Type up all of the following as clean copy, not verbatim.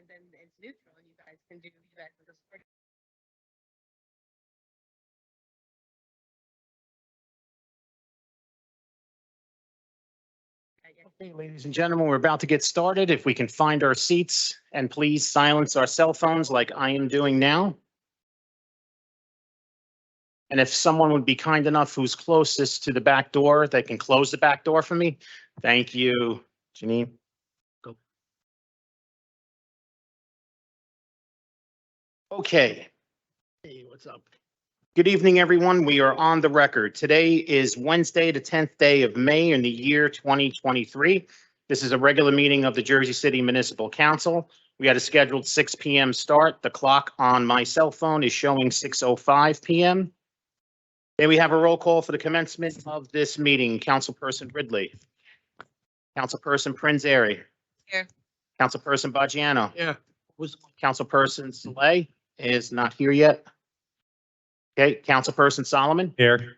and then it's neutral, and you guys can do you guys can just. Okay, ladies and gentlemen, we're about to get started. If we can find our seats and please silence our cell phones like I am doing now. And if someone would be kind enough who's closest to the back door, they can close the back door for me. Thank you, Janine. Go. Okay. Hey, what's up? Good evening, everyone. We are on the record. Today is Wednesday, the 10th day of May in the year 2023. This is a regular meeting of the Jersey City Municipal Council. We had a scheduled 6 p.m. start. The clock on my cell phone is showing 6:05 p.m. Then we have a roll call for the commencement of this meeting. Councilperson Ridley. Councilperson Prinzary. Here. Councilperson Baggiano. Yeah. Councilperson Saleh is not here yet. Okay, Councilperson Solomon. Here.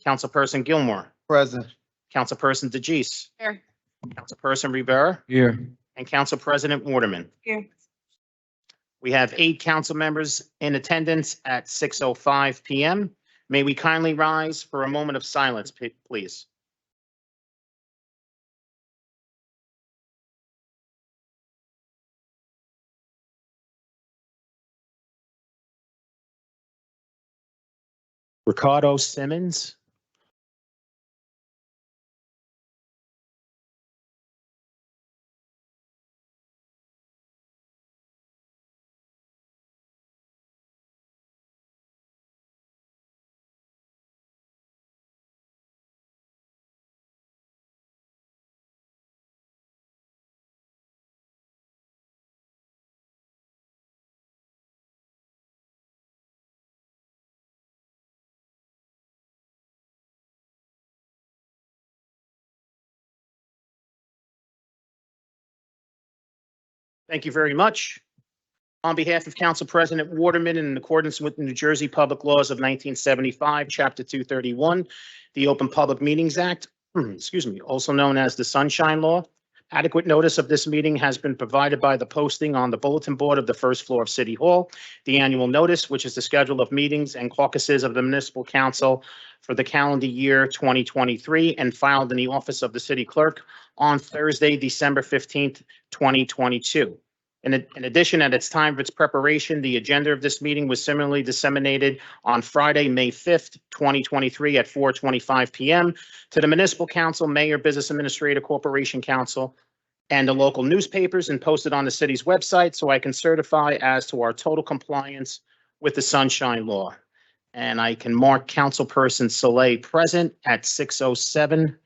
Councilperson Gilmore. Present. Councilperson DeGise. Here. Councilperson Rivera. Here. And Council President Waterman. Here. We have 8 council members in attendance at 6:05 p.m. May we kindly rise for a moment of silence, please. Ricardo Simmons. Thank you very much. On behalf of Council President Waterman, in accordance with the New Jersey Public Laws of 1975, Chapter 231, the Open Public Meetings Act, excuse me, also known as the Sunshine Law, adequate notice of this meeting has been provided by the posting on the bulletin board of the first floor of City Hall. The annual notice, which is the schedule of meetings and caucuses of the Municipal Council for the calendar year 2023, and filed in the office of the City Clerk on Thursday, December 15th, 2022. In addition, at its time of its preparation, the agenda of this meeting was similarly disseminated on Friday, May 5th, 2023 at 4:25 p.m. to the Municipal Council, Mayor, Business Administrator, Corporation Council, and the local newspapers, and posted on the city's website, so I can certify as to our total compliance with the Sunshine Law. And I can mark Councilperson Saleh present at 6:07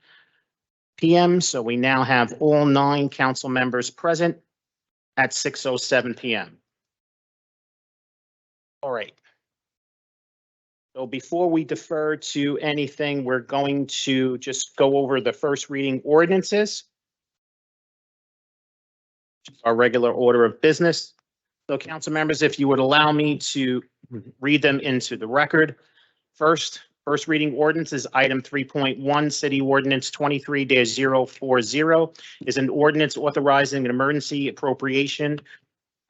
p.m. So we now have all 9 council members present at 6:07 p.m. All right. So before we defer to anything, we're going to just go over the first reading ordinances. Our regular order of business. So council members, if you would allow me to read them into the record. First reading ordinance is item 3.1, City Ordinance 23-040 is an ordinance authorizing an emergency appropriation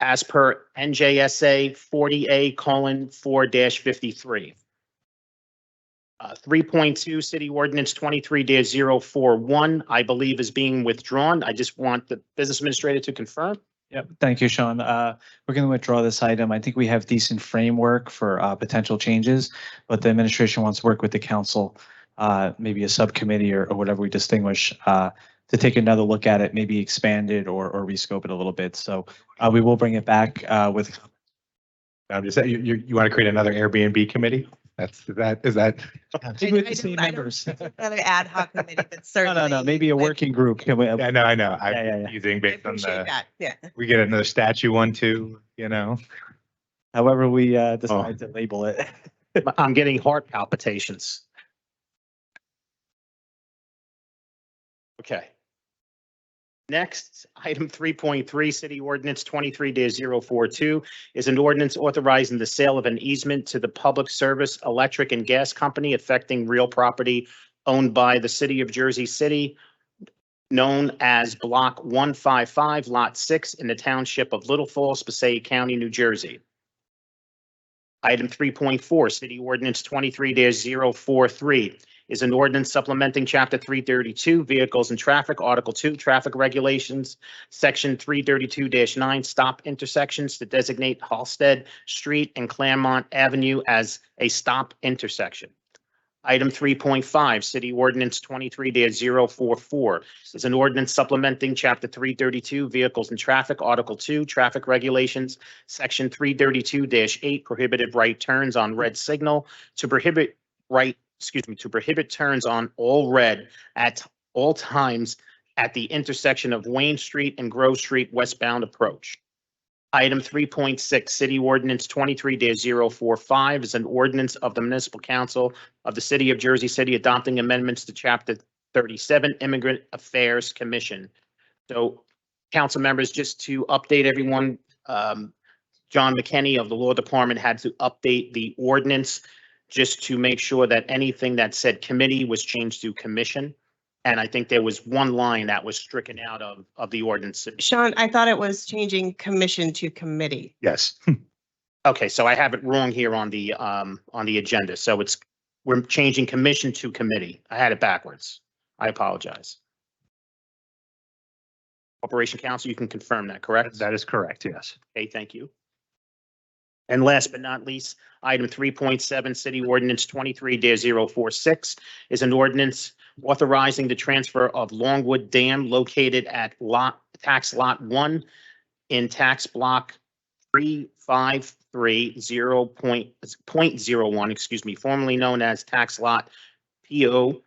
as per NJSA 40A:4-53. 3.2, City Ordinance 23-041, I believe is being withdrawn. I just want the business administrator to confirm. Yep. Thank you, Sean. We're going to withdraw this item. I think we have decent framework for potential changes, but the administration wants to work with the council, maybe a subcommittee or whatever we distinguish, to take another look at it, maybe expand it or rescope it a little bit. So we will bring it back with. I'm just saying, you want to create another Airbnb committee? Is that? With the same members. Another ad hoc committee, but certainly. No, maybe a working group. Can we? I know. Yeah. I'm using based on the, That. Yeah. we get another statue one too, you know? However we decide to label it. I'm getting heart palpitations. Okay. Next, item 3.3, City Ordinance 23-042 is an ordinance authorizing the sale of an easement to the Public Service Electric and Gas Company affecting real property owned by the City of Jersey City, known as Block 155, Lot 6 in the Township of Little Falls, Passaic County, New Jersey. Item 3.4, City Ordinance 23-043 is an ordinance supplementing Chapter 332, Vehicles and Traffic, Article 2, Traffic Regulations, Section 332-9, Stop Intersections to designate Halsted Street and Claremont Avenue as a stop intersection. Item 3.5, City Ordinance 23-044 is an ordinance supplementing Chapter 332, Vehicles and Traffic, Article 2, Traffic Regulations, Section 332-8, prohibited right turns on red signal to prohibit turns on all red at all times at the intersection of Wayne Street and Grove Street westbound approach. Item 3.6, City Ordinance 23-045 is an ordinance of the Municipal Council of the City of Jersey City adopting amendments to Chapter 37 Immigrant Affairs Commission. So, council members, just to update everyone, John McKinney of the Law Department had to update the ordinance just to make sure that anything that said committee was changed to commission. And I think there was one line that was stricken out of the ordinance. Sean, I thought it was changing commission to committee. Yes. Okay, so I have it wrong here on the agenda. So we're changing commission to committee. I had it backwards. I apologize. Corporation Counsel, you can confirm that, correct? That is correct, yes. Okay, thank you. And last but not least, item 3.7, City Ordinance 23-046 is an ordinance authorizing the transfer of Longwood Dam located at tax lot 1 in tax block 353.0.01, formerly known as tax lot PO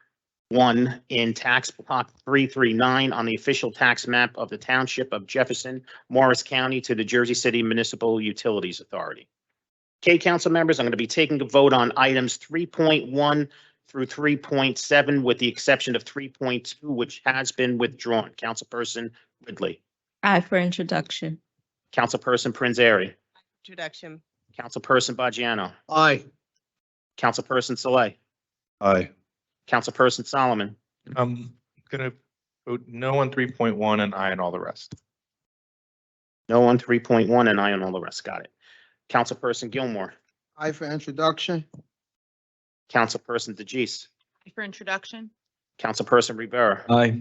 1 in tax block 339 on the official tax map of the Township of Jefferson, Morris County to the Jersey City Municipal Utilities Authority. Okay, council members, I'm going to be taking a vote on items 3.1 through 3.7 with the exception of 3.2, which has been withdrawn. Councilperson Ridley. Aye for introduction. Councilperson Prinzary. Introduction. Councilperson Baggiano. Aye. Councilperson Saleh. Aye. Councilperson Solomon. I'm gonna vote no on 3.1 and aye on all the rest. No on 3.1 and aye on all the rest. Got it. Councilperson Gilmore. Aye for introduction. Councilperson DeGise. For introduction. Councilperson Rivera. Aye.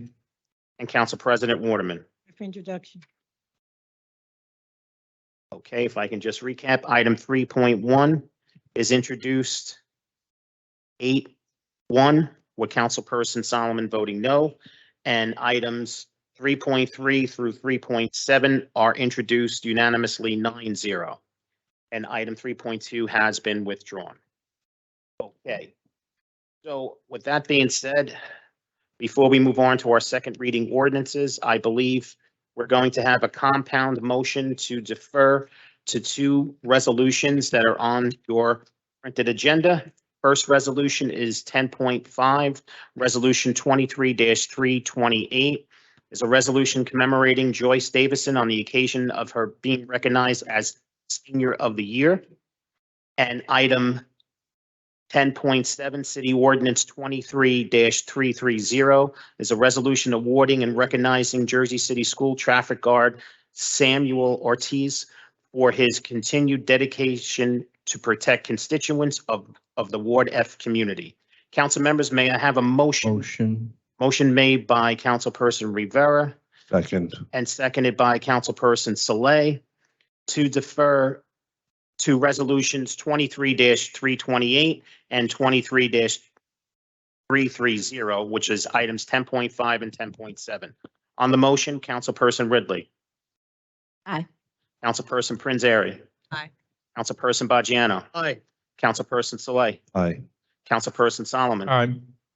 And Council President Waterman. For introduction. Okay, if I can just recap, item 3.1 is introduced 8-1 with Councilperson Solomon voting no, and items 3.3 through 3.7 are introduced unanimously 9-0. And item 3.2 has been withdrawn. Okay. So with that being said, before we move on to our second reading ordinances, I believe we're going to have a compound motion to defer to two resolutions that are on your printed agenda. First resolution is 10.5, Resolution 23-328 is a resolution commemorating Joyce Davison on the occasion of her being recognized as Senior of the Year. And item 10.7, City Ordinance 23-330 is a resolution awarding and recognizing Jersey City School Traffic Guard Samuel Ortiz for his continued dedication to protect constituents of the Ward F community. Council members, may I have a motion? Motion made by Councilperson Rivera Second. and seconded by Councilperson Saleh to defer to resolutions 23-328 and 23-330, which is items 10.5 and 10.7. On the motion, Councilperson Ridley. Aye. Councilperson Prinzary. Aye. Councilperson Baggiano. Aye. Councilperson Saleh. Aye. Councilperson Solomon. Aye.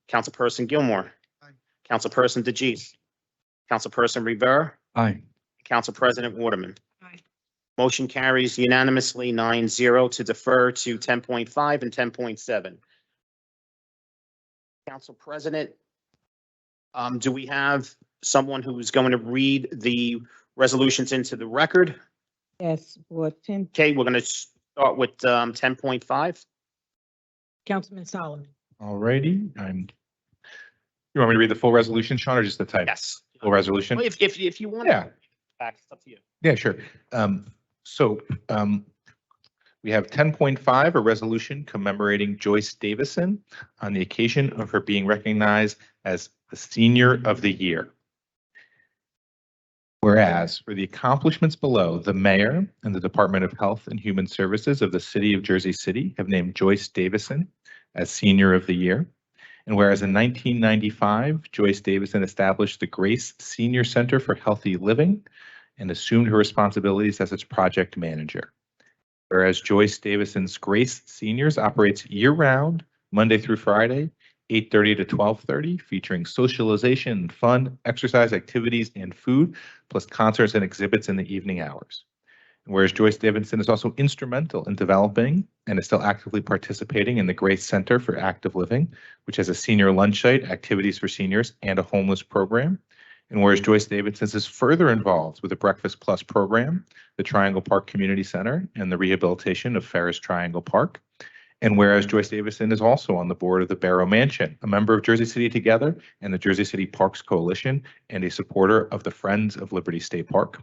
Councilperson Gilmore. Aye. Councilperson DeGise. Councilperson Rivera. Aye. Council President Waterman. Aye. Motion carries unanimously 9-0 to defer to 10.5 and 10.7. Council President, do we have someone who's going to read the resolutions into the record? Yes, Ward 10, Okay, we're going to start with 10.5. Councilman Solomon. Alrighty, you want me to read the full resolution, Sean, or just the title? Yes. Full resolution? Well, if you want. Yeah. It's up to you. Yeah, sure. So we have 10.5, a resolution commemorating Joyce Davison on the occasion of her being recognized as the Senior of the Year. Whereas for the accomplishments below, the mayor and the Department of Health and Human Services of the city of Jersey City have named Joyce Davison as Senior of the Year. And whereas in 1995, Joyce Davison established the Grace Senior Center for Healthy Living and assumed her responsibilities as its project manager. Whereas Joyce Davison's Grace Seniors operates year-round, Monday through Friday, 8:30 to 12:30, featuring socialization, fun, exercise activities, and food, plus concerts and exhibits in the evening hours. Whereas Joyce Davison is also instrumental in developing and is still actively participating in the Grace Center for Active Living, which has a senior lunch site, activities for seniors, and a homeless program. And whereas Joyce Davidson is further involved with the Breakfast Plus program, the Triangle Park Community Center, and the rehabilitation of Ferris Triangle Park. And whereas Joyce Davison is also on the board of the Barrow Mansion, a member of Jersey City Together and the Jersey City Parks Coalition, and a supporter of the Friends of Liberty State Park.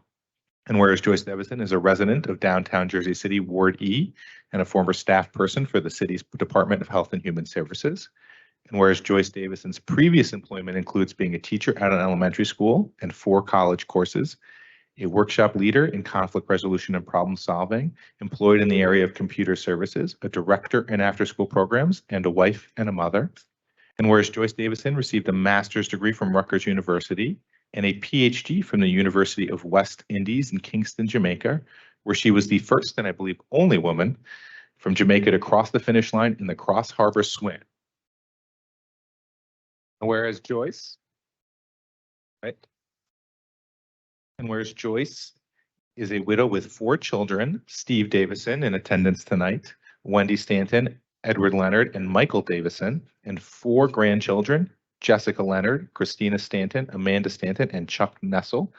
And whereas Joyce Davison is a resident of downtown Jersey City, Ward E, and a former staff person for the city's Department of Health and Human Services. And whereas Joyce Davison's previous employment includes being a teacher at an elementary school and 4 college courses, a workshop leader in conflict resolution and problem solving, employed in the area of computer services, a director in after-school programs, and a wife and a mother. And whereas Joyce Davison received a master's degree from Rutgers University and a PhD from the University of West Indies in Kingston, Jamaica, where she was the first and I believe only woman from Jamaica to cross the finish line in the Cross Harbor Swim. Whereas Joyce, right? And whereas Joyce is a widow with 4 children, Steve Davison in attendance tonight, Wendy Stanton, Edward Leonard, and Michael Davison, and 4 grandchildren, Jessica Leonard, Christina Stanton, Amanda Stanton, and Chuck Nessel.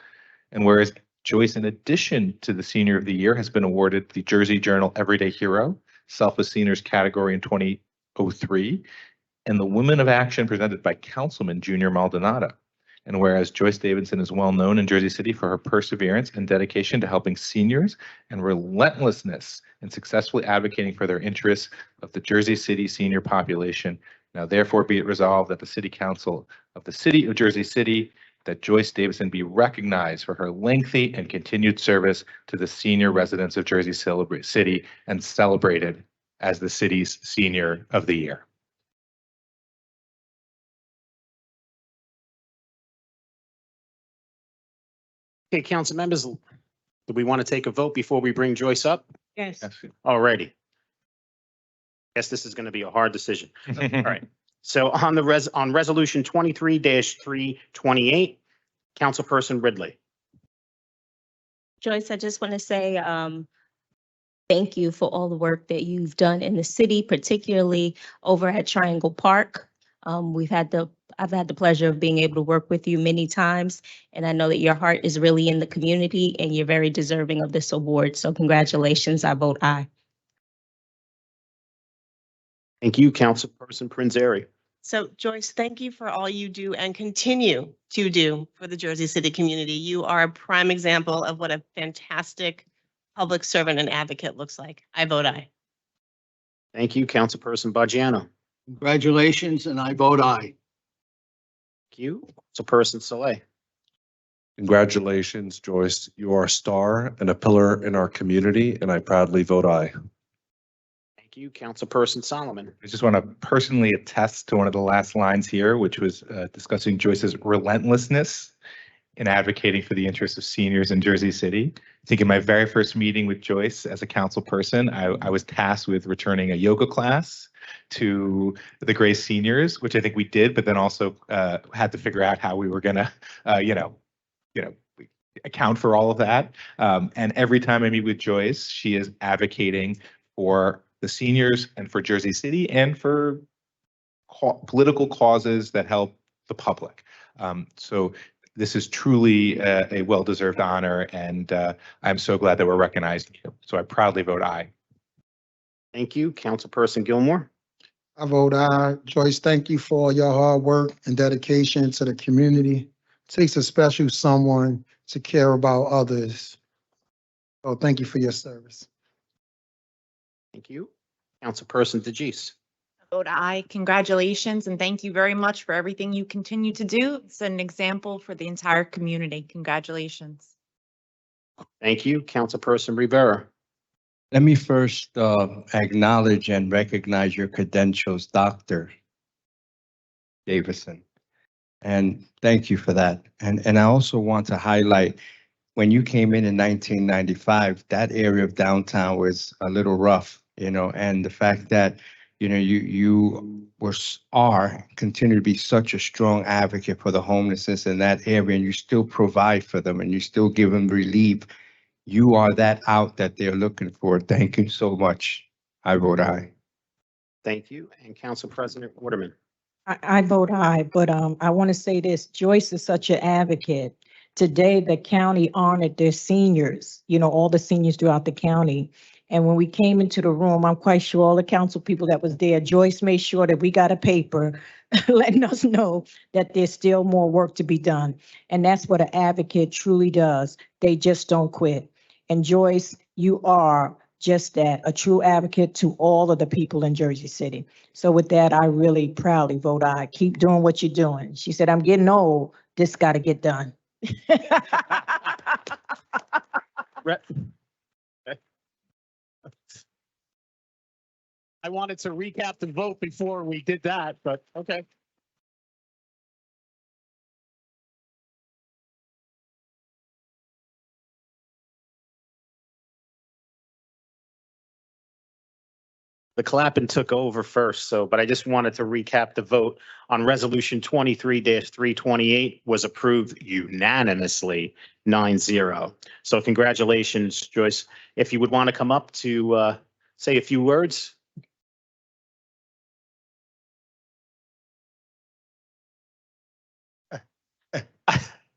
And whereas Joyce, in addition to the Senior of the Year, has been awarded the Jersey Journal Everyday Hero, Selfless Seniors category in 2003, and the Women of Action presented by Councilman Junior Maldonado. And whereas Joyce Davison is well known in Jersey City for her perseverance and dedication to helping seniors and relentlessness in successfully advocating for their interests of the Jersey City senior population, now therefore be it resolved that the City Council of the City of Jersey City, that Joyce Davison be recognized for her lengthy and continued service to the senior residents of Jersey City and celebrated as the city's Senior of the Year. Okay, council members, do we want to take a vote before we bring Joyce up? Yes. Alrighty. Guess this is going to be a hard decision. All right. So on resolution 23-328, Councilperson Ridley. Joyce, I just want to say, thank you for all the work that you've done in the city, particularly over at Triangle Park. I've had the pleasure of being able to work with you many times, and I know that your heart is really in the community and you're very deserving of this award. So congratulations. I vote aye. Thank you, Councilperson Prinzary. So Joyce, thank you for all you do and continue to do for the Jersey City community. You are a prime example of what a fantastic public servant and advocate looks like. I vote aye. Thank you, Councilperson Baggiano. Congratulations, and I vote aye. Thank you, Councilperson Saleh. Congratulations, Joyce. You are a star and a pillar in our community, and I proudly vote aye. Thank you, Councilperson Solomon. I just want to personally attest to one of the last lines here, which was discussing Joyce's relentlessness in advocating for the interests of seniors in Jersey City. I think in my very first meeting with Joyce as a council person, I was tasked with returning a yoga class to the Grace seniors, which I think we did, but then also had to figure out how we were going to, account for all of that. And every time I meet with Joyce, she is advocating for the seniors and for Jersey City and for political causes that help the public. So this is truly a well-deserved honor, and I'm so glad that we're recognizing you. So I proudly vote aye. Thank you, Councilperson Gilmore. I vote aye. Joyce, thank you for your hard work and dedication to the community. takes a special someone to care about others. So thank you for your service. Thank you. Councilperson DeGise. Vote aye. Congratulations, and thank you very much for everything you continue to do. It's an example for the entire community. Congratulations. Thank you. Councilperson Rivera. Let me first acknowledge and recognize your credentials, Dr. Davison. And thank you for that. And I also want to highlight, when you came in 1995, that area of downtown was a little rough, and the fact that, you continue to be such a strong advocate for the homelessness in that area, and you still provide for them and you still give them relief. You are that out that they're looking for. Thank you so much. I vote aye. Thank you. And Council President Waterman. I vote aye, but I want to say this, Joyce is such an advocate. Today, the county honored their seniors, all the seniors throughout the county. And when we came into the room, I'm quite sure all the council people that was there, Joyce made sure that we got a paper letting us know that there's still more work to be done. And that's what an advocate truly does. They just don't quit. And Joyce, you are just that, a true advocate to all of the people in Jersey City. So with that, I really proudly vote aye. Keep doing what you're doing. She said, I'm getting old. This got to get done. I wanted to recap the vote before we did that, but okay. The clapping took over first, but I just wanted to recap the vote on resolution 23-328 was approved unanimously 9-0. So congratulations, Joyce. If you would want to come up to say a few words.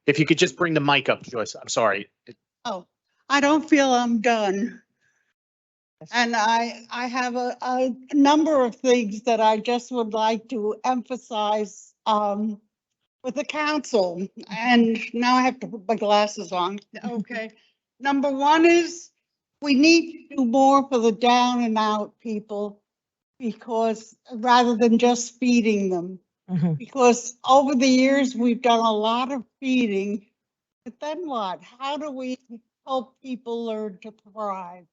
If you could just bring the mic up, Joyce. I'm sorry. Oh, I don't feel I'm done. And I have a number of things that I just would like to emphasize with the council. And now I have to put my glasses on. Okay. Number one is we need to do more for the down and out people, because rather than just feeding them. Mhm. Because over the years, we've done a lot of feeding, but then what? How do we help people learn to thrive?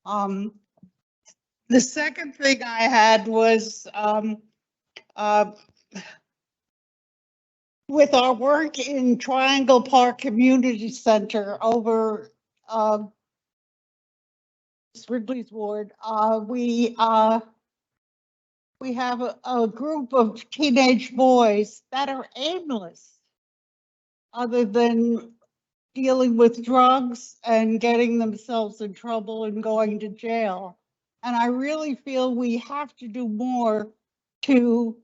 The second thing I had was with our work in Triangle Park Community Center over Ridley's Ward, we have a group of teenage boys that are aimless, other than dealing with drugs and getting themselves in trouble and going to jail. And I really feel we have to do more to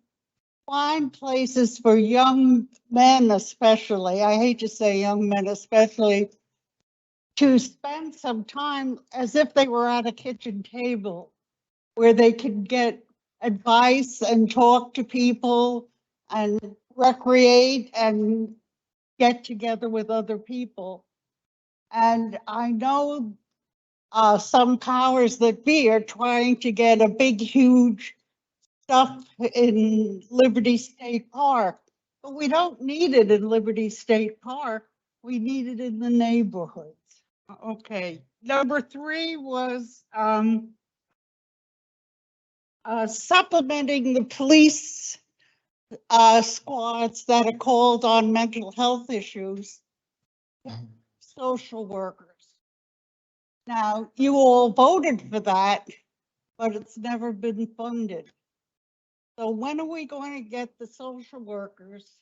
find places for young men, especially, I hate to say young men especially, to spend some time as if they were at a kitchen table where they could get advice and talk to people and recreate and get together with other people. And I know some powers that be are trying to get a big, huge stuff in Liberty State Park, but we don't need it in Liberty State Park. We need it in the neighborhoods. Okay. Number three was supplementing the police squads that are called on mental health issues, social workers. Now, you all voted for that, but it's never been funded. So when are we going to get the social workers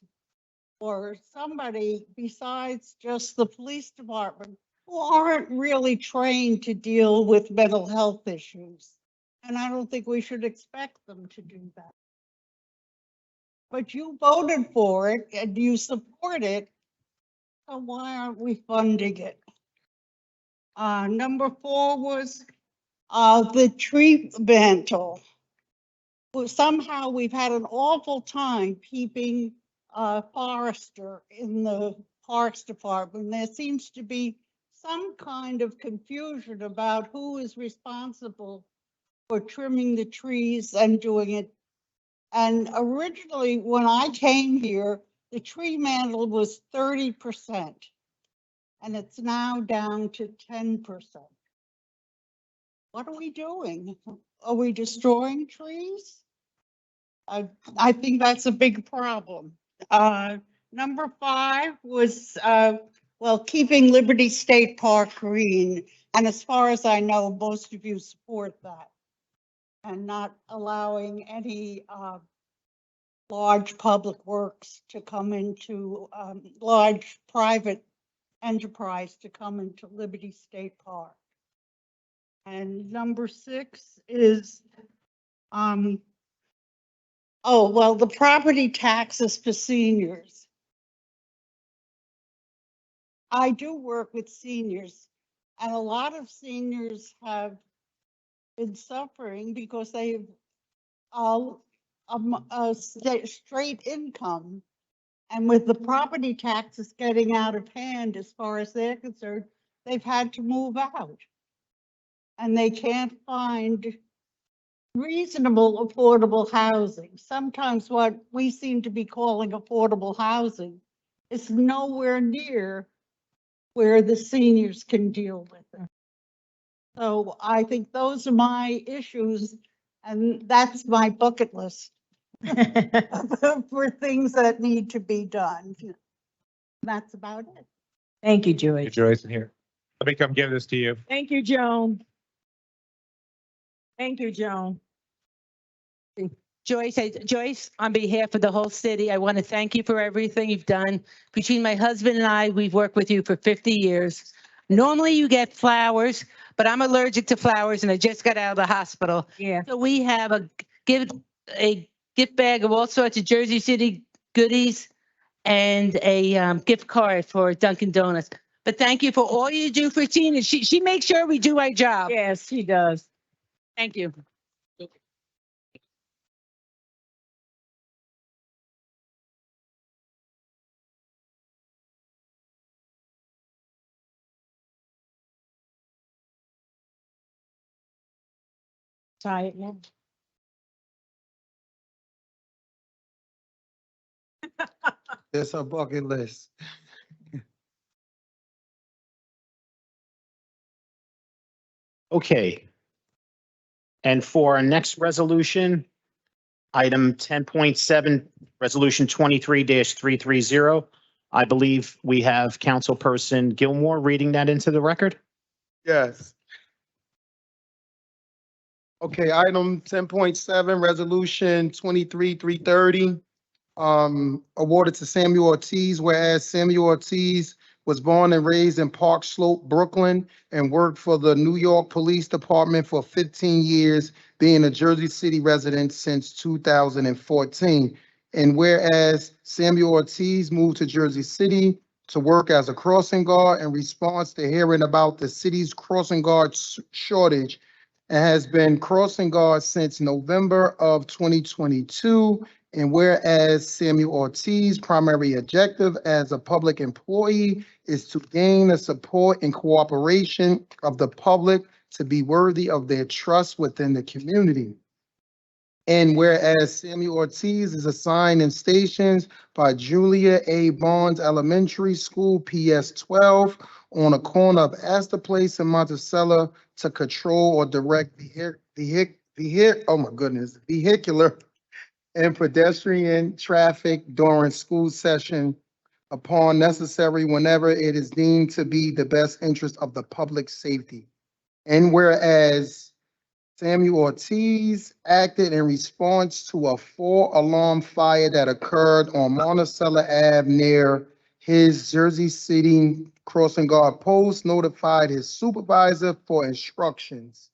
or somebody besides just the police department who aren't really trained to deal with mental health issues? And I don't think we should expect them to do that. But you voted for it and you support it, so why aren't we funding it? Number four was the tree mantle. Well, somehow we've had an awful time keeping forester in the Parks Department. There seems to be some kind of confusion about who is responsible for trimming the trees and doing it. And originally, when I came here, the tree mantle was 30%, and it's now down to 10%. What are we doing? Are we destroying trees? I think that's a big problem. Number 5 was, well, keeping Liberty State Park green. And as far as I know, most of you support that. And not allowing any large public works to come into, large private enterprise to come into Liberty State Park. And number 6 is, oh, well, the property taxes for seniors. I do work with seniors, and a lot of seniors have been suffering because they've a straight income. And with the property taxes getting out of hand, as far as they're concerned, they've had to move out. And they can't find reasonable, affordable housing. Sometimes what we seem to be calling affordable housing is nowhere near where the seniors can deal with it. So I think those are my issues, and that's my bucket list for things that need to be done. That's about it. Thank you, Hey, Joyce. Joyce, in here. Let me come give this to you. Thank you, Joan. Thank you, Joan. Joyce, on behalf of the whole city, I want to thank you for everything you've done. Between my husband and I, we've worked with you for 50 years. Normally you get flowers, but I'm allergic to flowers and I just got out of the hospital. Yeah. So we have a gift bag of all sorts of Jersey City goodies and a gift card for Dunkin' Donuts. But thank you for all you do for seniors. She makes sure we do our job. Yes, she does. Thank you. Tired now. It's a bucket list. Okay. And for our next resolution, item 10.7, resolution 23-330, I believe we have Councilperson Gilmore reading that into the record. Yes. Okay, item 10.7, resolution 23-330, awarded to Samuel Ortiz, whereas Samuel Ortiz was born and raised in Park Slope, Brooklyn, and worked for the New York Police Department for 15 years, being a Jersey City resident since 2014. And whereas Samuel Ortiz moved to Jersey City to work as a crossing guard in response to hearing about the city's crossing guard shortage, and has been crossing guard since November of 2022. And whereas Samuel Ortiz's primary objective as a public employee is to gain the support and cooperation of the public to be worthy of their trust within the community. And whereas Samuel Ortiz is assigned in stations by Julia A. Barnes Elementary School, PS 12, on a corner of Astor Place and Monticello to control or direct vehicular and pedestrian traffic during school session upon necessary whenever it is deemed to be the best interest of the public safety. And whereas Samuel Ortiz acted in response to a 4-alarm fire that occurred on Monticello Ave near his Jersey City crossing guard post, notified his supervisor for instructions,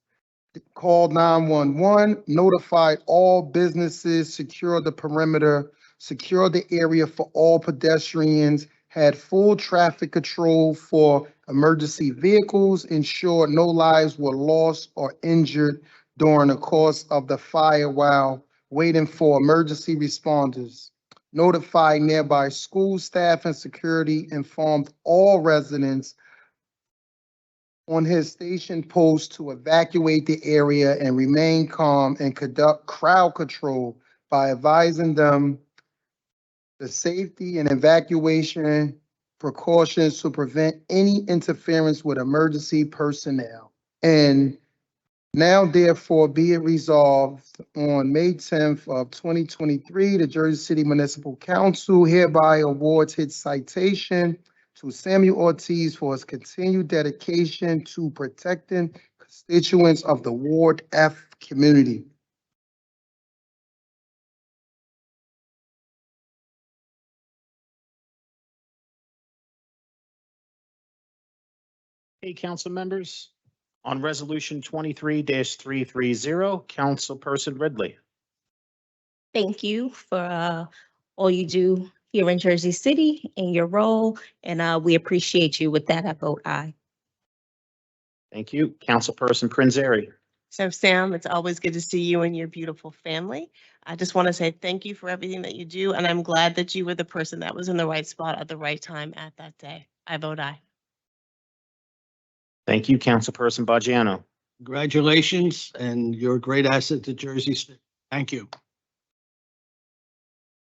called 911, notified all businesses, secured the perimeter, secured the area for all pedestrians, had full traffic control for emergency vehicles, ensured no lives were lost or injured during the course of the fire while waiting for emergency responders. notified nearby school staff and security, informed all residents on his station post to evacuate the area and remain calm and conduct crowd control by advising them the safety and evacuation precautions to prevent any interference with emergency personnel. And now therefore be it resolved on May 10th of 2023, the Jersey City Municipal Council hereby awards his citation to Samuel Ortiz for his continued dedication to protecting constituents of the Ward F community. Hey, council members, on resolution 23-330, Councilperson Ridley. Thank you for all you do here in Jersey City in your role, and we appreciate you. With that, I vote aye. Thank you. Councilperson Prinzary. So Sam, it's always good to see you and your beautiful family. I just want to say thank you for everything that you do, and I'm glad that you were the person that was in the right spot at the right time at that day. I vote aye. Thank you, Councilperson Bajano. Congratulations, and you're a great asset to Jersey City. Thank you.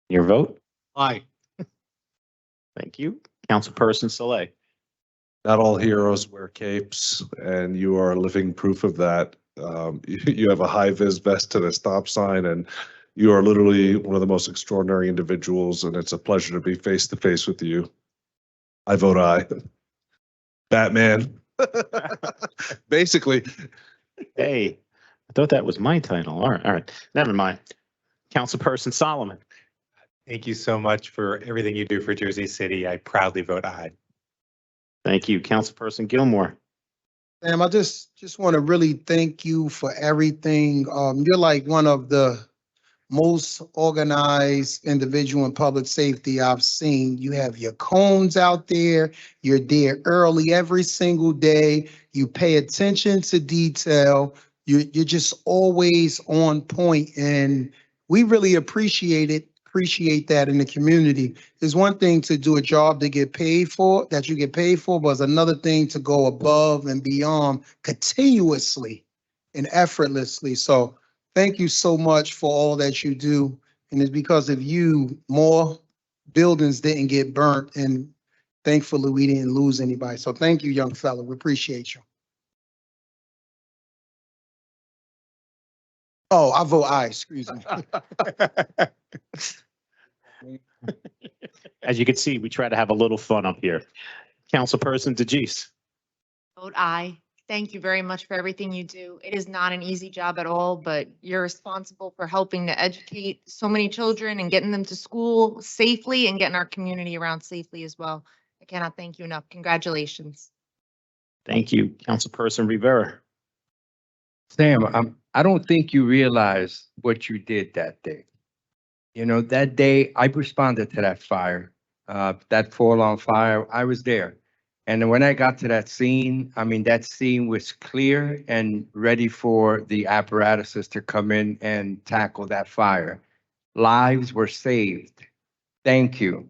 Your vote? Aye. Thank you. Councilperson Saleh. Not all heroes wear capes, and you are living proof of that. You have a high vis vest and a stop sign, and you are literally one of the most extraordinary individuals, and it's a pleasure to be face to face with you. I vote aye. Batman. Basically. Hey, I thought that was my title. All right. Never mind. Councilperson Solomon. Thank you so much for everything you do for Jersey City. I proudly vote aye. Thank you. Councilperson Gilmore. Sam, I just want to really thank you for everything. You're like one of the most organized individual in public safety I've seen. You have your cones out there. You're there early every single day. You pay attention to detail. You're just always on point, and we really appreciate it. Appreciate that in the community. There's one thing to do a job to get paid for, that you get paid for, but it's another thing to go above and beyond continuously and effortlessly. So thank you so much for all that you do. And it's because of you, more buildings didn't get burnt, and thankfully we didn't lose anybody. So thank you, young fella. We appreciate you. Oh, I vote aye, excuse me. As you can see, we try to have a little fun up here. Councilperson DeGise. Vote aye. Thank you very much for everything you do. It is not an easy job at all, but you're responsible for helping to educate so many children and getting them to school safely and getting our community around safely as well. I cannot thank you enough. Congratulations. Thank you. Councilperson Rivera. Sam, I don't think you realize what you did that day. You know, that day I responded to that fire, that fall-on fire. I was there. And when I got to that scene, I mean, that scene was clear and ready for the apparatuses to come in and tackle that fire. Lives were saved. Thank you.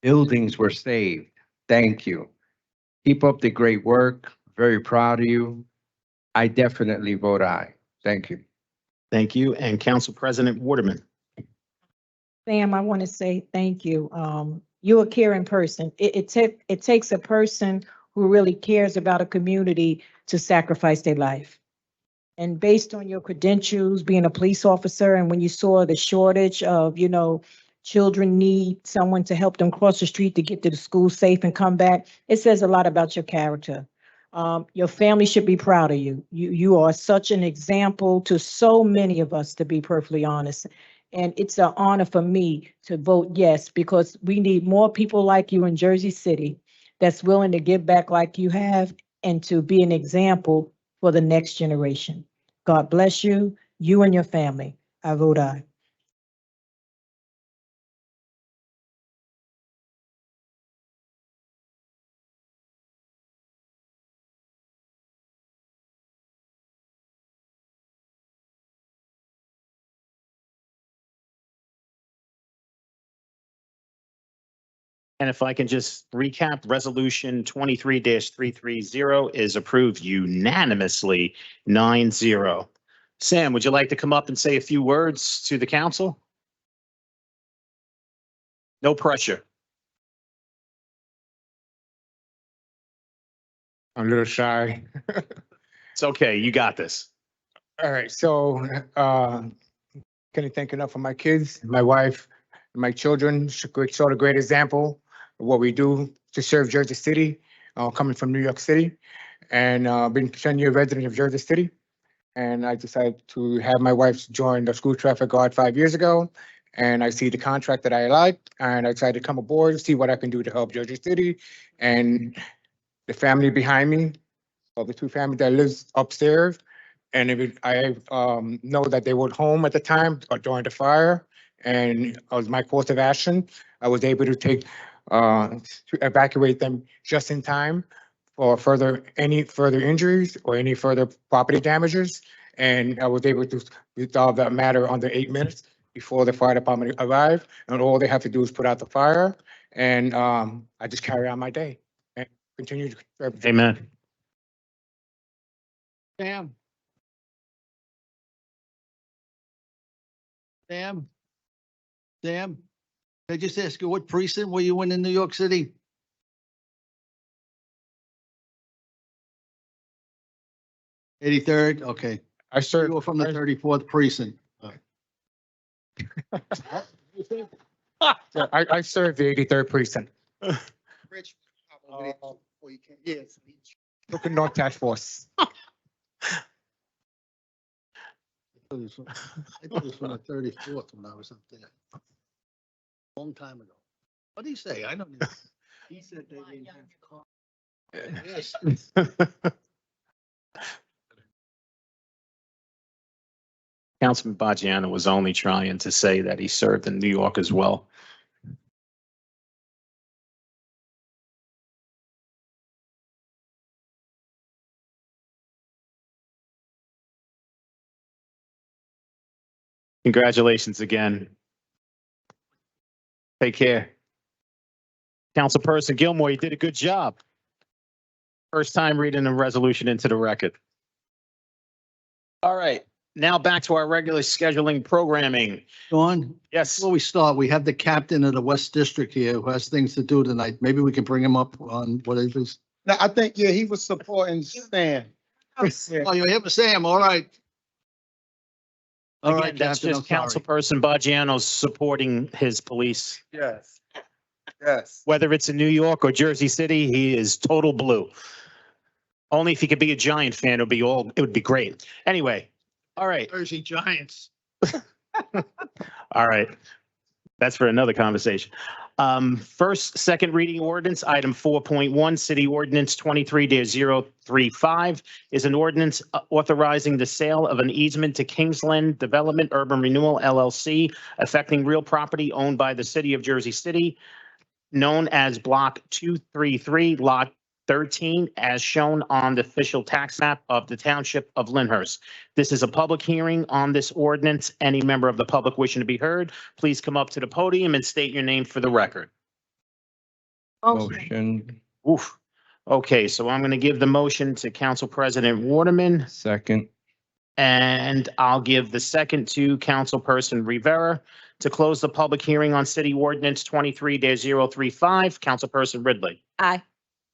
Buildings were saved. Thank you. Keep up the great work. Very proud of you. I definitely vote aye. Thank you. Thank you. And Council President Waterman. Sam, I want to say thank you. You're a caring person. It takes a person who really cares about a community to sacrifice their life. And based on your credentials, being a police officer, and when you saw the shortage of, children need someone to help them cross the street to get to the school safe and come back, it says a lot about your character. Your family should be proud of you. You are such an example to so many of us, to be perfectly honest. And it's an honor for me to vote yes, because we need more people like you in Jersey City that's willing to give back like you have and to be an example for the next generation. God bless you, you and your family. I vote aye. And if I can just recap, Resolution 23-330 is approved unanimously, 9-0. Sam, would you like to come up and say a few words to the council? No pressure. I'm a little shy. It's okay. You got this. All right, so can't thank enough for my kids, my wife, and my children. Showed a great example of what we do to serve Jersey City, coming from New York City, and been 10-year resident of Jersey City. And I decided to have my wife join the school traffic guard 5 years ago. And I see the contract that I liked, and I decided to come aboard, see what I can do to help Jersey City. And the family behind me, or the two families that lives upstairs. And I know that they were home at the time during the fire, and as my course of action, I was able to to evacuate them just in time for any further injuries or any further property damages. And I was able to resolve that matter under 8 minutes before the fire department arrived. And all they have to do is put out the fire, and I just carry on my day and continue to serve. Amen. Sam? Sam? Sam? Can I just ask you, what precinct were you in New York City? '83rd, okay. I You served. were from the 34th precinct. I served the 83rd precinct. Rich. Yes. Brooklyn North Task Force. I thought it was from the 34th when I was up there. Long time ago. What did he say? I don't know. He said they didn't have cars. Yes. Councilman Baggiano was only trying to say that he served in New York as well. Congratulations again. Take care. Councilperson Gilmore, you did a good job. First time reading the resolution into the record. All right, now back to our regular scheduling programming. Dawn, Yes, before we start, we have the captain of the West District here who has things to do tonight. Maybe we can bring him up on what it is. Now, I think, yeah, he was supporting Stan. Yeah. Oh, you're here for Sam, all right. All right, again, that's Captain, I'm just sorry. Councilperson Baggiano supporting his police. Yes. Yes. Whether it's in New York or Jersey City, he is total blue. Only if he could be a Giant fan, it would be great. Anyway, all right, Jersey Giants. all right. That's for another conversation. First, second reading ordinance, item 4.1, City Ordinance 23-035 is an ordinance authorizing the sale of an easement to Kingsland Development Urban Renewal LLC affecting real property owned by the City of Jersey City, known as Block 233, Lot 13, as shown on the official tax map of the Township of Lyndhurst. This is a public hearing on this ordinance. Any member of the public wishing to be heard, please come up to the podium and state your name for the record. Motion, Oof. Okay, so I'm going to give the motion to Council President Waterman, second, and I'll give the second to Councilperson Rivera to close the public hearing on City Ordinance 23-035. Councilperson Ridley. Aye.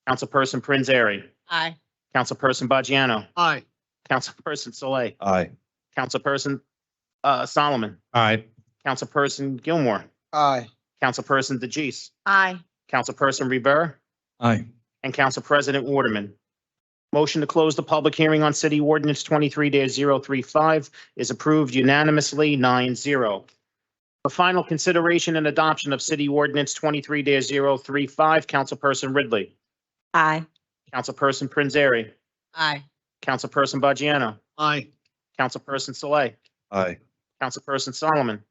Councilperson Prinzary. Aye. Councilperson Baggiano. Aye. Councilperson Soleil. aye. Councilperson Solomon. Aye. Councilperson Gilmore. Aye. Councilperson DeGise. Aye. Councilperson Rivera. Aye. And Council President Waterman. Motion to close the public hearing on City Ordinance 23-035 is approved unanimously, 9-0. The final consideration and adoption of City Ordinance 23-035, Councilperson Ridley. Aye. Councilperson Prinzary. Aye. Councilperson Baggiano. Aye. Councilperson Soleil. Aye. Councilperson Solomon.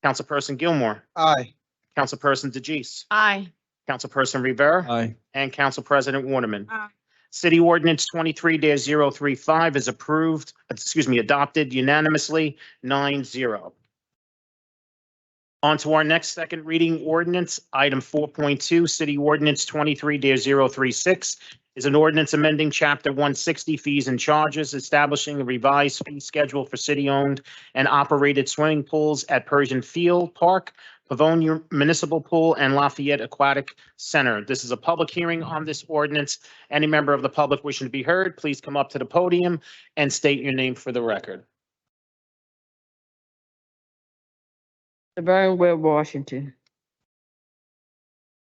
Councilperson Gilmore. Aye. Councilperson DeGise. Aye. Councilperson Rivera. Aye. And Council President Waterman. Aye. City Ordinance 23-035 is adopted unanimously, 9-0. On to our next second reading ordinance, item 4.2, City Ordinance 23-036 is an ordinance amending Chapter 160 fees and charges, establishing a revised fee schedule for city-owned and operated swimming pools at Persian Field Park, Pavonia Municipal Pool, and Lafayette Aquatic Center. This is a public hearing on this ordinance. Any member of the public wishing to be heard, please come up to the podium and state your name for the record. Laverne Webb, Washington.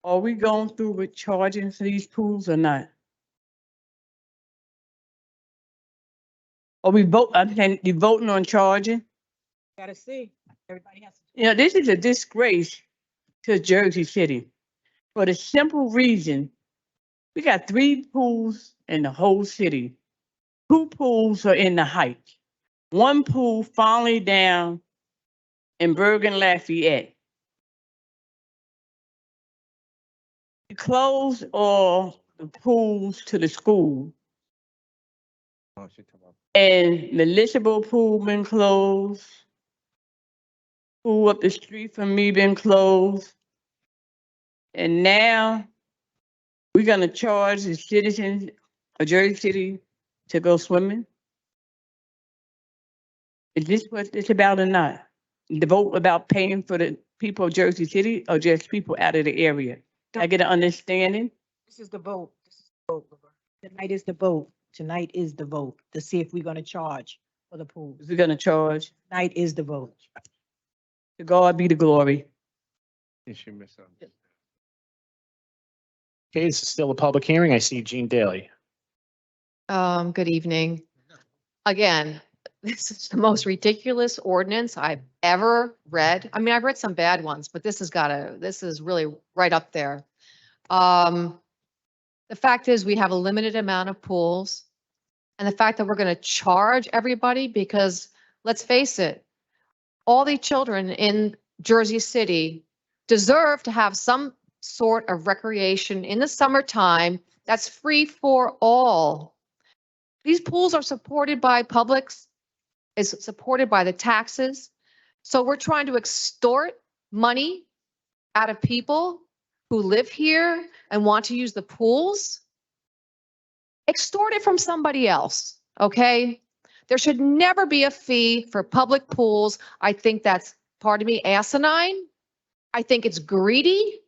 Are we going through with charging for these pools or not? Are we you voting on charging? Gotta see. Everybody has to. You know, this is a disgrace to Jersey City for the simple reason we got 3 pools in the whole city. 2 pools are in the Heights. 1 pool finally down in Bergen Lafayette. We closed all the pools to the school. And Municipal Pool been closed. Pool up the street from me been closed. And now we're gonna charge the citizens of Jersey City to go swimming? Is this what it's about or not? The vote about paying for the people of Jersey City or just people out of the area? I get an understanding. This is the vote. This is the vote. Tonight is the vote. Tonight is the vote to see if we're gonna charge for the pool. We're gonna charge. Tonight is the vote. To God be the glory. Okay, this is still a public hearing. I see Gene Daly. Good evening. Again, this is the most ridiculous ordinance I've ever read. I mean, I've read some bad ones, but this is really right up there. The fact is we have a limited amount of pools, and the fact that we're going to charge everybody because let's face it, all the children in Jersey City deserve to have some sort of recreation in the summertime that's free for all. These pools are supported by Publix, is supported by the taxes. So we're trying to extort money out of people who live here and want to use the pools. Extort it from somebody else, okay? There should never be a fee for public pools. I think that's, pardon me, asinine. I think it's greedy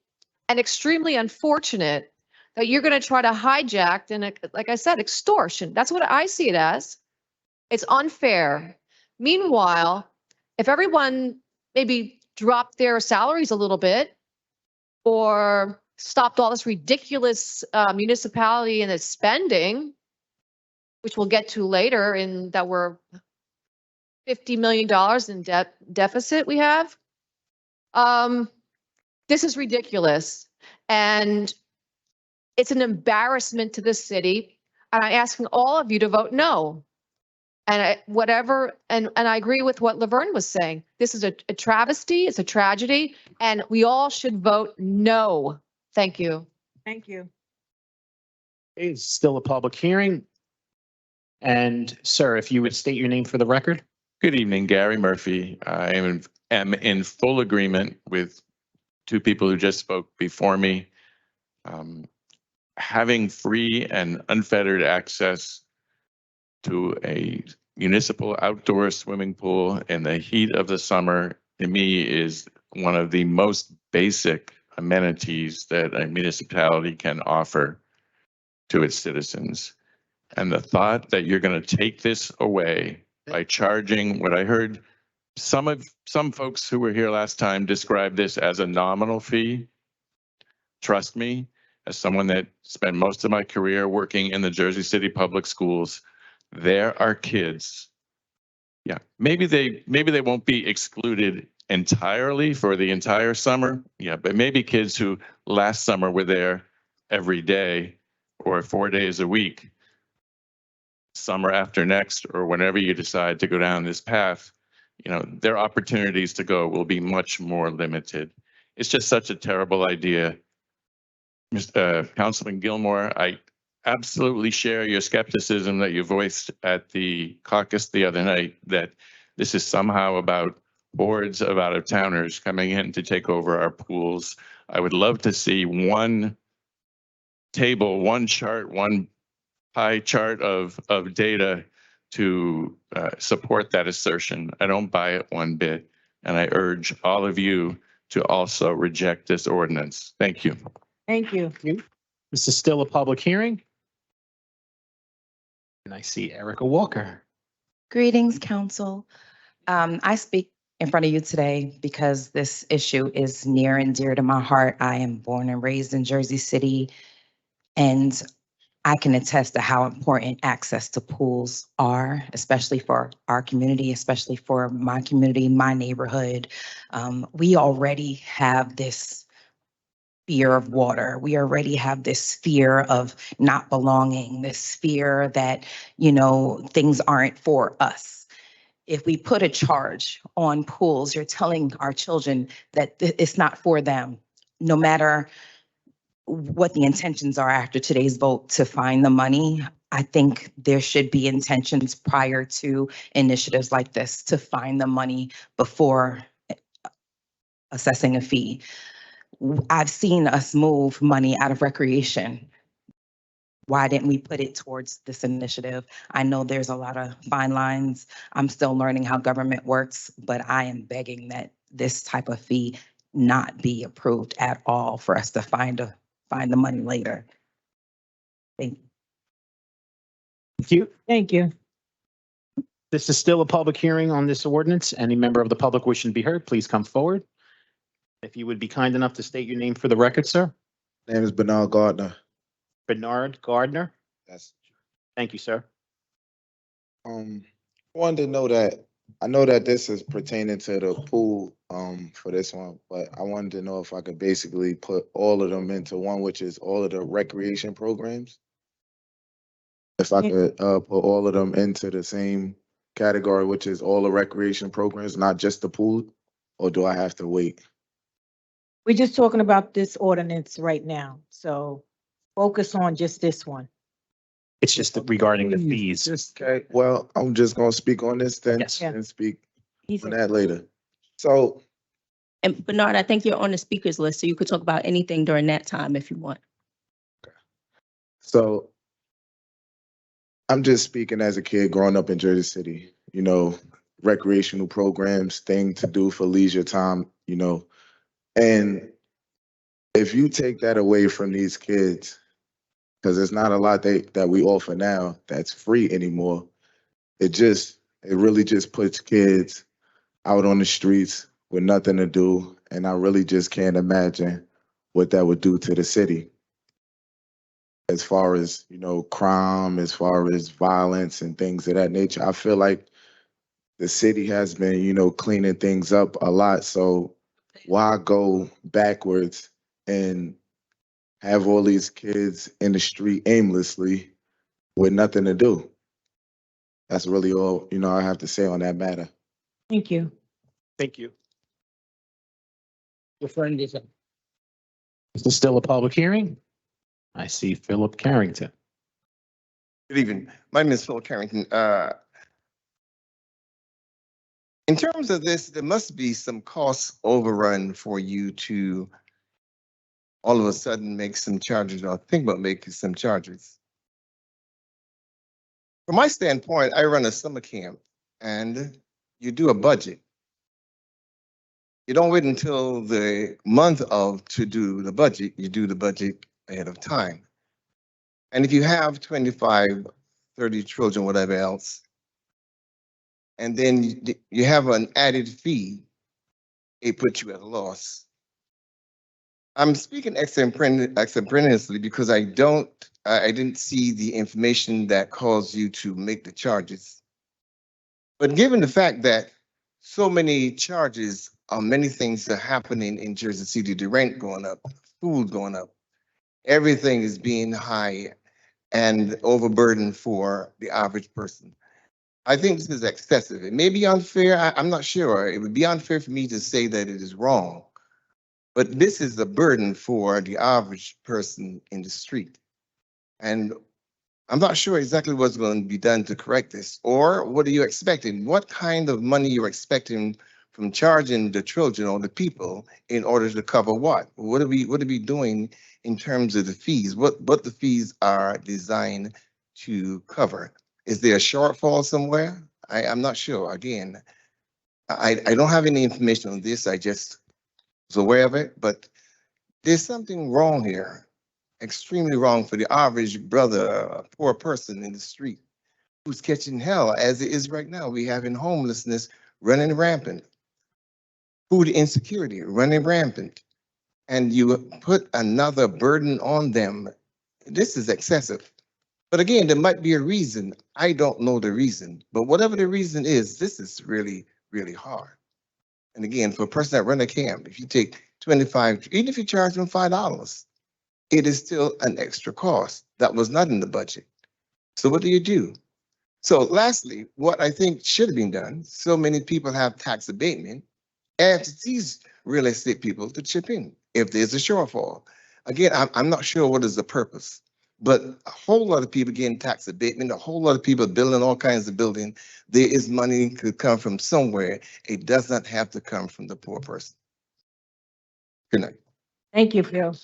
and extremely unfortunate that you're going to try to hijack and, like I said, extortion. That's what I see it as. It's unfair. Meanwhile, if everyone maybe dropped their salaries a little bit or stopped all this ridiculous municipality and its spending, which we'll get to later, in that we're $50 million in deficit we have. This is ridiculous. And it's an embarrassment to the city. And I'm asking all of you to vote no. And I agree with what Laverne was saying. This is a travesty, it's a tragedy, and we all should vote no. Thank you. Thank you. It's still a public hearing. And sir, if you would state your name for the record. Good evening, Gary Murphy. I am in full agreement with 2 people who just spoke before me. Having free and unfettered access to a municipal outdoor swimming pool in the heat of the summer, to me, is one of the most basic amenities that a municipality can offer to its citizens. And the thought that you're going to take this away by charging what I heard some folks who were here last time describe this as a nominal fee. Trust me, as someone that spent most of my career working in the Jersey City public schools, there are kids. Yeah, maybe they won't be excluded entirely for the entire summer. Yeah, but maybe kids who last summer were there every day or 4 days a week. Summer after next, or whenever you decide to go down this path, you know, their opportunities to go will be much more limited. It's just such a terrible idea. Councilman Gilmore, I absolutely share your skepticism that you voiced at the caucus the other night, that this is somehow about hordes of out-of-towners coming in to take over our pools. I would love to see one table, one chart, one pie chart of data to support that assertion. I don't buy it one bit, and I urge all of you to also reject this ordinance. Thank you. Thank you. This is still a public hearing. And I see Erica Walker. Greetings, council. I speak in front of you today because this issue is near and dear to my heart. I am born and raised in Jersey City, and I can attest to how important access to pools are, especially for our community, especially for my community, my neighborhood. We already have this fear of water. We already have this fear of not belonging, this fear that, things aren't for us. If we put a charge on pools, you're telling our children that it's not for them, no matter what the intentions are after today's vote to find the money. I think there should be intentions prior to initiatives like this to find the money before assessing a fee. I've seen us move money out of recreation. Why didn't we put it towards this initiative? I know there's a lot of fine lines. I'm still learning how government works, but I am begging that this type of fee not be approved at all for us to find the money later. Thank you. Thank you. Thank you. This is still a public hearing on this ordinance. Any member of the public wishing to be heard, please come forward. If you would be kind enough to state your name for the record, sir. Name is Bernard Gardner. Bernard Gardner. Yes. Thank you, sir. Wanted to know that, I know that this is pertaining to the pool, for this one, but I wanted to know if I could basically put all of them into one, which is all of the recreation programs. If I could, put all of them into the same category, which is all the recreation programs, not just the pool, or do I have to wait? We're just talking about this ordinance right now, so focus on just this one. It's just regarding the fees. Okay, well, I'm just gonna speak on this then Yes. and speak He on said- that later. So, And Bernard, I think you're on the speakers list, so you could talk about anything during that time if you want. so I'm just speaking as a kid growing up in Jersey City, recreational programs, thing to do for leisure time, and if you take that away from these kids, because there's not a lot that we offer now that's free anymore, it really just puts kids out on the streets with nothing to do. And I really just can't imagine what that would do to the city. As far as, crime, as far as violence and things of that nature, I feel like the city has been, cleaning things up a lot. So why go backwards and have all these kids in the street aimlessly with nothing to do? That's really all, I have to say on that matter. Thank you. Thank you. Your friend is. This is still a public hearing. I see Philip Carrington. Good evening. My name is Phil Carrington. In terms of this, there must be some cost overrun for you to all of a sudden make some charges or think about making some charges. From my standpoint, I run a summer camp and you do a budget. You don't wait until the month to do the budget. You do the budget ahead of time. And if you have 25, 30 children, whatever else, and then you have an added fee, it puts you at a loss. I'm speaking extemporaneously because I didn't see the information that caused you to make the charges. But given the fact that so many charges on many things are happening in Jersey City, the rent going up, food going up, everything is being high and overburdened for the average person. I think this is excessive. It may be unfair. I'm not sure. It would be unfair for me to say that it is wrong. But this is a burden for the average person in the street. And I'm not sure exactly what's going to be done to correct this. Or what are you expecting? What kind of money you're expecting from charging the children or the people in order to cover what? What are we doing in terms of the fees? What the fees are designed to cover? Is there a shortfall somewhere? I'm not sure. Again, I don't have any information on this. I just was aware of it, but there's something wrong here, extremely wrong for the average brother, a poor person in the street who's catching hell as it is right now. We having homelessness running rampant, food insecurity running rampant, and you put another burden on them. This is excessive. But again, there might be a reason. I don't know the reason, but whatever the reason is, this is really, really hard. And again, for a person that run a camp, if you take 25, even if you charge them $5, it is still an extra cost that was not in the budget. So what do you do? So lastly, what I think should have been done, so many people have tax abatement, and to these real estate people to chip in if there's a shortfall. Again, I'm not sure what is the purpose, but a whole lot of people getting tax abatement, a whole lot of people building all kinds of buildings. There is money could come from somewhere. It does not have to come from the poor person. Good night. Thank you, Phil.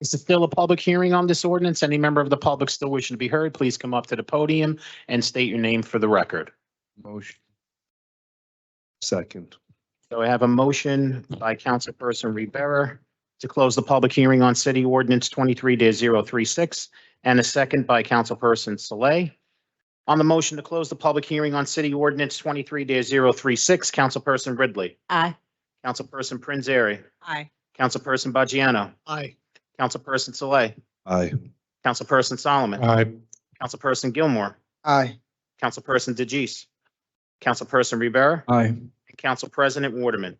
Is it still a public hearing on this ordinance? Any member of the public still wishing to be heard, please come up to the podium and state your name for the record. Motion. Second. So I have a motion by Councilperson Rivera to close the public hearing on City Ordinance 23-036 and a second by Councilperson Saleh. On the motion to close the public hearing on City Ordinance 23-036, Councilperson Ridley. Aye. Councilperson Prinzary. Aye. Councilperson Baggiano. Aye. Councilperson Saleh. Aye. Councilperson Solomon. Aye. Councilperson Gilmore. Aye. Councilperson DeGise. Councilperson Rivera. Aye. And Council President Waterman.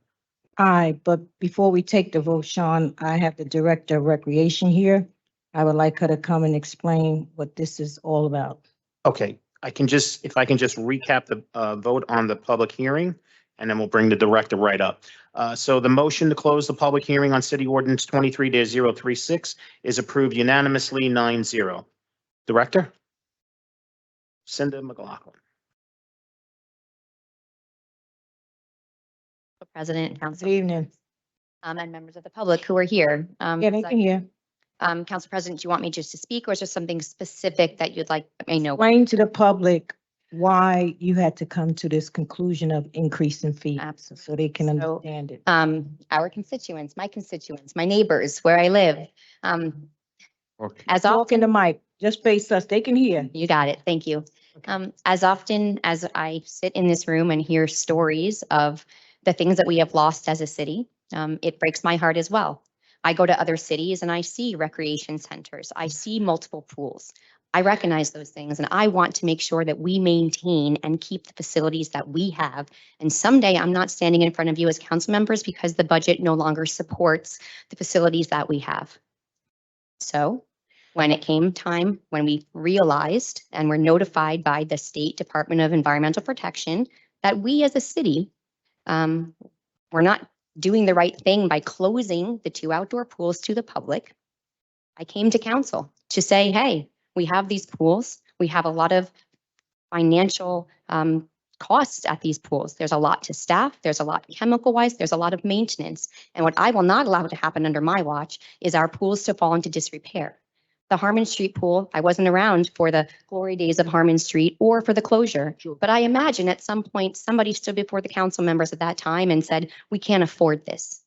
Aye, but before we take the vote, Sean, I have the Director of Recreation here. I would like her to come and explain what this is all about. Okay, if I can just recap the vote on the public hearing, and then we'll bring the director right up. So the motion to close the public hearing on City Ordinance 23-036 is approved unanimously 9-0. Director? Cinda McLaughlin. President, Good Council, evening. and members of the public who are here. Yeah, they can hear. Council President, do you want me just to speak, or is there something specific that you'd like me to know? Explain to the public why you had to come to this conclusion of increasing fees. Absolutely. So they can So, understand it. Our constituents, my neighbors, where I live. Okay. As Talk often, in the mic, just face us, they can hear. you got it, thank you. As often as I sit in this room and hear stories of the things that we have lost as a city, it breaks my heart as well. I go to other cities and I see recreation centers. I see multiple pools. I recognize those things and I want to make sure that we maintain and keep the facilities that we have. And someday I'm not standing in front of you as council members because the budget no longer supports the facilities that we have. So when it came time, when we realized and were notified by the State Department of Environmental Protection that we as a city were not doing the right thing by closing the 2 outdoor pools to the public, I came to council to say, hey, we have these pools. We have a lot of financial costs at these pools. There's a lot to staff. There's a lot chemical wise. There's a lot of maintenance. And what I will not allow to happen under my watch is our pools to fall into disrepair. The Harmon Street pool, I wasn't around for the glory days of Harmon Street or for the closure. Sure. But I imagine at some point, somebody stood before the council members at that time and said, we can't afford this.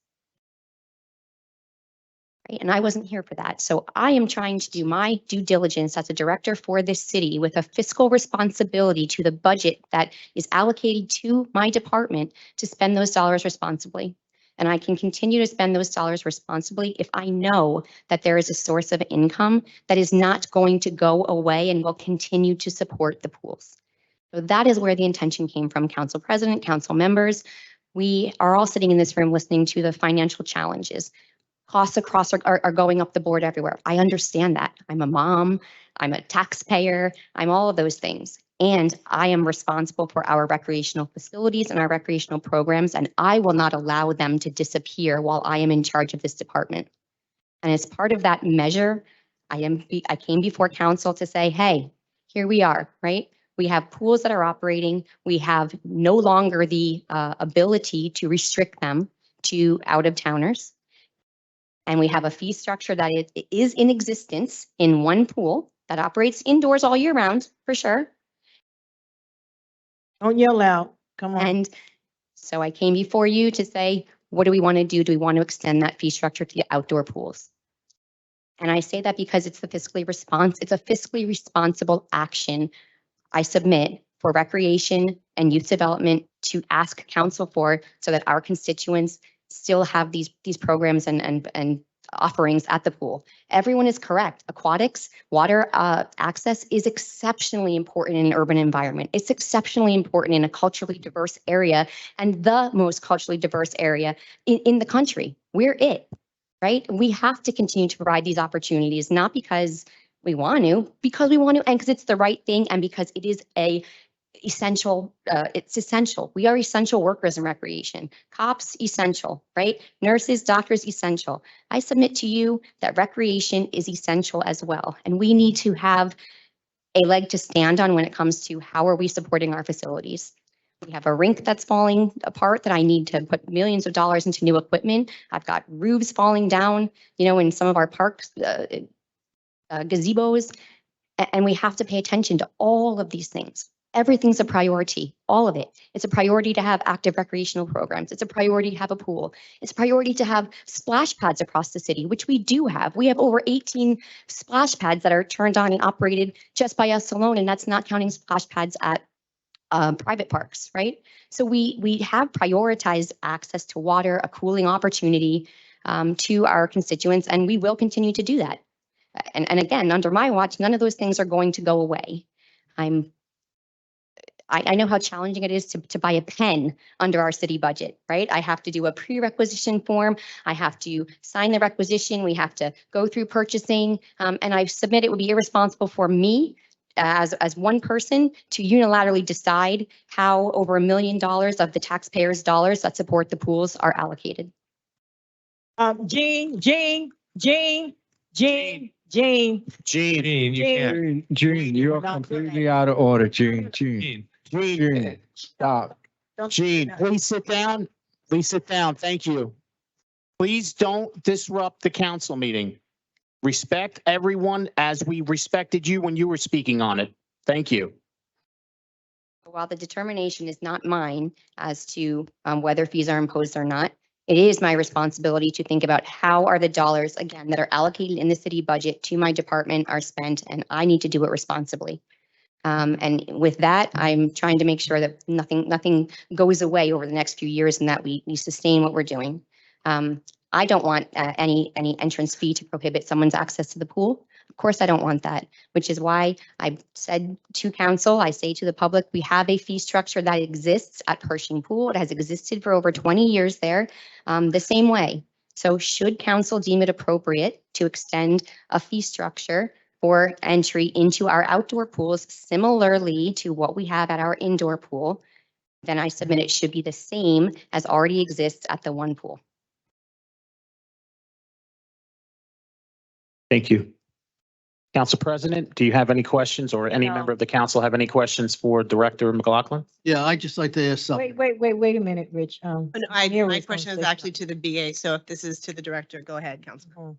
Right? And I wasn't here for that. So I am trying to do my due diligence as a director for this city with a fiscal responsibility to the budget that is allocated to my department to spend those dollars responsibly. And I can continue to spend those dollars responsibly if I know that there is a source of income that is not going to go away and will continue to support the pools. So that is where the intention came from, Council President, council members. We are all sitting in this room listening to the financial challenges. Costs across are going up the board everywhere. I understand that. I'm a mom, I'm a taxpayer, I'm all of those things. And I am responsible for our recreational facilities and our recreational programs, and I will not allow them to disappear while I am in charge of this department. And as part of that measure, I came before council to say, hey, here we are, right? We have pools that are operating. We have no longer the ability to restrict them to out-of-towners. And we have a fee structure that is in existence in one pool that operates indoors all year round, for sure. Don't yell out. Come on. And so I came before you to say, what do we want to do? Do we want to extend that fee structure to the outdoor pools? And I say that because it's a fiscally responsible action I submit for recreation and youth development to ask council for, so that our constituents still have these programs and offerings at the pool. Everyone is correct. Aquatics, water access is exceptionally important in an urban environment. It's exceptionally important in a culturally diverse area, and the most culturally diverse area in the country. We're it, right? We have to continue to provide these opportunities, not because we want to, because we want to, and because it's the right thing, and because it is essential. It's essential. We are essential workers in recreation. Cops, essential, right? Nurses, doctors, essential. I submit to you that recreation is essential as well. And we need to have a leg to stand on when it comes to how are we supporting our facilities. We have a rink that's falling apart that I need to put millions of dollars into new equipment. I've got roofs falling down, in some of our parks, gazebos, and we have to pay attention to all of these things. Everything's a priority, all of it. It's a priority to have active recreational programs. It's a priority to have a pool. It's a priority to have splash pads across the city, which we do have. We have over 18 splash pads that are turned on and operated just by us alone, and that's not counting splash pads at private parks, right? So we have prioritized access to water, a cooling opportunity to our constituents, and we will continue to do that. And again, under my watch, none of those things are going to go away. I know how challenging it is to buy a pen under our city budget, right? I have to do a pre-requisition form. I have to sign the requisition. We have to go through purchasing. And I submit it would be irresponsible for me as one person to unilaterally decide how over $1 million of the taxpayers' dollars that support the pools are allocated. Jean, you can't. Gene, you are completely out of order, Gene. Gene, stop. Gene, please sit down. Please sit down. Thank you. Please don't disrupt the council meeting. Respect everyone as we respected you when you were speaking on it. Thank you. While the determination is not mine as to whether fees are imposed or not, it is my responsibility to think about how are the dollars, again, that are allocated in the city budget to my department are spent, and I need to do it responsibly. And with that, I'm trying to make sure that nothing goes away over the next few years and that we sustain what we're doing. I don't want any entrance fee to prohibit someone's access to the pool. Of course, I don't want that, which is why I said to council, I say to the public, we have a fee structure that exists at Pershing Pool. It has existed for over 20 years there, the same way. So should council deem it appropriate to extend a fee structure for entry into our outdoor pools similarly to what we have at our indoor pool, then I submit it should be the same as already exists at the one pool. Thank you. Council President, do you have any questions, or any member of the council have any questions for Director McLaughlin? Yeah, I'd just like to ask something. Wait a minute, Rich. My question is actually to the BA, so if this is to the director, go ahead, Council.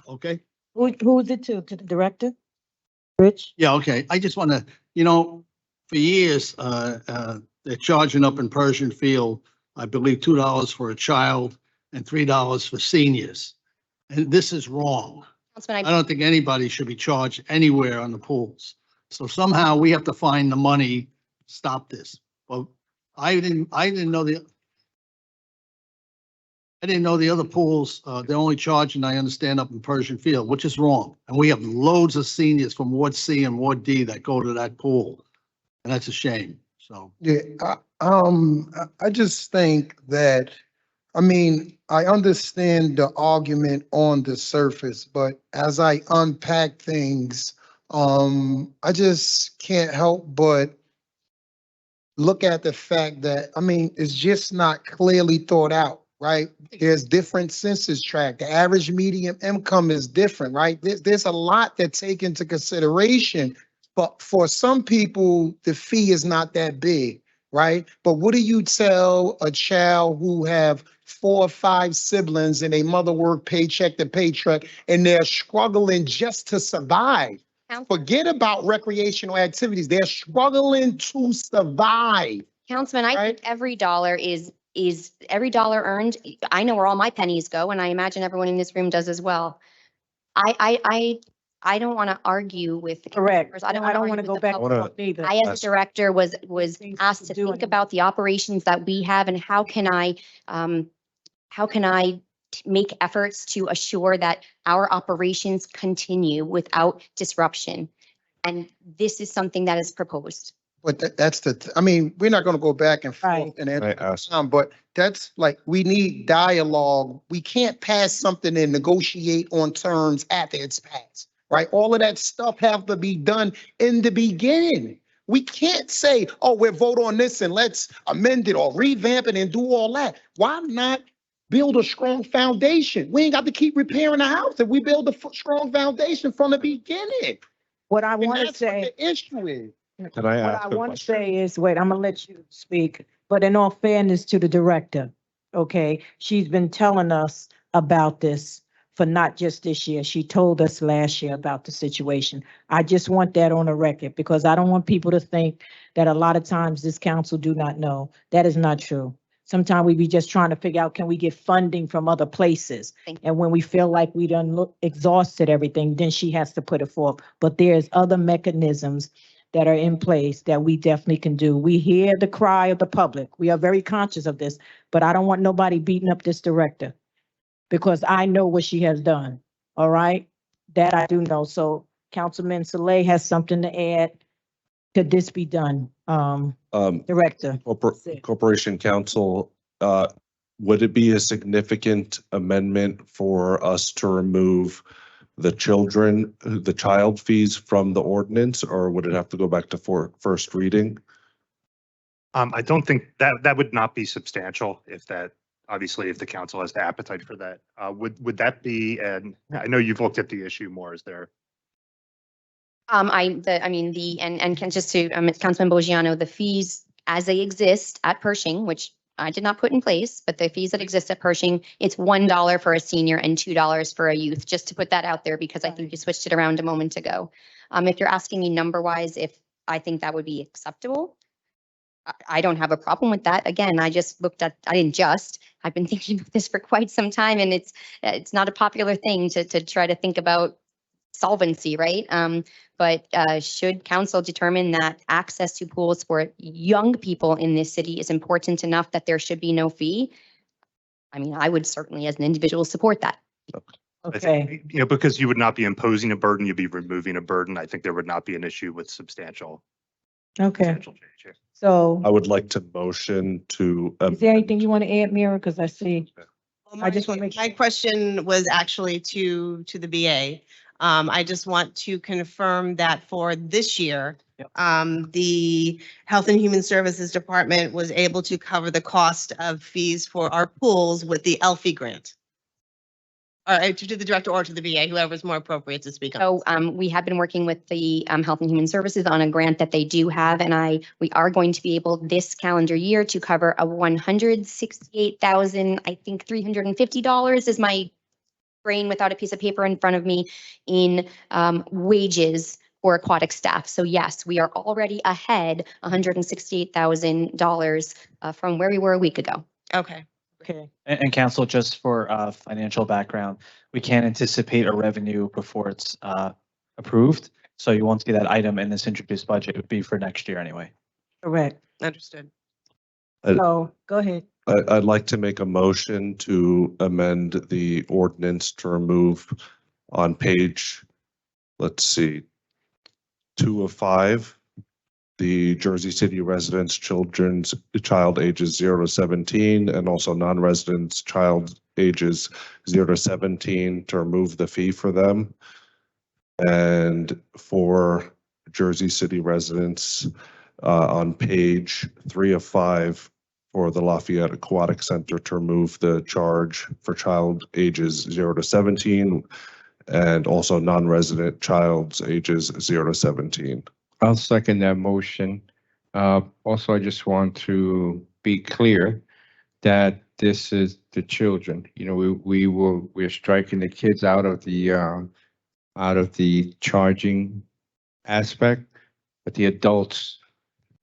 Okay. Who's it to? To the director? Rich? Yeah, okay. I just want to, for years, they're charging up in Persian Field, I believe $2 for a child and $3 for seniors. And this is wrong. I don't think anybody should be charged anywhere on the pools. So somehow we have to find the money, to stop this. Well, I didn't know the other pools, they're only charging, I understand, up in Persian Field, which is wrong. And we have loads of seniors from Ward C and Ward D that go to that pool. And that's a shame. So. Yeah, I just think that, I understand the argument on the surface, but as I unpack things, I just can't help but look at the fact that, it's just not clearly thought out, right? There's different census tract. The average median income is different, right? There's a lot that take into consideration But for some people, the fee is not that big, right? But what do you tell a child who have 4 or 5 siblings and a mother work paycheck to paycheck and they're struggling just to survive? Forget about recreational activities. They're struggling to survive. Councilman, I think every dollar is every dollar earned. I know where all my pennies go, and I imagine everyone in this room does as well. I don't want to argue with the Correct. councilors. I don't I don't want to go back and public. forth either. I, as a director, was asked to think about the operations that we have and how can I make efforts to assure that our operations continue without disruption. And this is something that is proposed. But I mean, we're not gonna go back and forth and but that's like, we need dialogue. We can't pass something and negotiate on terms after it's passed, right? All of that stuff have to be done in the beginning. We can't say, oh, we'll vote on this and let's amend it or revamp it and do all that. Why not build a strong foundation? We ain't got to keep repairing the house if we build a strong foundation from the beginning. What I want to That's say. what the issue is. Can I What ask I a want to question? say is, wait, I'm gonna let you speak, but in all fairness to the director, okay, she's been telling us about this for not just this year. She told us last year about the situation. I just want that on the record because I don't want people to think that a lot of times this council do not know. That is not true. Sometimes we be just trying to figure out, can we get funding from other places? And when we feel like we done exhausted everything, then she has to put it forth. But there's other mechanisms that are in place that we definitely can do. We hear the cry of the public. We are very conscious of this, but I don't want nobody beating up this director because I know what she has done. All right? That I do know. So Councilman Saleh has something to add. Could this be done? Director. Corporation Council, would it be a significant amendment for us to remove the child fees from the ordinance, or would it have to go back to first reading? I don't think that would not be substantial if obviously if the council has the appetite for that. Would that be, and I know you've looked at the issue more, is there? Councilman Boggiano, the fees as they exist at Pershing, which I did not put in place, but the fees that exist at Pershing, it's $1 for a senior and $2 for a youth, just to put that out there because I think you switched it around a moment ago. If you're asking me number wise, if I think that would be acceptable, I don't have a problem with that. Again, I've been thinking about this for quite some time, and it's not a popular thing to try to think about solvency, right? But should council determine that access to pools for young people in this city is important enough that there should be no fee, I mean, I would certainly as an individual support that. Okay. Because you would not be imposing a burden, you'd be removing a burden. I think there would not be an issue with substantial change here. So I would like to motion to. Is there anything you want to add, Mira? Because I see. I just want to make. My question was actually to the BA. I just want to confirm that for this year, the Health and Human Services Department was able to cover the cost of fees for our pools with the ELFI grant. To the director or to the BA, whoever is more appropriate to speak on. So we have been working with the Health and Human Services on a grant that they do have, and we are going to be able this calendar year to cover a $168,000, I think $350 is my brain without a piece of paper in front of me, in wages for aquatic staff. So yes, we are already ahead $168,000 from where we were a week ago. Okay. Okay. And council, just for financial background, we can't anticipate a revenue before it's approved. So you won't see that item in this introduced budget. It would be for next year anyway. Correct. Understood. So go ahead. I'd like to make a motion to amend the ordinance to remove on page, let's see, 2 of 5, the Jersey City residents child ages 0 to 17, and also non-residents child ages 0 to 17 to remove the fee for them. And for Jersey City residents on page 3 of 5 for the Lafayette Aquatic Center to remove the charge for child ages 0 to 17 and also non-resident child's ages 0 to 17. I'll second that motion. Also, I just want to be clear that this is the children. You know, we're striking the kids out of the charging aspect, but the adults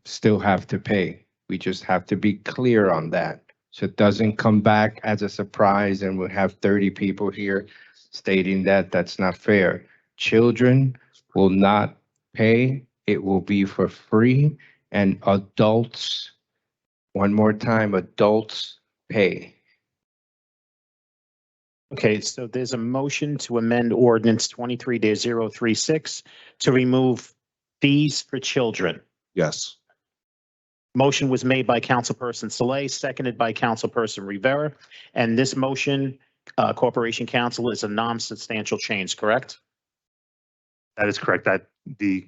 still have to pay. We just have to be clear on that. So it doesn't come back as a surprise and we'll have 30 people here stating that that's not fair. Children will not pay. It will be for free, and adults, one more time, adults pay. Okay, so there's a motion to amend ordinance 23-036 to remove fees for children. Yes. Motion was made by Councilperson Saleh, seconded by Councilperson Rivera. And this motion, Corporation Council, is a non-substantial change, correct? That is correct. That the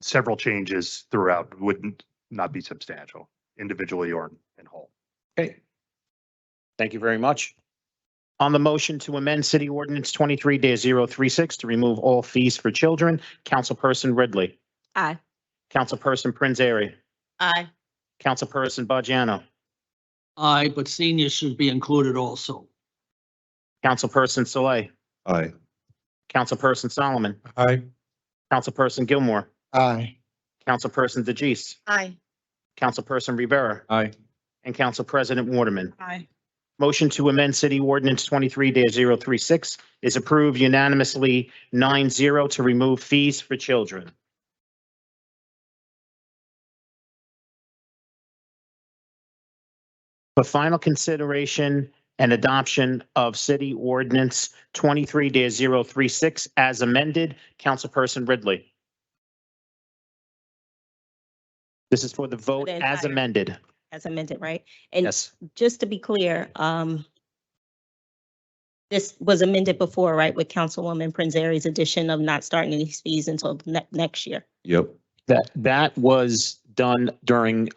several changes throughout would not be substantial, individually or in whole. Okay. Thank you very much. On the motion to amend City Ordinance 23-036 to remove all fees for children, Councilperson Ridley. Aye. Councilperson Prinzary. Aye. Councilperson Bajano. Aye, but seniors should be included also. Councilperson Saleh. Aye. Councilperson Solomon. Aye. Councilperson Gilmore. Aye. Councilperson DeJeece. Aye. Councilperson Rivera. Aye. And Council President Waterman. Aye. Motion to amend City Ordinance 23-036 is approved unanimously 9-0 to remove fees for children. For final consideration and adoption of City Ordinance 23-036 as amended, Councilperson Ridley. This is for the vote the as entire- amended. As amended, right? And Yes. just to be clear, this was amended before, right, with Councilwoman Prinzari's addition of not starting these fees until next year. Yep. That was done during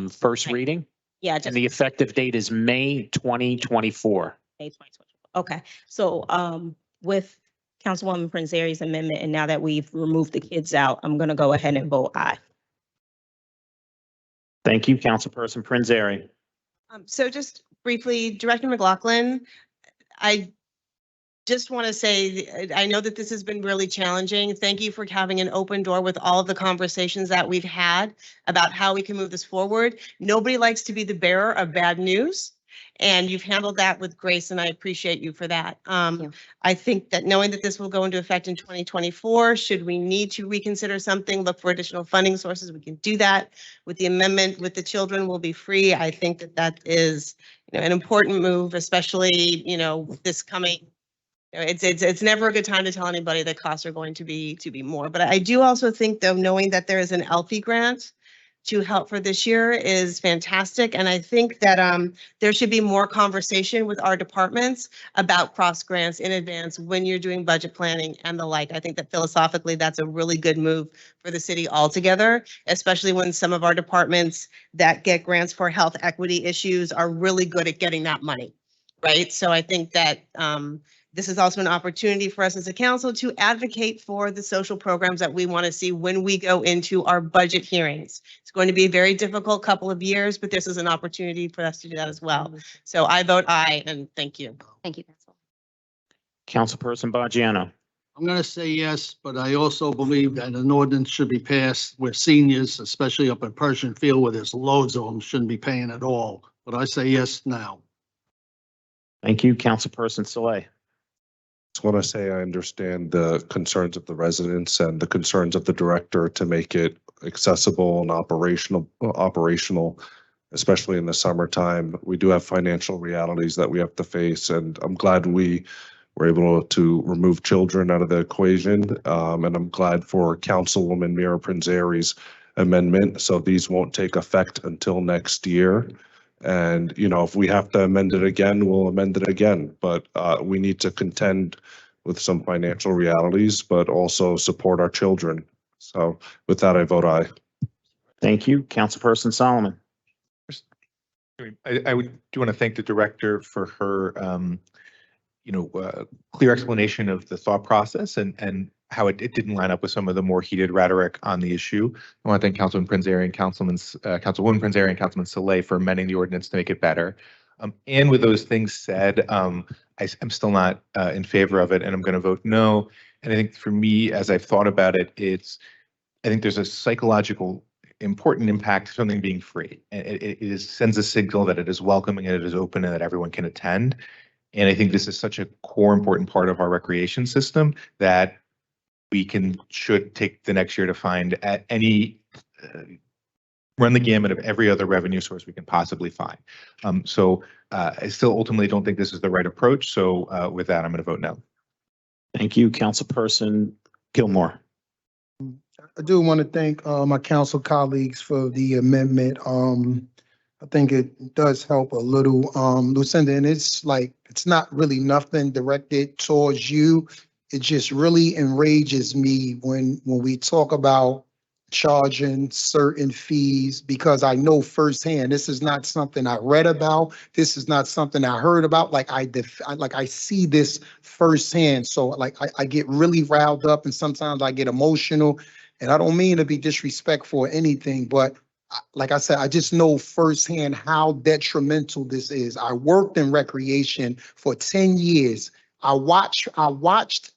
first Right. reading, Yeah, and just the effective date is May 2024. May 2024. Okay, so with Councilwoman Prinzari's amendment, and now that we've removed the kids out, I'm gonna go ahead and vote aye. Thank you, Councilperson Prinzary. So just briefly, Director McLaughlin, I just want to say, I know that this has been really challenging. Thank you for having an open door with all of the conversations that we've had about how we can move this forward. Nobody likes to be the bearer of bad news, and you've handled that with grace, and I appreciate you for that. I think that knowing that this will go into effect in 2024, should we need to reconsider something, look for additional funding sources, we can do that. With the amendment, with the children will be free. I think that that is, an important move, especially, this coming. It's never a good time to tell anybody that costs are going to be more. But I do also think, though, knowing that there is an ELFI grant to help for this year is fantastic. And I think that there should be more conversation with our departments about cross grants in advance when you're doing budget planning and the like. I think that philosophically, that's a really good move for the city altogether, especially when some of our departments that get grants for health equity issues are really good at getting that money, right? So I think that this is also an opportunity for us as a council to advocate for the social programs that we want to see when we go into our budget hearings. It's going to be a very difficult couple of years, but this is an opportunity for us to do that as well. So I vote aye, and thank you. Thank you, Council. Councilperson Bajano. I'm going to say yes, but I also believe that an ordinance should be passed where seniors, especially up in Persian Field where there's loads of them, shouldn't be paying at all. But I say yes now. Thank you, Councilperson Saleh. Just want to say I understand the concerns of the residents and the concerns of the director to make it accessible and operational, especially in the summertime. We do have financial realities that we have to face, and I'm glad we were able to remove children out of the equation. And I'm glad for Councilwoman Mira Prinzari's amendment, so these won't take effect until next year. And, if we have to amend it again, we'll amend it again. But we need to contend with some financial realities, but also support our children. So with that, I vote aye. Thank you, Councilperson Solomon. I do want to thank the director for her, clear explanation of the thought process and how it didn't line up with some of the more heated rhetoric on the issue. I want to thank Councilman Prinzary and Councilwoman Prinzary and Councilman Saleh for amending the ordinance to make it better. And with those things said, I'm still not in favor of it, and I'm going to vote no. And I think for me, as I've thought about it, I think there's a psychological important impact to something being free. And it sends a signal that it is welcoming and it is open and that everyone can attend. And I think this is such a core important part of our recreation system that we should take the next year to find at any run the gamut of every other revenue source we can possibly find. I still ultimately don't think this is the right approach. So with that, I'm going to vote no. Thank you, Councilperson Gilmore. I do want to thank my council colleagues for the amendment. I think it does help a little, Lucinda, and it's not really nothing directed towards you. It just really enrages me when we talk about charging certain fees, because I know firsthand, this is not something I read about. This is not something I heard about. I see this firsthand. So I get really riled up and sometimes I get emotional, and I don't mean to be disrespectful or anything, but like I said, I just know firsthand how detrimental this is. I worked in recreation for 10 years. I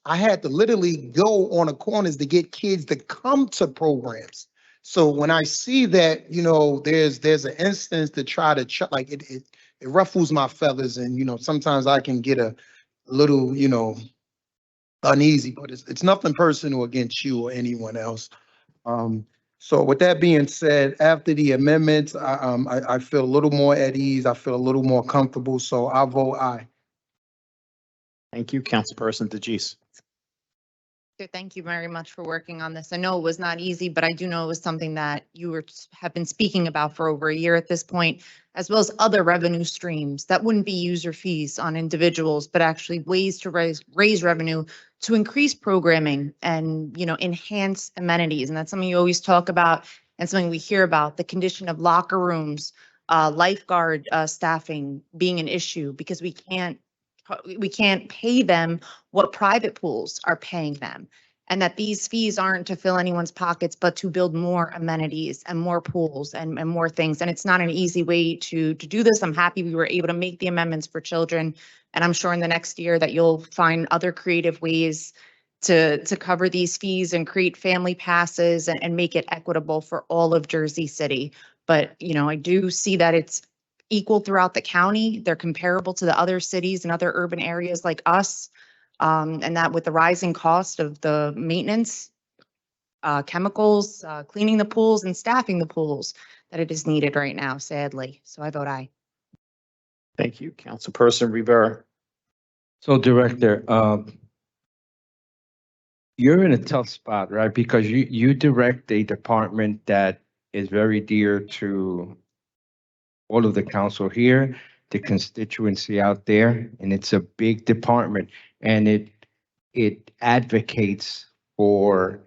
had to literally go on the corners to get kids to come to programs. So when I see that, there's an instance to try to it ruffles my feathers, and sometimes I can get a little, uneasy, but it's nothing personal against you or anyone else. So with that being said, after the amendments, I feel a little more at ease. I feel a little more comfortable. So I vote aye. Thank you, Councilperson DeGise. So thank you very much for working on this. I know it was not easy, but I do know it was something that you have been speaking about for over a year at this point, as well as other revenue streams that wouldn't be user fees on individuals, but actually ways to raise revenue to increase programming and, enhance amenities. And that's something you always talk about and something we hear about, the condition of locker rooms, lifeguard staffing being an issue because we can't pay them what private pools are paying them, and that these fees aren't to fill anyone's pockets, but to build more amenities and more pools and more things. And it's not an easy way to do this. I'm happy we were able to make the amendments for children. And I'm sure in the next year that you'll find other creative ways to cover these fees and create family passes and make it equitable for all of Jersey City. But, I do see that it's equal throughout the county. They're comparable to the other cities and other urban areas like us. And that with the rising cost of the maintenance, chemicals, cleaning the pools and staffing the pools, that it is needed right now, sadly. So I vote aye. Thank you, Councilperson Rivera. So Director, you're in a tough spot, right? Because you direct a department that is very dear to all of the council here, the constituency out there, and it's a big department, and it advocates for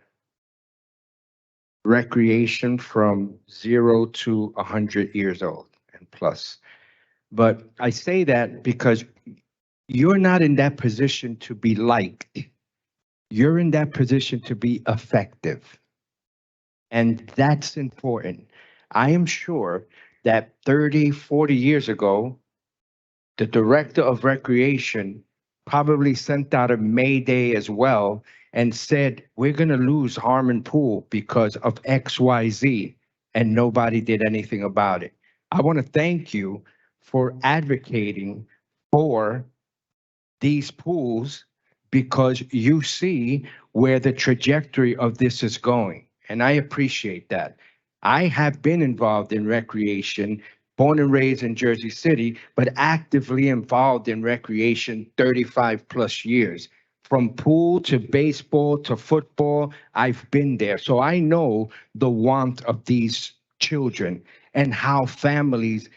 recreation from 0 to 100 years old and plus. But I say that because you're not in that position to be liked. You're in that position to be effective. And that's important. I am sure that 30, 40 years ago, the director of recreation probably sent out a Mayday as well and said, we're going to lose Harmon Pool because of XYZ, and nobody did anything about it. I want to thank you for advocating for these pools because you see where the trajectory of this is going, and I appreciate that. I have been involved in recreation, born and raised in Jersey City, but actively involved in recreation 35 plus years. From pool to baseball to football, I've been there. So I know the want of these children and how families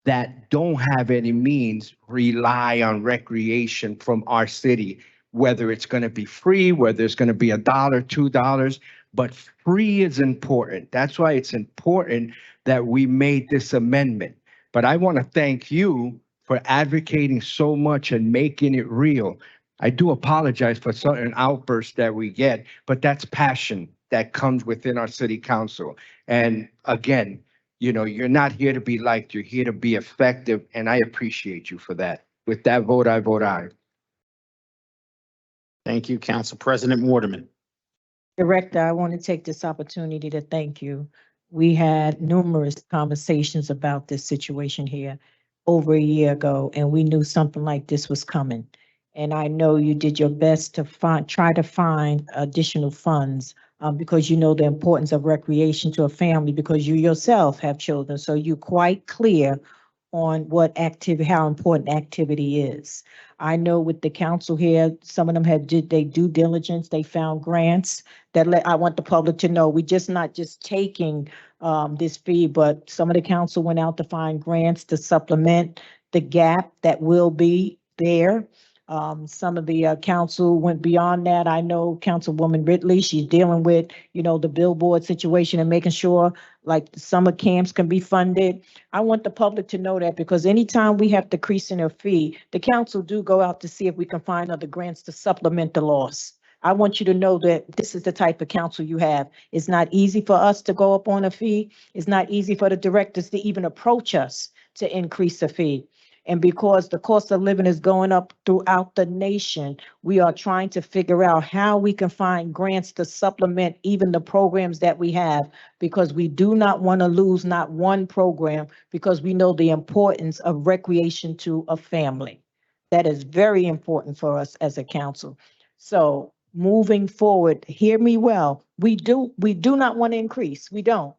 that don't have any means rely on recreation from our city, whether it's going to be free, whether it's going to be $1, $2, but free is important. That's why it's important that we made this amendment. But I want to thank you for advocating so much and making it real. I do apologize for certain outbursts that we get, but that's passion that comes within our city council. And again, you're not here to be liked, you're here to be effective, and I appreciate you for that. With that vote, I vote aye. Thank you, Council President Waterman. Director, I want to take this opportunity to thank you. We had numerous conversations about this situation here over a year ago, and we knew something like this was coming. And I know you did your best to try to find additional funds because you know the importance of recreation to a family because you yourself have children. So you're quite clear on what activity, how important activity is. I know with the council here, some of them did their due diligence. They found grants that I want the public to know. We just not just taking this fee, but some of the council went out to find grants to supplement the gap that will be there. Some of the council went beyond that. I know Councilwoman Ridley, she's dealing with, the billboard situation and making sure like the summer camps can be funded. I want the public to know that because anytime we have to increase in a fee, the council do go out to see if we can find other grants to supplement the loss. I want you to know that this is the type of council you have. It's not easy for us to go up on a fee. It's not easy for the directors to even approach us to increase the fee. And because the cost of living is going up throughout the nation, we are trying to figure out how we can find grants to supplement even the programs that we have, because we do not want to lose not one program, because we know the importance of recreation to a family. That is very important for us as a council. So moving forward, hear me well, we do not want to increase, we don't.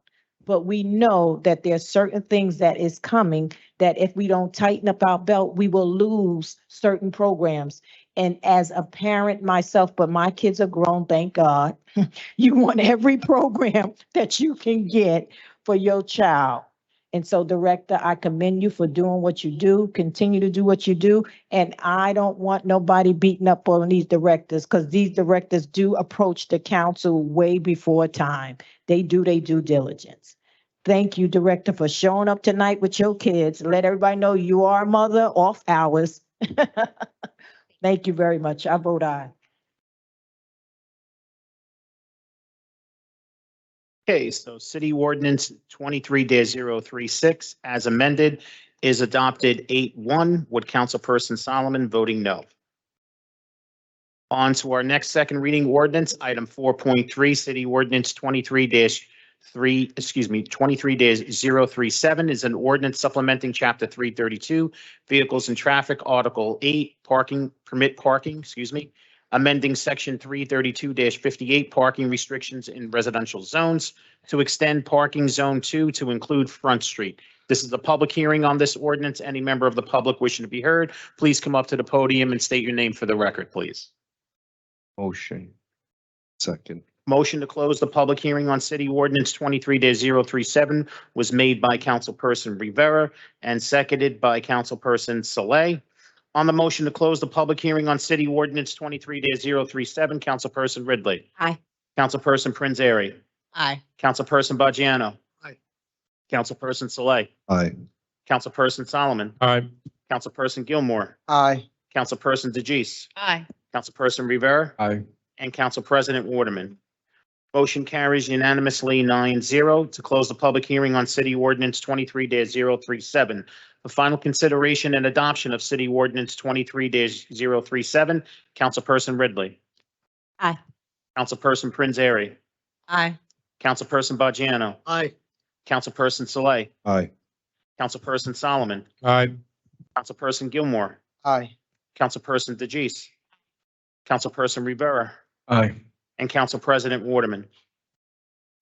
But we know that there's certain things that is coming that if we don't tighten up our belt, we will lose certain programs. And as a parent myself, but my kids are grown, thank God, you want every program that you can get for your child. And so, Director, I commend you for doing what you do, continue to do what you do. And I don't want nobody beating up on these directors because these directors do approach the council way before time. They do their due diligence. Thank you, Director, for showing up tonight with your kids. Let everybody know you are a mother off hours. Thank you very much. I vote aye. Okay, so City Ordinance 23-036 as amended is adopted 8-1 with Councilperson Solomon voting no. On to our next second reading ordinance, item 4.3, City Ordinance 23-037 is an ordinance supplementing Chapter 332, Vehicles and Traffic, Article 8, Permit Parking, amending Section 332-58, Parking Restrictions in Residential Zones to extend Parking Zone 2 to include Front Street. This is a public hearing on this ordinance. Any member of the public wishing to be heard, please come up to the podium and state your name for the record, please. Motion. Second. Motion to close the public hearing on City Ordinance 23-037 was made by Councilperson Rivera and seconded by Councilperson Saleh. On the motion to close the public hearing on City Ordinance 23-037, Councilperson Ridley. Aye. Councilperson Prinzary. Aye. Councilperson Bajano. Aye. Councilperson Saleh. Aye. Councilperson Solomon. Aye. Councilperson Gilmore. Aye. Councilperson DeGise. Aye. Councilperson Rivera. Aye. And Council President Waterman. Motion carries unanimously 9-0 to close the public hearing on City Ordinance 23-037. The final consideration and adoption of City Ordinance 23-037, Councilperson Ridley. Aye. Councilperson Prinzary. Aye. Councilperson Bajano. Aye. Councilperson Saleh. Aye. Councilperson Solomon. Aye. Councilperson Gilmore. Aye. Councilperson DeGise. Councilperson Rivera. Aye. And Council President Waterman.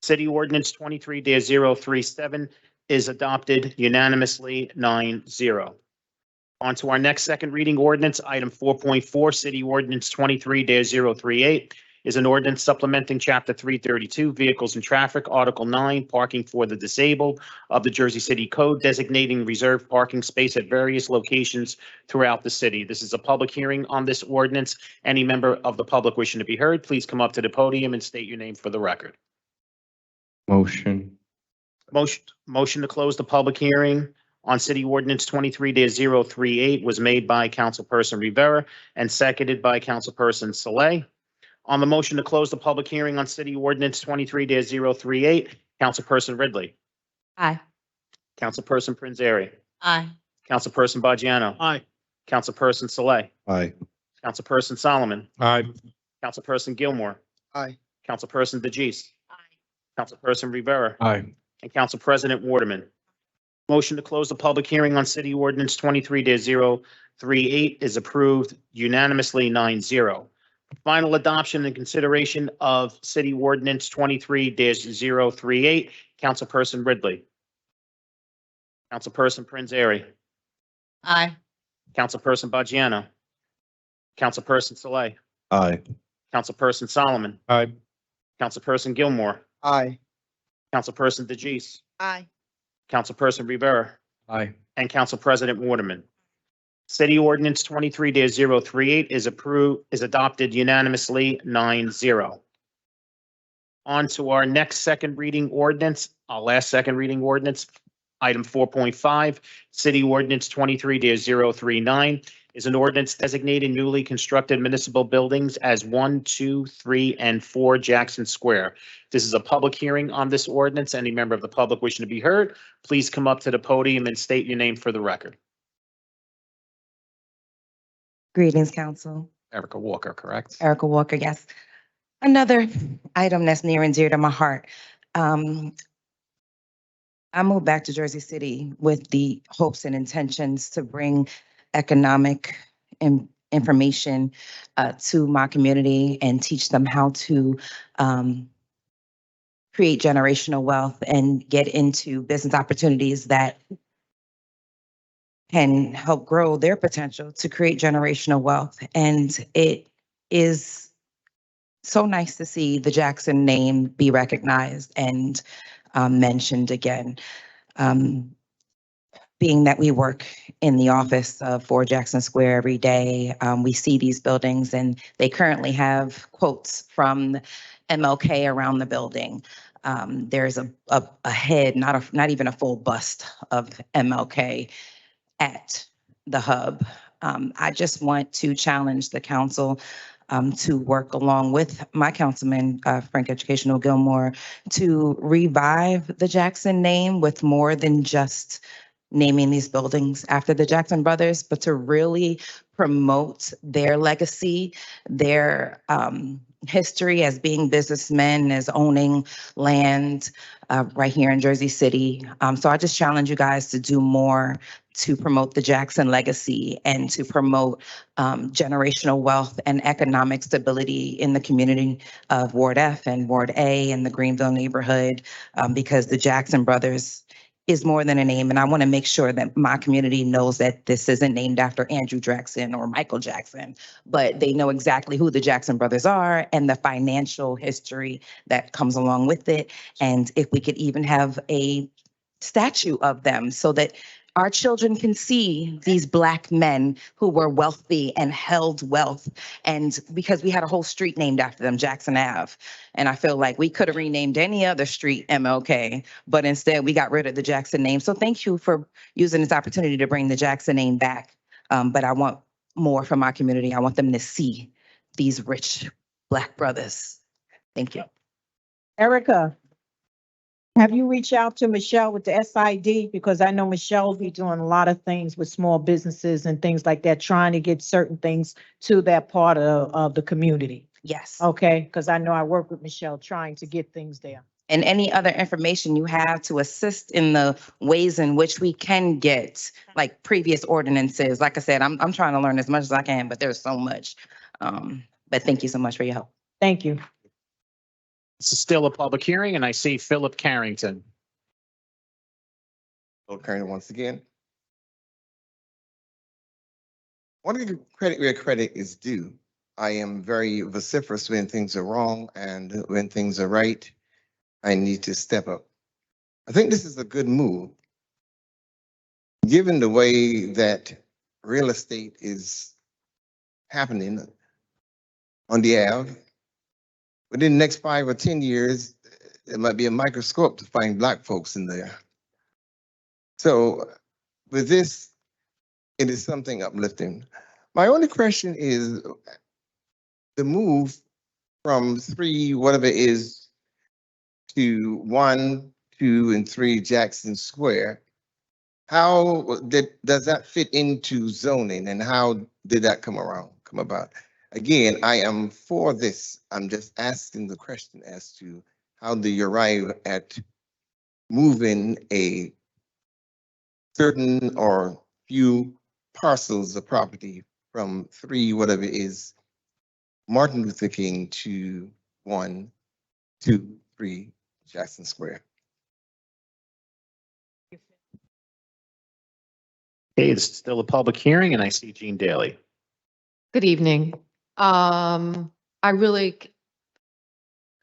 City Ordinance 23-037 is adopted unanimously 9-0. On to our next second reading ordinance, item 4.4, City Ordinance 23-038 is an ordinance supplementing Chapter 332, Vehicles and Traffic, Article 9, Parking for the Disabled of the Jersey City Code, designating reserved parking space at various locations throughout the city. This is a public hearing on this ordinance. Any member of the public wishing to be heard, please come up to the podium and state your name for the record. Motion. Motion to close the public hearing on City Ordinance 23-038 was made by Councilperson Rivera and seconded by Councilperson Saleh. On the motion to close the public hearing on City Ordinance 23-038, Councilperson Ridley. Aye. Councilperson Prinzary. Aye. Councilperson Bajano. Aye. Councilperson Saleh. Aye. Councilperson Solomon. Aye. Councilperson Gilmore. Aye. Councilperson DeJeece. Councilperson Rivera. Aye. And Council President Waterman. Motion to close the public hearing on City Ordinance 23-038 is approved unanimously 9-0. Final adoption and consideration of City Ordinance 23-038, Councilperson Ridley. Councilperson Prinzary. Aye. Councilperson Bajano. Councilperson Saleh. Aye. Councilperson Solomon. Aye. Councilperson Gilmore. Aye. Councilperson DeJeece. Aye. Councilperson Rivera. Aye. And Council President Waterman. City Ordinance 23-038 is adopted unanimously 9-0. On to our next second reading ordinance, our last second reading ordinance, item 4.5, City Ordinance 23-039 is an ordinance designating newly constructed municipal buildings as 1, 2, 3, and 4 Jackson Square. This is a public hearing on this ordinance. Any member of the public wishing to be heard, please come up to the podium and state your name for the record. Greetings, council. Erica Walker, correct? Erica Walker, yes. Another item that's near and dear to my heart. I moved back to Jersey City with the hopes and intentions to bring economic information to my community and teach them how to create generational wealth and get into business opportunities that can help grow their potential to create generational wealth. And it is so nice to see the Jackson name be recognized and mentioned again. Being that we work in the office of 4 Jackson Square every day, we see these buildings and they currently have quotes from MLK around the building. There's a head, not even a full bust of MLK at the hub. I just want to challenge the council to work along with my councilman, Frank Educational Gilmore, to revive the Jackson name with more than just naming these buildings after the Jackson brothers, but to really promote their legacy, their history as being businessmen, as owning land right here in Jersey City. So I just challenge you guys to do more to promote the Jackson legacy and to promote generational wealth and economic stability in the community of Ward F and Ward A and the Greenville neighborhood, because the Jackson brothers is more than a name. And I want to make sure that my community knows that this isn't named after Andrew Jackson or Michael Jackson, but they know exactly who the Jackson brothers are and the financial history that comes along with it. And if we could even have a statue of them so that our children can see these Black men who were wealthy and held wealth. And because we had a whole street named after them, Jackson Ave. And I feel like we could have renamed any other street MLK, but instead we got rid of the Jackson name. So thank you for using this opportunity to bring the Jackson name back. But I want more from my community. I want them to see these rich Black brothers. Thank you. Erica, have you reached out to Michelle with the SID? Because I know Michelle will be doing a lot of things with small businesses and things like that, trying to get certain things to that part of the community. Yes. Okay, because I know I work with Michelle trying to get things there. And any other information you have to assist in the ways in which we can get like previous ordinances. Like I said, I'm trying to learn as much as I can, but there's so much. But thank you so much for your help. Thank you. This is still a public hearing, and I see Philip Carrington. Philip Carrington once again. I want to give credit where credit is due. I am very vociferous when things are wrong, and when things are right, I need to step up. I think this is a good move. Given the way that real estate is happening on the Ave, within the next 5 or 10 years, it might be a microscope to find Black folks in there. So with this, it is something uplifting. My only question is the move from 3, whatever it is, to 1, 2, and 3 Jackson Square. How does that fit into zoning, and how did that come about? Again, I am for this. I'm just asking the question as to how do you arrive at moving a certain or few parcels of property from 3, whatever it is, Martin Luther King to 1, 2, 3 Jackson Square. Okay, it's still a public hearing, and I see Gene Daly. Good evening. I really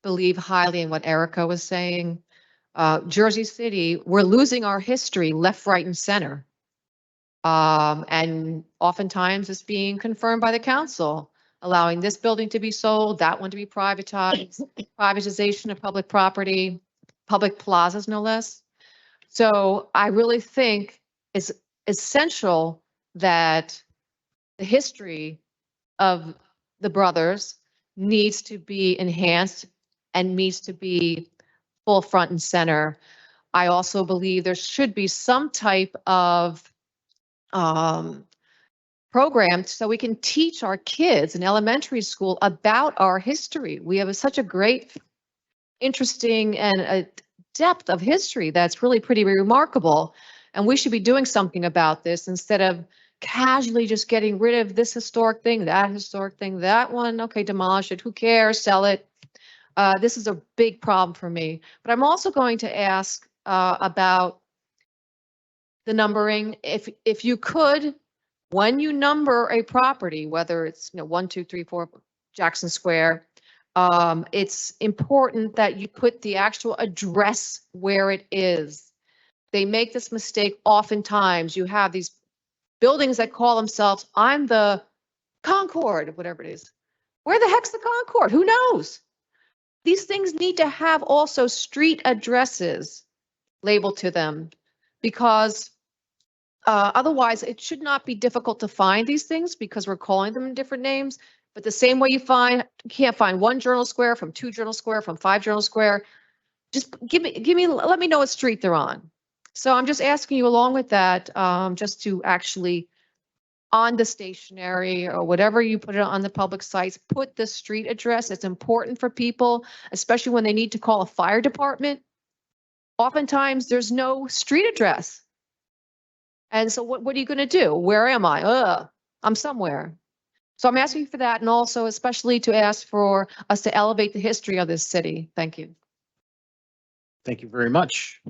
believe highly in what Erica was saying. Jersey City, we're losing our history left, right, and center. And oftentimes it's being confirmed by the council, allowing this building to be sold, that one to be privatized, privatization of public property, public plazas, no less. So I really think it's essential that the history of the brothers needs to be enhanced and needs to be full front and center. I also believe there should be some type of program so we can teach our kids in elementary school about our history. We have such a great, interesting, and a depth of history that's really pretty remarkable. And we should be doing something about this instead of casually just getting rid of this historic thing, that one, okay, demolish it, who cares, sell it. This is a big problem for me. But I'm also going to ask about the numbering. If you could, when you number a property, whether it's 1, 2, 3, 4 Jackson Square, it's important that you put the actual address where it is. They make this mistake oftentimes. You have these buildings that call themselves, I'm the Concord, whatever it is. Where the heck's the Concord? Who knows? These things need to have also street addresses labeled to them, because otherwise it should not be difficult to find these things because we're calling them different names. But the same way you can't find 1 Journal Square from 2 Journal Square from 5 Journal Square. Just let me know what street they're on. So I'm just asking you along with that, just to actually on the stationery or whatever you put it on the public sites, put the street address. It's important for people, especially when they need to call a fire department. Oftentimes there's no street address. And so what are you going to do? Where am I? I'm somewhere. So I'm asking for that, and also especially to ask for us to elevate the history of this city. Thank you. Thank you very much.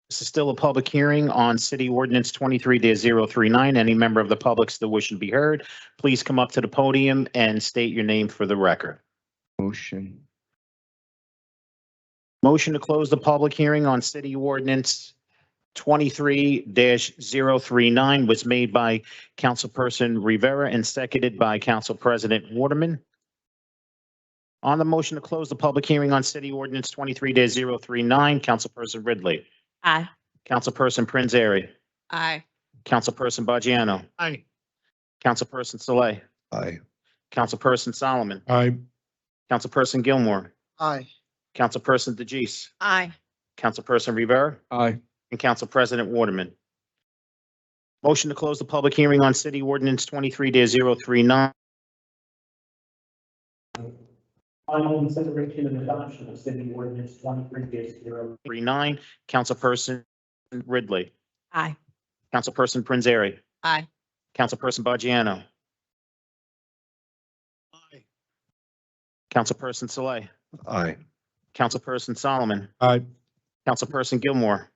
This is still a public hearing on City Ordinance 23-039. Any member of the public still wishing to be heard, please come up to the podium and state your name for the record. Motion. Motion to close the public hearing on City Ordinance 23-039 was made by Councilperson Rivera and seconded by Council President Waterman. On the motion to close the public hearing on City Ordinance 23-039, Councilperson Ridley. Aye. Councilperson Prinzary. Aye. Councilperson Baggiano. Aye. Councilperson Saleh. Aye. Councilperson Solomon. Aye. Councilperson Gilmore. Aye. Councilperson DeGise. Aye. Councilperson Rivera. Aye. And Council President Waterman. Motion to close the public hearing on City Ordinance 23-039. Final consideration and adoption of City Ordinance 23-039. Councilperson Ridley. Aye. Councilperson Prinzary. Aye. Councilperson Baggiano. Aye. Councilperson Saleh. Aye. Councilperson Solomon. Aye. Councilperson Gilmore.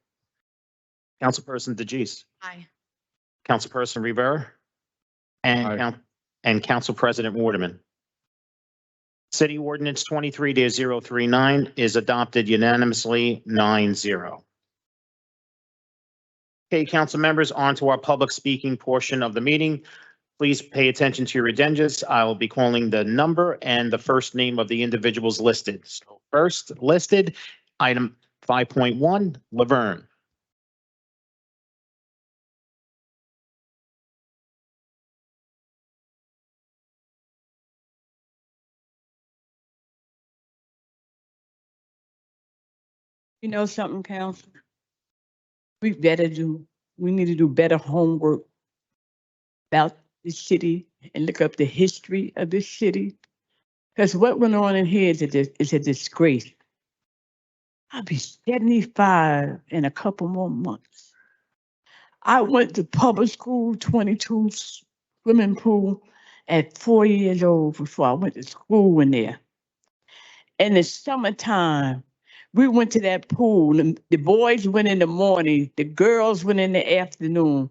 Councilperson DeGise. Aye. Councilperson Rivera. And Council President Waterman. City Ordinance 23-039 is adopted unanimously 9-0. Okay, council members, on to our public speaking portion of the meeting. Please pay attention to your agendas. I will be calling the number and the first name of the individuals listed. So first listed, item 5.1, Laverne. You know something, council? We need to do better homework about the city and look up the history of this city. Because what went on in here is a disgrace. I'll be 75 in a couple more months. I went to public school, 22 swimming pool at 4 years old before I went to school in there. In the summertime, we went to that pool. The boys went in the morning, the girls went in the afternoon.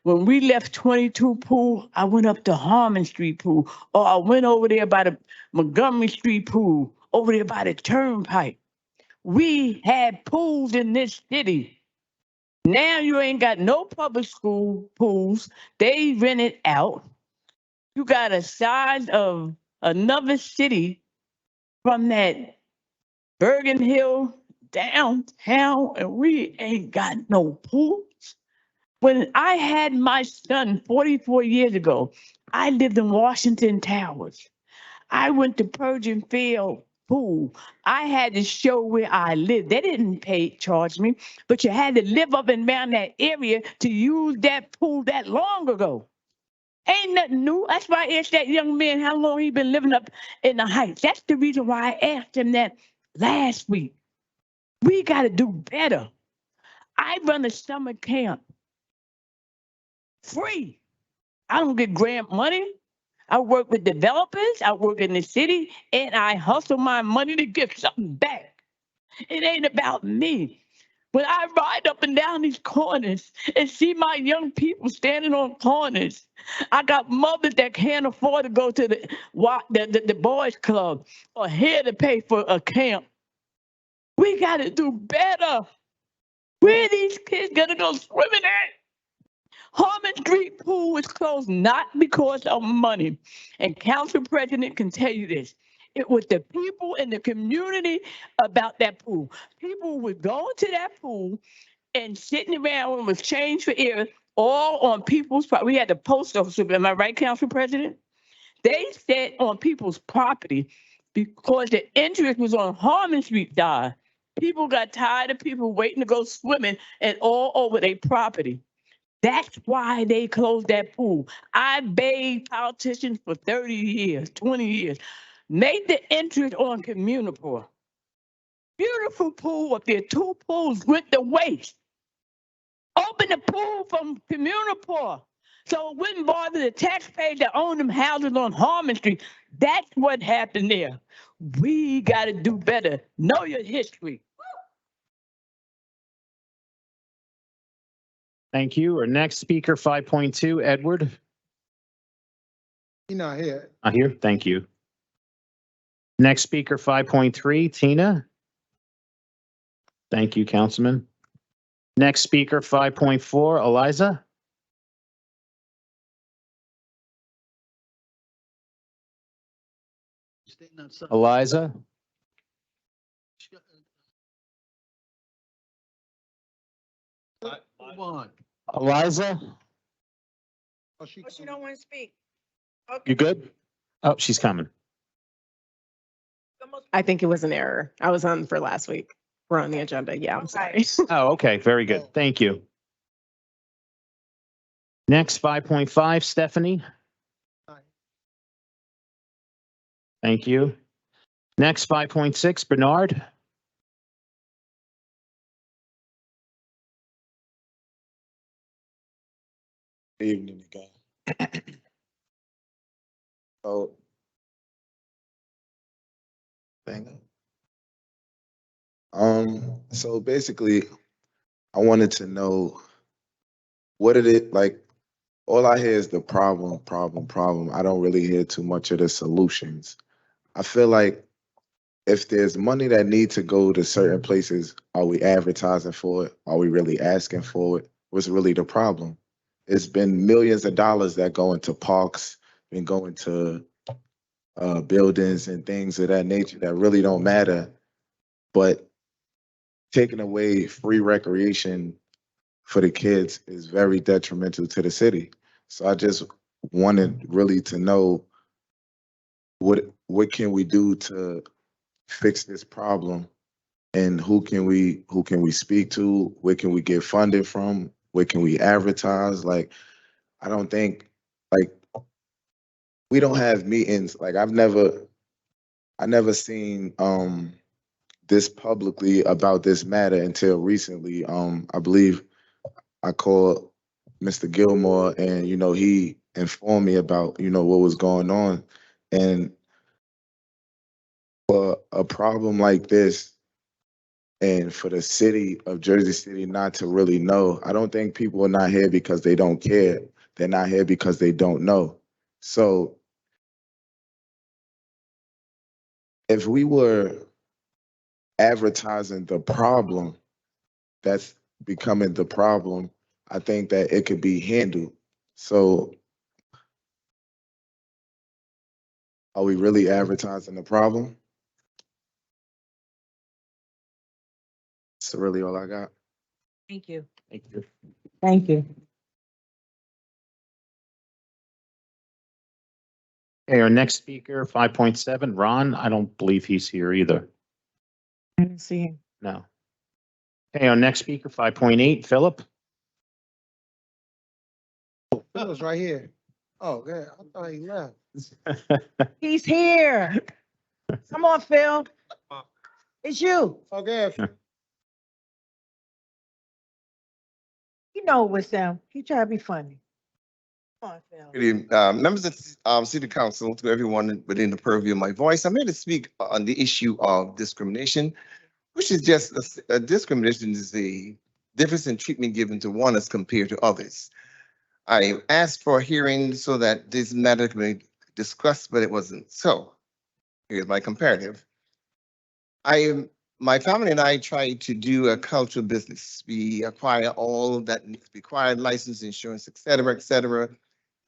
When we left 22 pool, I went up to Harmon Street pool, or I went over there by the Montgomery Street pool, over there by the turnpike. We had pools in this city. Now you ain't got no public school pools. They rent it out. You got a size of another city from that Bergen Hill downtown, and we ain't got no pools. When I had my son 44 years ago, I lived in Washington Towers. I went to Persian Field Pool. I had to show where I lived. They didn't charge me, but you had to live up and down that area to use that pool that long ago. Ain't nothing new. That's why I asked that young man how long he been living up in the Heights. That's the reason why I asked him that last week. We got to do better. I run a summer camp free. I don't get grant money. I work with developers. I work in the city, and I hustle my money to get something back. It ain't about me. When I ride up and down these corners and see my young people standing on corners, I got mothers that can't afford to go to the boys club or here to pay for a camp. We got to do better. Where are these kids gonna go swimming at? Harmon Street Pool is closed not because of money. And council president can tell you this. It was the people in the community about that pool. People would go to that pool and sitting around when it was change for air, all on people's property. We had the post office. Am I right, council president? They sat on people's property because the interest was on Harmon Street side. People got tired of people waiting to go swimming and all over their property. That's why they closed that pool. I begged politicians for 30 years, 20 years. Make the interest on Municipal. Beautiful pool up there, 2 pools went to waste. Open the pool from Municipal. So it wouldn't bother the taxpayers that own them houses on Harmon Street. That's what happened there. We got to do better. Know your history. Thank you. Our next speaker, 5.2, Edward. You're not here. Not here. Thank you. Next speaker, 5.3, Tina. Thank you, Councilman. Next speaker, 5.4, Eliza. Standing outside. Eliza. Move on. Eliza, Oh, she don't want to speak. you good? Oh, she's coming. I think it was an error. I was on for last week. We're on the agenda. Yeah, I'm sorry. Oh, okay. Very good. Thank you. Next, 5.5, Stephanie. Thank you. Next, 5.6, Bernard. Good evening again. So, so basically, I wanted to know what did it like? All I hear is the problem. I don't really hear too much of the solutions. I feel like if there's money that needs to go to certain places, are we advertising for it? Are we really asking for it? What's really the problem? It's been millions of dollars that go into parks, been going to buildings and things of that nature that really don't matter. But taking away free recreation for the kids is very detrimental to the city. So I just wanted really to know what can we do to fix this problem and who can we speak to? Where can we get funded from? Where can we advertise? Like, I don't think, like, we don't have meetings. Like, I never seen this publicly about this matter until recently. I believe I called Mr. Gilmore, and he informed me about what was going on. And for a problem like this, and for the city of Jersey City not to really know, I don't think people are not here because they don't care. They're not here because they don't know. So if we were advertising the problem that's becoming the problem, I think that it could be handled. So are we really advertising the problem? That's really all I got. Thank you. Thank you. Thank you. Okay, our next speaker, 5.7, Ron. I don't believe he's here either. I didn't see him. No. Okay, our next speaker, 5.8, Philip. Phil was right here. Oh, yeah, I thought he left. He's here. Come on, Phil. It's you. Okay. You know what's him. He try to be funny. Come on, Phil. Good evening, members of City Council, to everyone within the purview of my voice. I'm here to speak on the issue of discrimination, which is just discrimination is a difference in treatment given to one as compared to others. I asked for a hearing so that this matter can be discussed, but it wasn't so. Here's my comparative. My family and I tried to do a cultural business. We acquire all that required license, insurance, et cetera,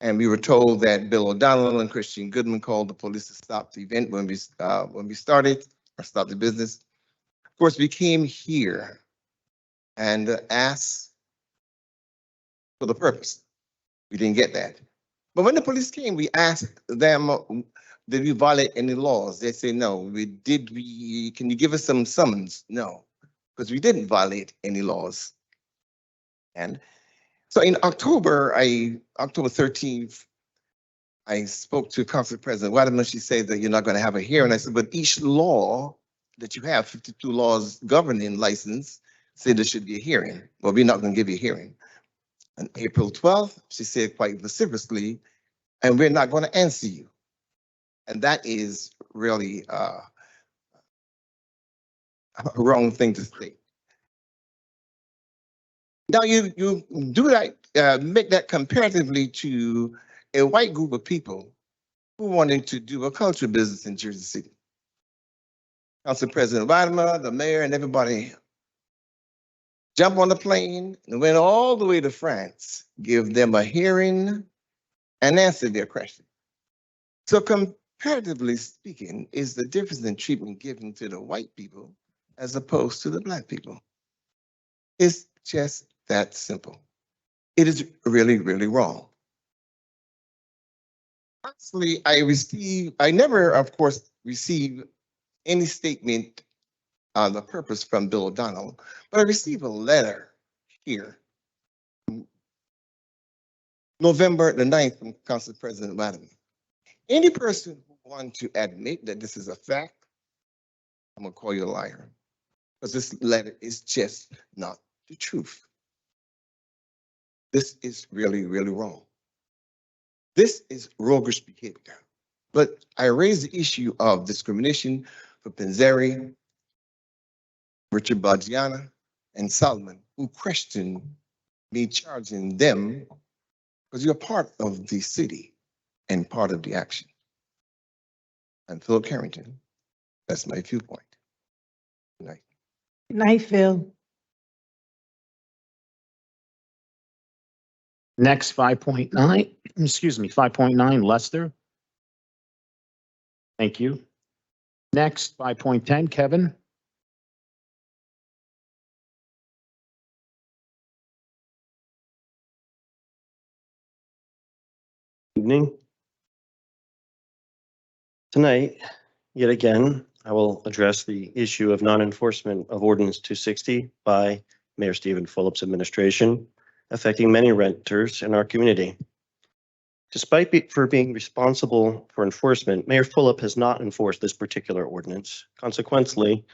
and we were told that Bill O'Donnell and Christian Goodman called the police to stop the event when we started or start the business. Of course, we came here and asked for the purpose. We didn't get that. But when the police came, we asked them, did we violate any laws? They say no. Can you give us some summons? No, because we didn't violate any laws. And so in October 13th, I spoke to Council President Waterman. She said that you're not going to have a hearing. I said, but each law that you have, 52 laws governing license, say there should be a hearing. Well, we're not going to give you a hearing. On April 12th, she said quite vociferously, and we're not going to answer you. And that is really a wrong thing to say. Now you do that, make that comparatively to a white group of people who wanted to do a cultural business in Jersey City. Council President Latimer, the mayor, and everybody jump on the plane and went all the way to France, give them a hearing and answer their question. So comparatively speaking, is the difference in treatment given to the white people as opposed to the black people. It's just that simple. It is really, really wrong. Honestly, I never, of course, received any statement on the purpose from Bill O'Donnell, but I received a letter here, November the 9th from Council President Latimer. Any person who wants to admit that this is a fact, I'm gonna call you a liar, because this letter is just not the truth. This is really, really wrong. This is roguish behavior. But I raised the issue of discrimination for Penzeri, Richard Bagiana, and Solomon, who questioned me charging them because you're part of the city and part of the action. I'm Phil Carrington. That's my viewpoint. Good night. Good night, Phil. Next, 5.9, excuse me, 5.9, Lester. Thank you. Next, 5.10, Kevin. Evening. Tonight, yet again, I will address the issue of non-enforcement of Ordinance 260 by Mayor Stephen Fulop's administration, affecting many renters in our community. Despite for being responsible for enforcement, Mayor Fulop has not enforced this particular ordinance. Consequently,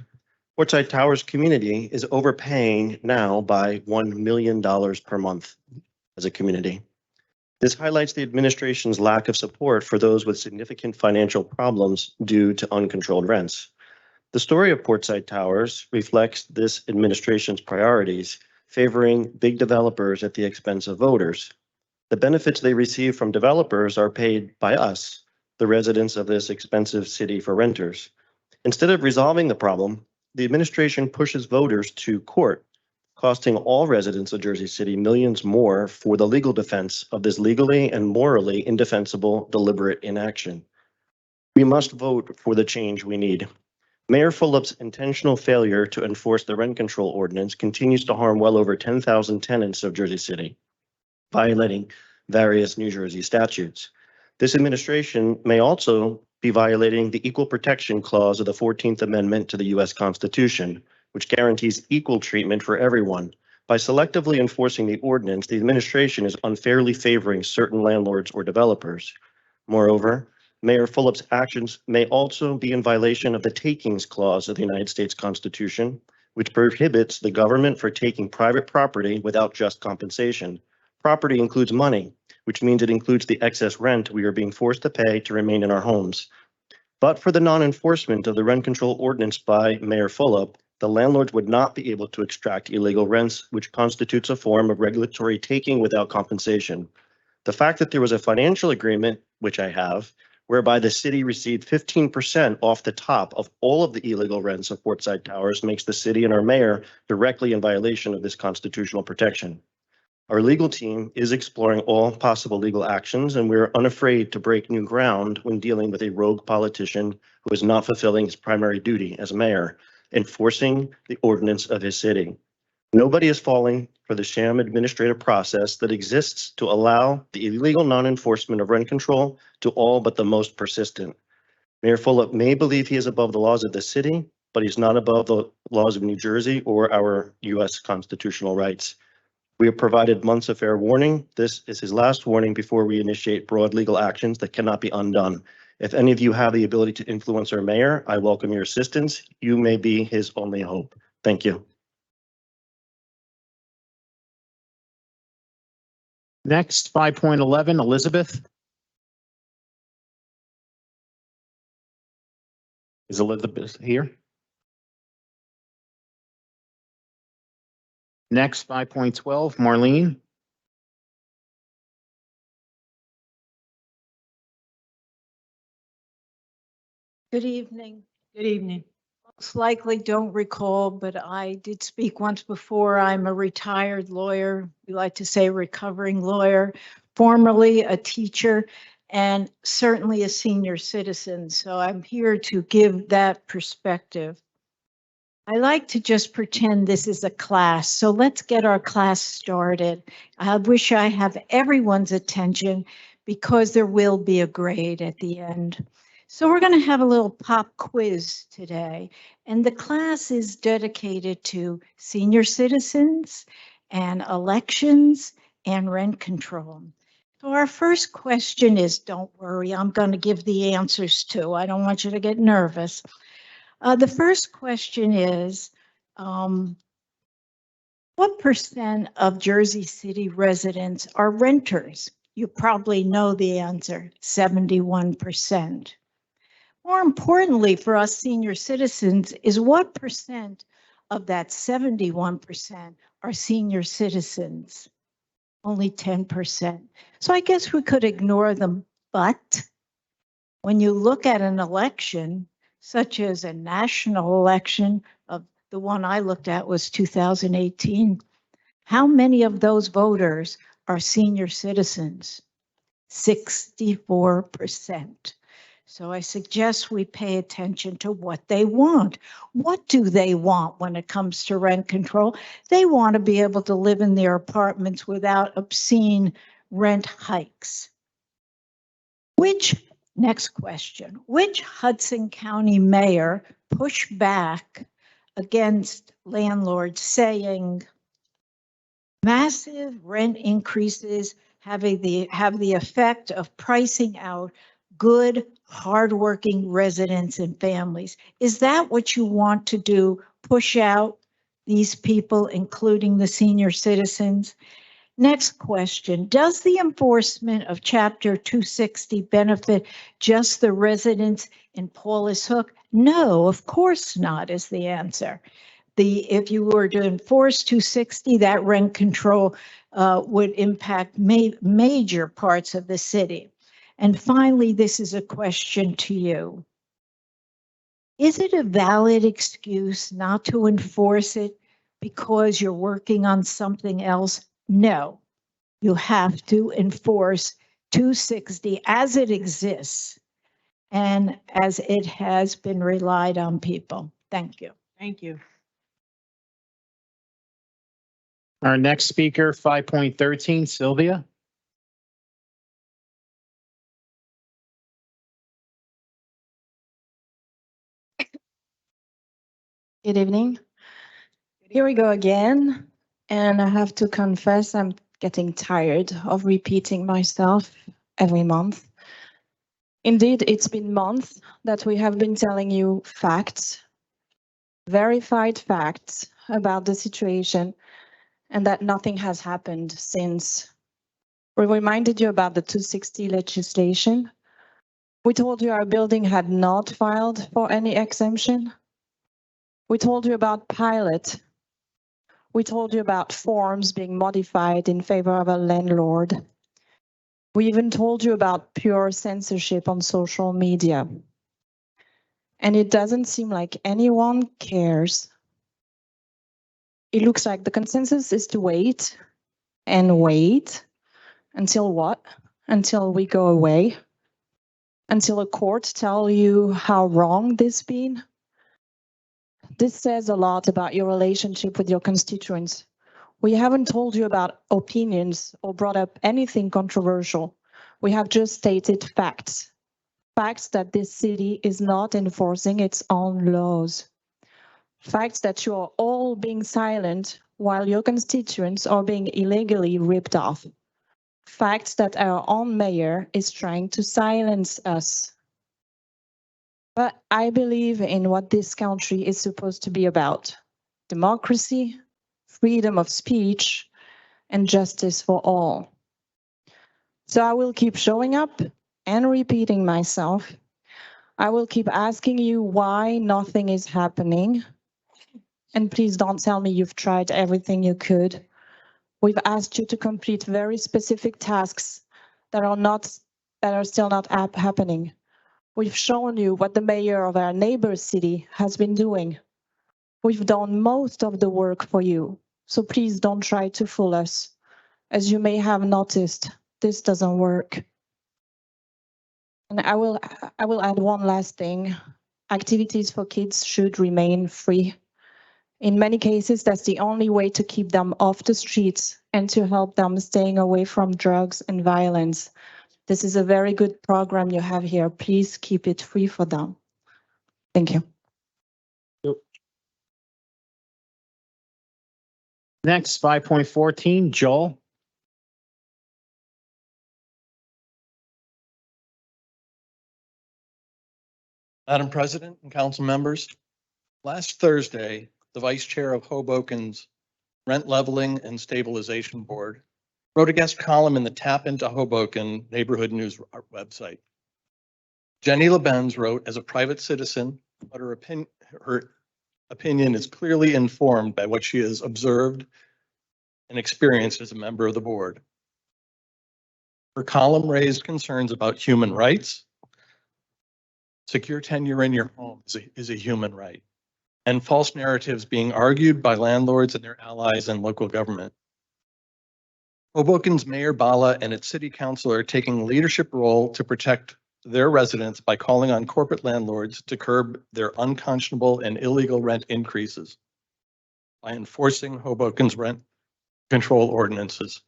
Portside Towers community is overpaying now by $1 million per month as a community. This highlights the administration's lack of support for those with significant financial problems due to uncontrolled rents. The story of Portside Towers reflects this administration's priorities, favoring big developers at the expense of voters. The benefits they receive from developers are paid by us, the residents of this expensive city for renters. Instead of resolving the problem, the administration pushes voters to court, costing all residents of Jersey City millions more for the legal defense of this legally and morally indefensible deliberate inaction. We must vote for the change we need. Mayor Fulop's intentional failure to enforce the rent control ordinance continues to harm well over 10,000 tenants of Jersey City, violating various New Jersey statutes. This administration may also be violating the Equal Protection Clause of the 14th Amendment to the U.S. Constitution, which guarantees equal treatment for everyone. By selectively enforcing the ordinance, the administration is unfairly favoring certain landlords or developers. Moreover, Mayor Fulop's actions may also be in violation of the Takings Clause of the United States Constitution, which prohibits the government from taking private property without just compensation. Property includes money, which means it includes the excess rent we are being forced to pay to remain in our homes. But for the non-enforcement of the rent control ordinance by Mayor Fulop, the landlords would not be able to extract illegal rents, which constitutes a form of regulatory taking without compensation. The fact that there was a financial agreement, which I have, whereby the city received 15% off the top of all of the illegal rents of Portside Towers makes the city and our mayor directly in violation of this constitutional protection. Our legal team is exploring all possible legal actions, and we're unafraid to break new ground when dealing with a rogue politician who is not fulfilling his primary duty as mayor, enforcing the ordinance of his city. Nobody is falling for the sham administrative process that exists to allow the illegal non-enforcement of rent control to all but the most persistent. Mayor Fulop may believe he is above the laws of the city, but he's not above the laws of New Jersey or our U.S. constitutional rights. We have provided months of fair warning. This is his last warning before we initiate broad legal actions that cannot be undone. If any of you have the ability to influence our mayor, I welcome your assistance. You may be his only hope. Thank you. Next, 5.11, Elizabeth. Is Elizabeth here? Next, 5.12, Marlene. Good evening. Good evening. Most likely don't recall, but I did speak once before. I'm a retired lawyer. We like to say recovering lawyer, formerly a teacher, and certainly a senior citizen. So I'm here to give that perspective. I like to just pretend this is a class. So let's get our class started. I wish I have everyone's attention because there will be a grade at the end. So we're going to have a little pop quiz today, and the class is dedicated to senior citizens and elections and rent control. So our first question is, don't worry, I'm going to give the answers too. I don't want you to get nervous. The first question is, what percent of Jersey City residents are renters? You probably know the answer, 71%. More importantly for us senior citizens is what percent of that 71% are senior citizens? Only 10%. So I guess we could ignore them, but when you look at an election, such as a national election, of the one I looked at was 2018, how many of those voters are senior citizens? 64%. So I suggest we pay attention to what they want. What do they want when it comes to rent control? They want to be able to live in their apartments without obscene rent hikes. Next question, which Hudson County mayor push back against landlords saying massive rent increases have the effect of pricing out good, hardworking residents and families. Is that what you want to do? Push out these people, including the senior citizens? Next question, does the enforcement of Chapter 260 benefit just the residents in Paulus Hook? No, of course not, is the answer. If you were to enforce 260, that rent control would impact major parts of the city. And finally, this is a question to you. Is it a valid excuse not to enforce it because you're working on something else? No, you have to enforce 260 as it exists and as it has been relied on people. Thank you. Thank you. Our next speaker, 5.13, Sylvia. Good evening. Here we go again. And I have to confess, I'm getting tired of repeating myself every month. Indeed, it's been months that we have been telling you facts, verified facts about the situation, and that nothing has happened since. We reminded you about the 260 legislation. We told you our building had not filed for any exemption. We told you about pilot. We told you about forms being modified in favor of a landlord. We even told you about pure censorship on social media. And it doesn't seem like anyone cares. It looks like the consensus is to wait and wait until what? Until we go away? Until a court tells you how wrong this been? This says a lot about your relationship with your constituents. We haven't told you about opinions or brought up anything controversial. We have just stated facts. Facts that this city is not enforcing its own laws. Facts that you are all being silent while your constituents are being illegally ripped off. Facts that our own mayor is trying to silence us. But I believe in what this country is supposed to be about: democracy, freedom of speech, and justice for all. So I will keep showing up and repeating myself. I will keep asking you why nothing is happening. And please don't tell me you've tried everything you could. We've asked you to complete very specific tasks that are still not happening. We've shown you what the mayor of our neighbor city has been doing. We've done most of the work for you, so please don't try to fool us. As you may have noticed, this doesn't work. And I will add one last thing. Activities for kids should remain free. In many cases, that's the only way to keep them off the streets and to help them staying away from drugs and violence. This is a very good program you have here. Please keep it free for them. Thank you. Next, 5.14, Joel. Madam President and council members, last Thursday, the Vice Chair of Hoboken's Rent Leveling and Stabilization Board wrote a guest column in the Tap into Hoboken neighborhood news website. Jenny LeBenz wrote, as a private citizen, but her opinion is clearly informed by what she has observed and experienced as a member of the board. Her column raised concerns about human rights. Secure tenure in your home is a human right, and false narratives being argued by landlords and their allies in local government. Hoboken's Mayor Bala and its city council are taking a leadership role to protect their residents by calling on corporate landlords to curb their unconscionable and illegal rent increases by enforcing Hoboken's rent control ordinances.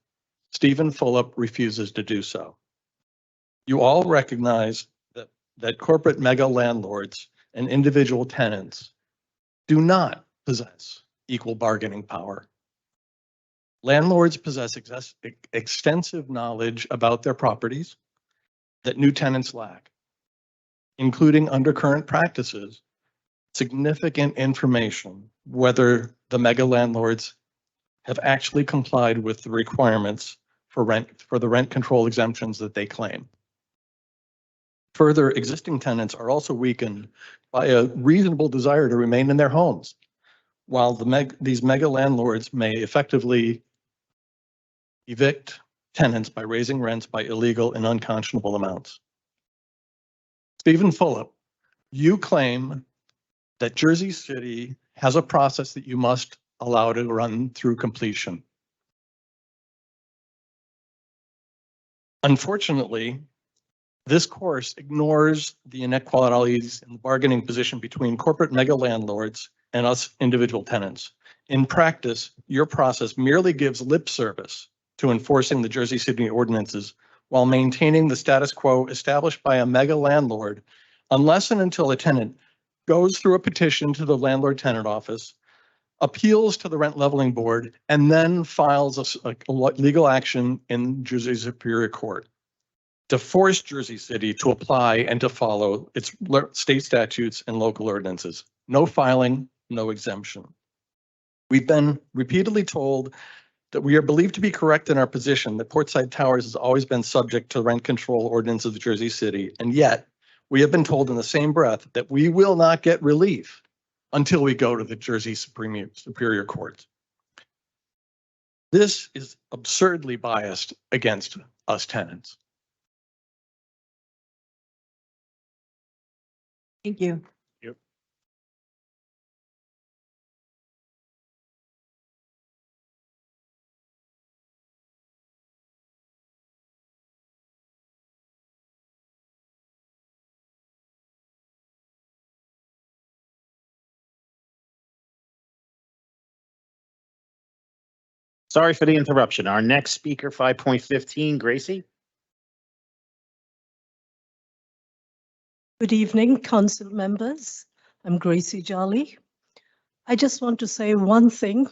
Stephen Fulop refuses to do so. You all recognize that corporate mega landlords and individual tenants do not possess equal bargaining power. Landlords possess extensive knowledge about their properties that new tenants lack, including under current practices, significant information whether the mega landlords have actually complied with the requirements for the rent control exemptions that they claim. Further, existing tenants are also weakened by a reasonable desire to remain in their homes, while these mega landlords may effectively evict tenants by raising rents by illegal and unconscionable amounts. Stephen Fulop, you claim that Jersey City has a process that you must allow to run through completion. Unfortunately, this course ignores the inequalities in the bargaining position between corporate mega landlords and us individual tenants. In practice, your process merely gives lip service to enforcing the Jersey City ordinances while maintaining the status quo established by a mega landlord, unless and until a tenant goes through a petition to the landlord tenant office, appeals to the rent leveling board, and then files a legal action in Jersey Superior Court to force Jersey City to apply and to follow its state statutes and local ordinances. No filing, no exemption. We've been repeatedly told that we are believed to be correct in our position that Portside Towers has always been subject to rent control ordinances of Jersey City, and yet we have been told in the same breath that we will not get relief until we go to the Jersey Superior Court. This is absurdly biased against us tenants. Thank you. Sorry for the interruption. Our next speaker, 5.15, Gracie. Good evening, council members. I'm Gracie Jolly. I just want to say one thing.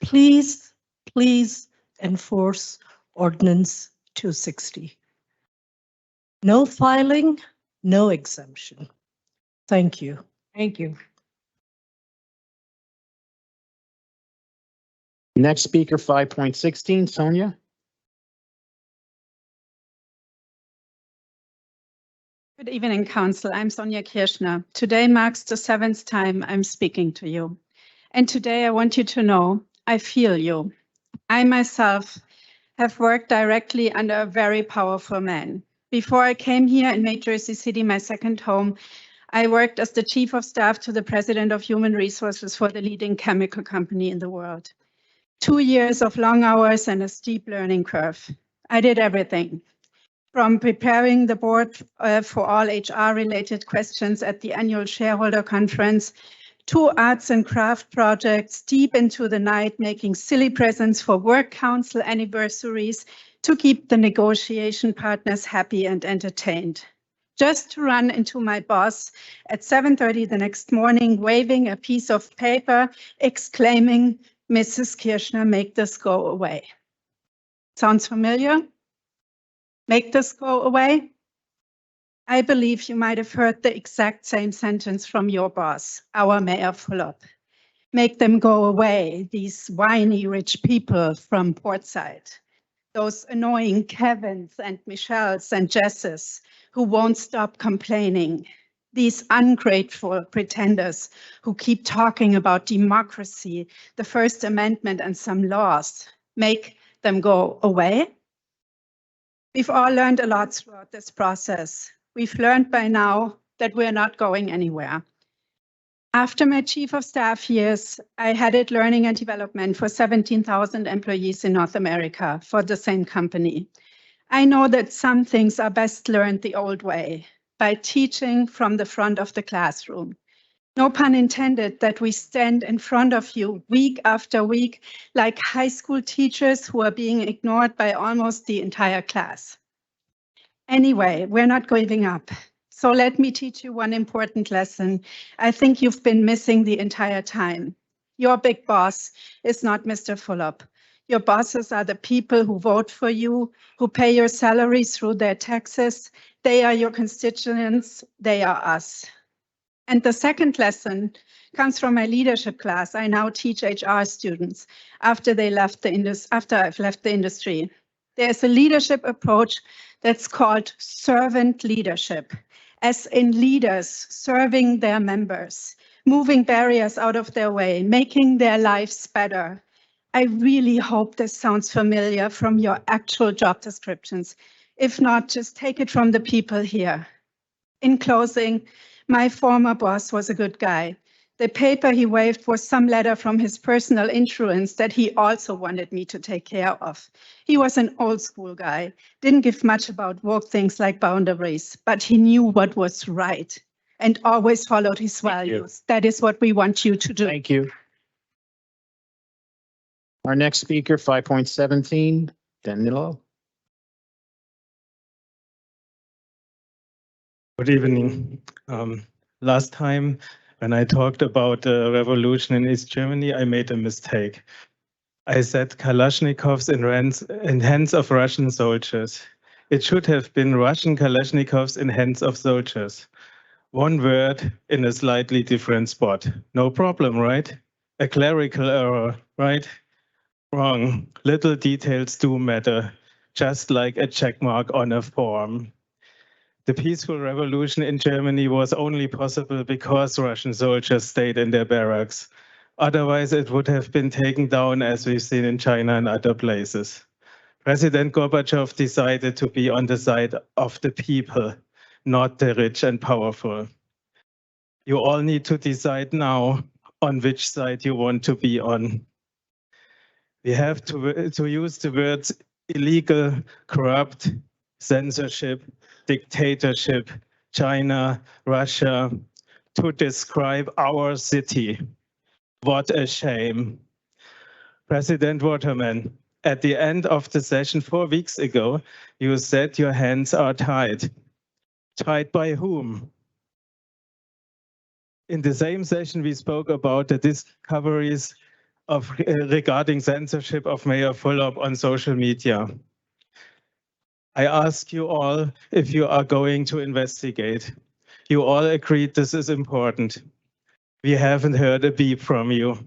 Please, please enforce Ordinance 260. No filing, no exemption. Thank you. Thank you. Next speaker, 5.16, Sonia. Good evening, Council. I'm Sonja Kirschner. Today marks the 7th time I'm speaking to you. And today I want you to know I feel you. I myself have worked directly under a very powerful man. Before I came here and made Jersey City my second home, I worked as the Chief of Staff to the President of Human Resources for the leading chemical company in the world. 2 years of long hours and a steep learning curve. I did everything. From preparing the board for all HR-related questions at the annual shareholder conference, to arts and craft projects deep into the night, making silly presents for work council anniversaries to keep the negotiation partners happy and entertained. Just to run into my boss at 7:30 the next morning, waving a piece of paper, exclaiming, "Mrs. Kirschner, make this go away." Sounds familiar? Make this go away? I believe you might have heard the exact same sentence from your boss, our Mayor Fulop. Make them go away, these whiny rich people from Portside. Those annoying Kevins and Michelles and Jesses who won't stop complaining. These ungrateful pretenders who keep talking about democracy, the First Amendment and some laws. Make them go away? We've all learned a lot throughout this process. We've learned by now that we're not going anywhere. After my Chief of Staff years, I headed learning and development for 17,000 employees in North America for the same company. I know that some things are best learned the old way, by teaching from the front of the classroom. No pun intended that we stand in front of you week after week like high school teachers who are being ignored by almost the entire class. Anyway, we're not giving up. So let me teach you one important lesson. I think you've been missing the entire time. Your big boss is not Mr. Fulop. Your bosses are the people who vote for you, who pay your salary through their taxes. They are your constituents. They are us. And the second lesson comes from my leadership class. I now teach HR students after I've left the industry. There's a leadership approach that's called servant leadership, as in leaders serving their members, moving barriers out of their way, making their lives better. I really hope this sounds familiar from your actual job descriptions. If not, just take it from the people here. In closing, my former boss was a good guy. The paper he waved was some letter from his personal insurance that he also wanted me to take care of. He was an old school guy, didn't give much about woke things like boundaries, but he knew what was right and always followed his values. That is what we want you to do. Thank you. Our next speaker, 5.17, Danilo. Good evening. Last time when I talked about the revolution in East Germany, I made a mistake. I said Kalashnikovs in hands of Russian soldiers. It should have been Russian Kalashnikovs in hands of soldiers. One word in a slightly different spot. No problem, right? A clerical error, right? Wrong. Little details do matter, just like a check mark on a form. The peaceful revolution in Germany was only possible because Russian soldiers stayed in their barracks. Otherwise, it would have been taken down, as we've seen in China and other places. President Gorbachev decided to be on the side of the people, not the rich and powerful. You all need to decide now on which side you want to be on. We have to use the words illegal, corrupt, censorship, dictatorship, China, Russia, to describe our city. What a shame. President Waterman, at the end of the session 4 weeks ago, you said your hands are tied. Tied by whom? In the same session, we spoke about the discoveries regarding censorship of Mayor Fulop on social media. I ask you all if you are going to investigate. You all agreed this is important. We haven't heard a beep from you.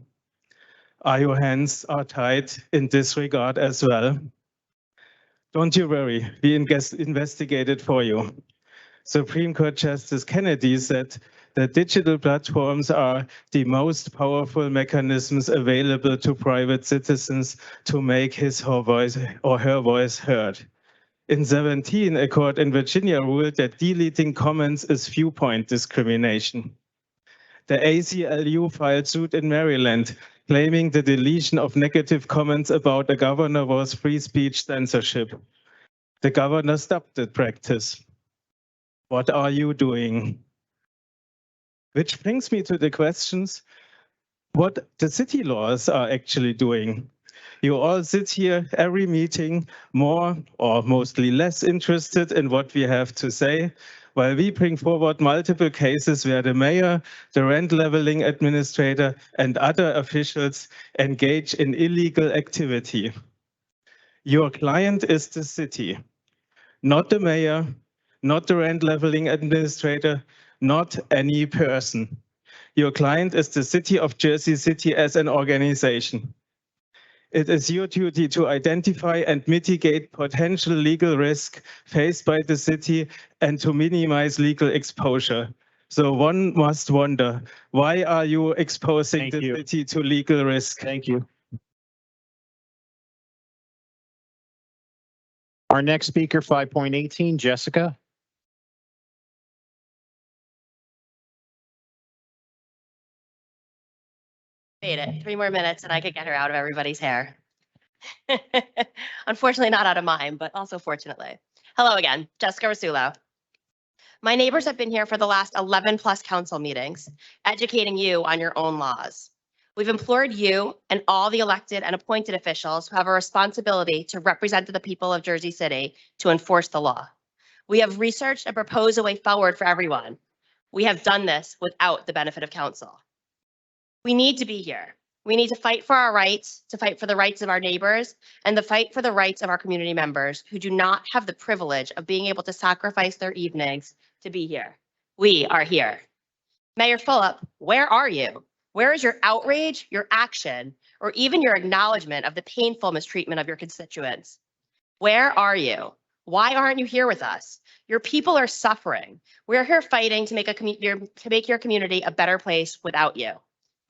Are your hands tied in this regard as well? Don't you worry, we investigated for you. Supreme Court Justice Kennedy said that digital platforms are the most powerful mechanisms available to private citizens to make his or her voice heard. In 2017, a court in Virginia ruled that deleting comments is viewpoint discrimination. The ACLU filed suit in Maryland, claiming the deletion of negative comments about a governor was free speech censorship. The governor stopped the practice. What are you doing? Which brings me to the questions, what the city laws are actually doing. You all sit here every meeting more or mostly less interested in what we have to say, while we bring forward multiple cases where the mayor, the rent leveling administrator, and other officials engage in illegal activity. Your client is the city, not the mayor, not the rent leveling administrator, not any person. Your client is the city of Jersey City as an organization. It is your duty to identify and mitigate potential legal risk faced by the city and to minimize legal exposure. So one must wonder, why are you exposing the city to legal risk? Thank you. Our next speaker, 5.18, Jessica. Made it. 3 more minutes and I could get her out of everybody's hair. Unfortunately, not out of mine, but also fortunately. Hello again, Jessica Rasulo. My neighbors have been here for the last 11 plus council meetings, educating you on your own laws. We've implored you and all the elected and appointed officials who have a responsibility to represent the people of Jersey City to enforce the law. We have researched and proposed a way forward for everyone. We have done this without the benefit of council. We need to be here. We need to fight for our rights, to fight for the rights of our neighbors, and to fight for the rights of our community members who do not have the privilege of being able to sacrifice their evenings to be here. We are here. Mayor Fulop, where are you? Where is your outrage, your action, or even your acknowledgement of the painful mistreatment of your constituents? Where are you? Why aren't you here with us? Your people are suffering. We're here fighting to make your community a better place without you.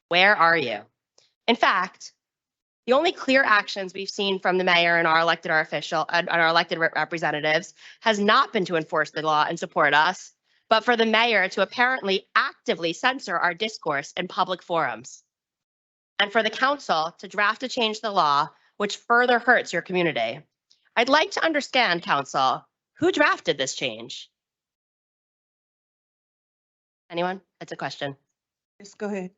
Where are you? In fact, the only clear actions we've seen from the mayor and our elected representatives has not been to enforce the law and support us, but for the mayor to apparently actively censor our discourse in public forums, and for the council to draft a change to the law which further hurts your community. I'd like to understand, council, who drafted this change? Anyone? That's a question. Yes, go ahead.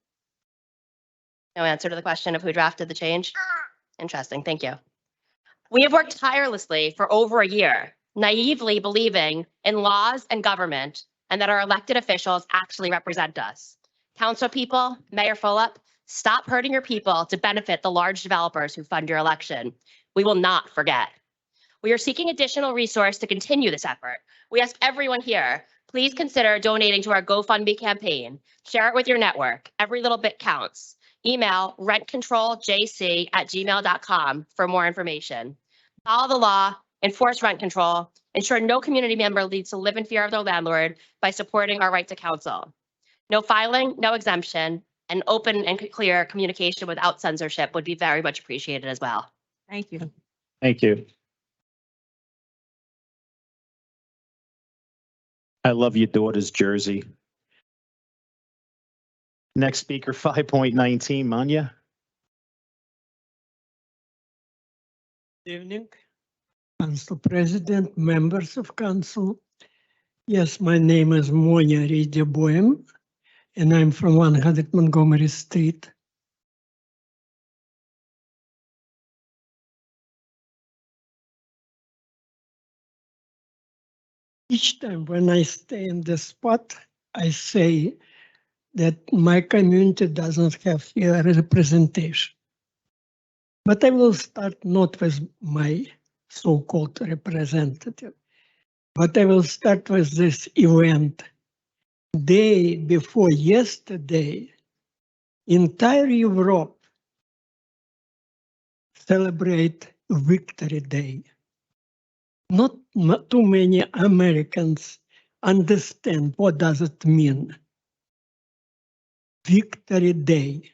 No answer to the question of who drafted the change? Interesting, thank you. We have worked tirelessly for over a year, naively believing in laws and government and that our elected officials actually represent us. Council people, Mayor Fulop, stop hurting your people to benefit the large developers who fund your election. We will not forget. We are seeking additional resource to continue this effort. We ask everyone here, please consider donating to our GoFundMe campaign. Share it with your network. Every little bit counts. Email rentcontroljc@gmail.com for more information. Follow the law, enforce rent control, ensure no community member needs to live in fear of their landlord by supporting our right to counsel. No filing, no exemption, and open and clear communication without censorship would be very much appreciated as well. Thank you. Thank you. I love your daughter's jersey. Next speaker, 5.19, Manya. Good evening, Council President, members of Council. Yes, my name is Monya Boem, and I'm from 100 Montgomery Street. Each time when I stay in this spot, I say that my community doesn't have a representation. But I will start not with my so-called representative, but I will start with this event. Day before yesterday, entire Europe celebrate Victory Day. Not too many Americans understand what does it mean. Victory Day.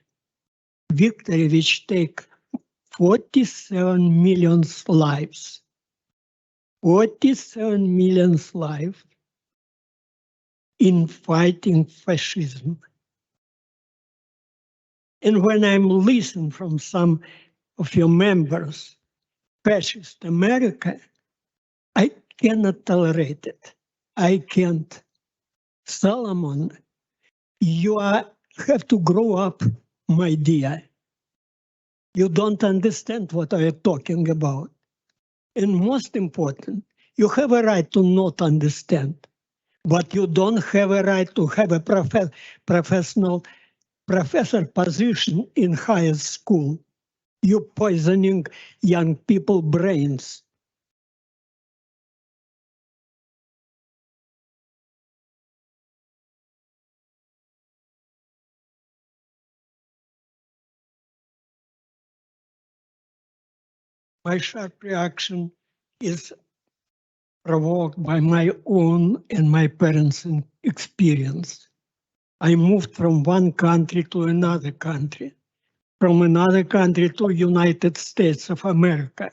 Victory which take 47 million lives. 47 million lives in fighting fascism. And when I'm listening from some of your members, fascist America, I cannot tolerate it. I can't. Solomon, you have to grow up, my dear. You don't understand what I'm talking about. And most important, you have a right to not understand, but you don't have a right to have a professor position in higher school. You're poisoning young people's brains. My sharp reaction is provoked by my own and my parents' experience. I moved from one country to another country, from another country to United States of America.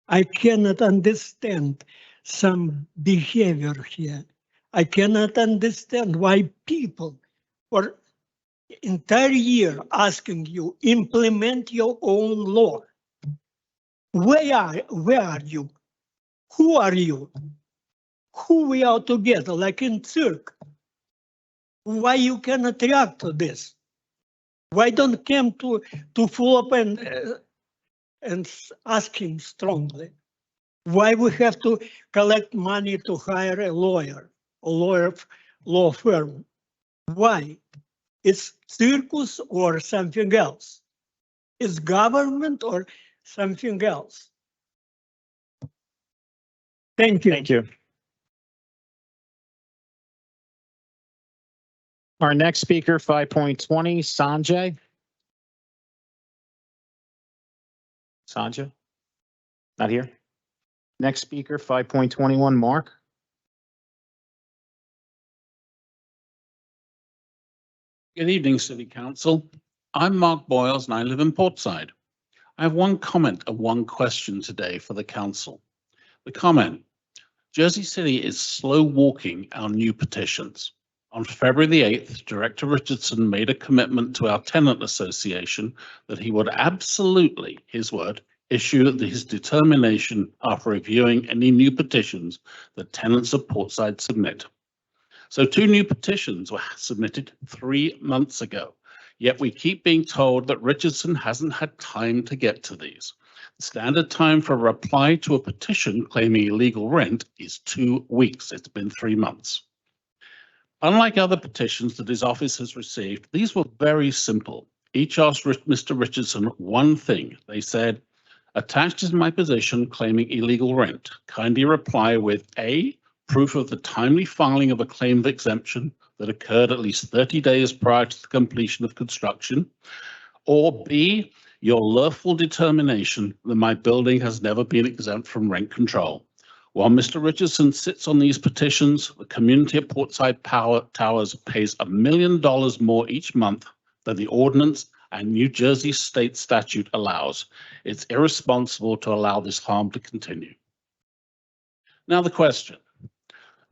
I cannot understand some behavior here. I cannot understand why people for entire year asking you implement your own law. Where are you? Who are you? Who we are together, like in circle? Why you cannot react to this? Why don't come to Fulop and ask him strongly? Why we have to collect money to hire a lawyer, law firm? Why? It's circus or something else? It's government or something else? Thank you. Thank you. Our next speaker, 5.20, Sanjay. Sanjay? Not here. Next speaker, 5.21, Mark. Good evening, City Council. I'm Mark Boyles and I live in Portside. I have one comment and one question today for the council. The comment: Jersey City is slow walking our new petitions. On February the 8th, Director Richardson made a commitment to our tenant association that he would absolutely, his word, issue his determination after reviewing any new petitions that tenants of Portside submit. So 2 new petitions were submitted 3 months ago, yet we keep being told that Richardson hasn't had time to get to these. The standard time for a reply to a petition claiming illegal rent is 2 weeks. It's been 3 months. Unlike other petitions that his office has received, these were very simple. Each asked Mr. Richardson one thing. They said, attached is my position claiming illegal rent. Kindly reply with A, proof of the timely filing of a claim of exemption that occurred at least 30 days prior to the completion of construction, or B, your lawful determination that my building has never been exempt from rent control. While Mr. Richardson sits on these petitions, the community at Portside Towers pays $1 million more each month than the ordinance and New Jersey state statute allows. It's irresponsible to allow this harm to continue. Now the question.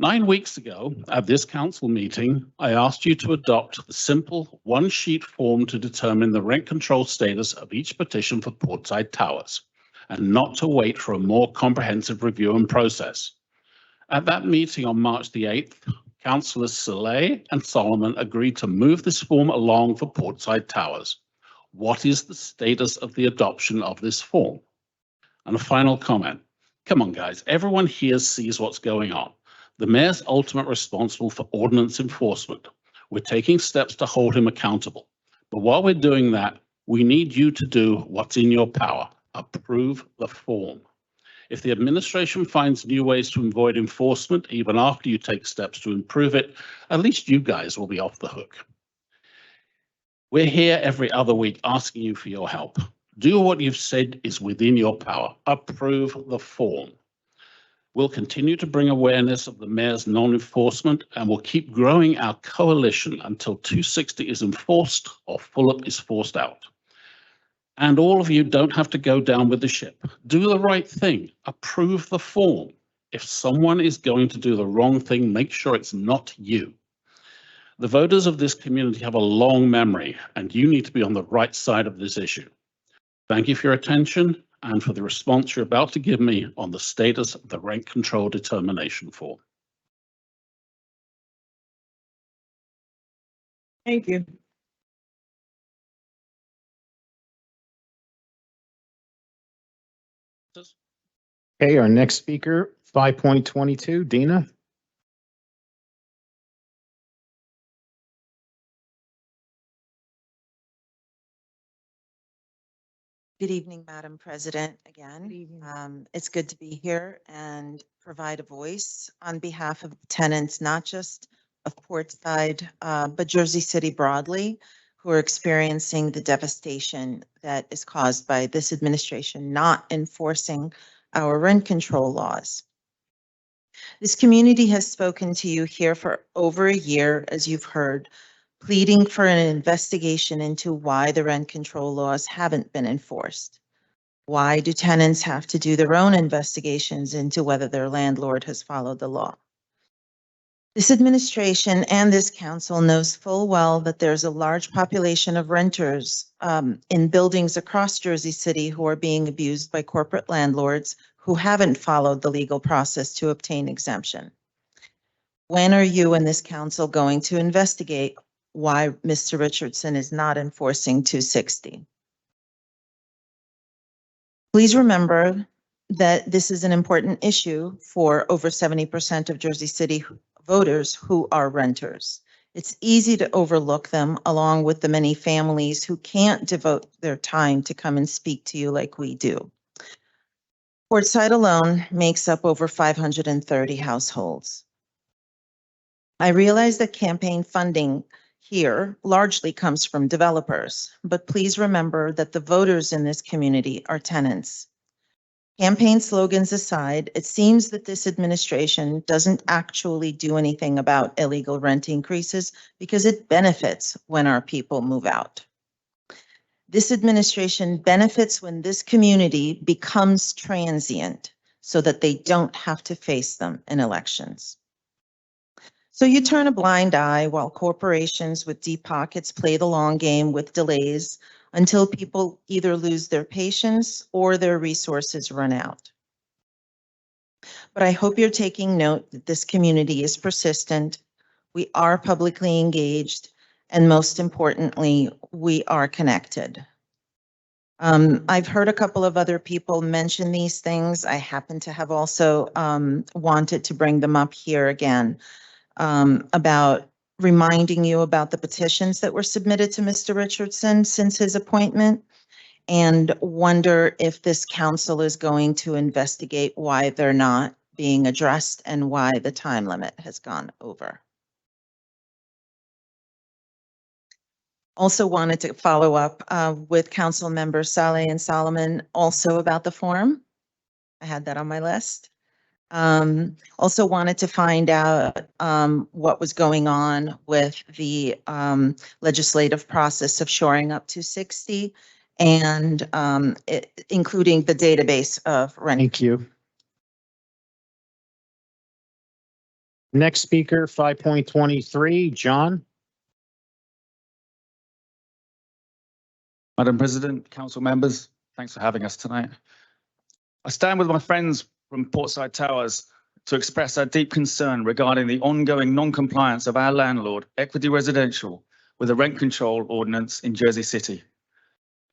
9 weeks ago, at this council meeting, I asked you to adopt the simple one-sheet form to determine the rent control status of each petition for Portside Towers, and not to wait for a more comprehensive review and process. At that meeting on March the 8th, Councillors Soleil and Solomon agreed to move this form along for Portside Towers. What is the status of the adoption of this form? And a final comment. Come on, guys, everyone here sees what's going on. The mayor's ultimately responsible for ordinance enforcement. We're taking steps to hold him accountable. But while we're doing that, we need you to do what's in your power. Approve the form. If the administration finds new ways to avoid enforcement, even after you take steps to improve it, at least you guys will be off the hook. We're here every other week asking you for your help. Do what you've said is within your power. Approve the form. We'll continue to bring awareness of the mayor's non-enforcement, and we'll keep growing our coalition until 260 is enforced or Fulop is forced out. And all of you don't have to go down with the ship. Do the right thing. Approve the form. If someone is going to do the wrong thing, make sure it's not you. The voters of this community have a long memory, and you need to be on the right side of this issue. Thank you for your attention and for the response you're about to give me on the status of the rent control determination form. Thank you. Okay, our next speaker, 5.22, Dina. Good evening, Madam President, again. It's good to be here and provide a voice on behalf of tenants, not just of Portside, but Jersey City broadly, who are experiencing the devastation that is caused by this administration not enforcing our rent control laws. This community has spoken to you here for over a year, as you've heard, pleading for an investigation into why the rent control laws haven't been enforced. Why do tenants have to do their own investigations into whether their landlord has followed the law? This administration and this council knows full well that there's a large population of renters in buildings across Jersey City who are being abused by corporate landlords who haven't followed the legal process to obtain exemption. When are you and this council going to investigate why Mr. Richardson is not enforcing 260? Please remember that this is an important issue for over 70% of Jersey City voters who are renters. It's easy to overlook them, along with the many families who can't devote their time to come and speak to you like we do. Portside alone makes up over 530 households. I realize that campaign funding here largely comes from developers, but please remember that the voters in this community are tenants. Campaign slogans aside, it seems that this administration doesn't actually do anything about illegal rent increases because it benefits when our people move out. This administration benefits when this community becomes transient so that they don't have to face them in elections. So you turn a blind eye while corporations with deep pockets play the long game with delays until people either lose their patience or their resources run out. But I hope you're taking note that this community is persistent, we are publicly engaged, and most importantly, we are connected. I've heard a couple of other people mention these things. I happen to have also wanted to bring them up here again, about reminding you about the petitions that were submitted to Mr. Richardson since his appointment, and wonder if this council is going to investigate why they're not being addressed and why the time limit has gone over. Also wanted to follow up with Council Members Saleh and Solomon also about the forum. I had that on my list. Also wanted to find out what was going on with the legislative process of shoring up 260 and including the database of rent. Thank you. Next speaker, 5.23, John. Madam President, council members, thanks for having us tonight. I stand with my friends from Portside Towers to express our deep concern regarding the ongoing non-compliance of our landlord, Equity Residential, with the rent control ordinance in Jersey City.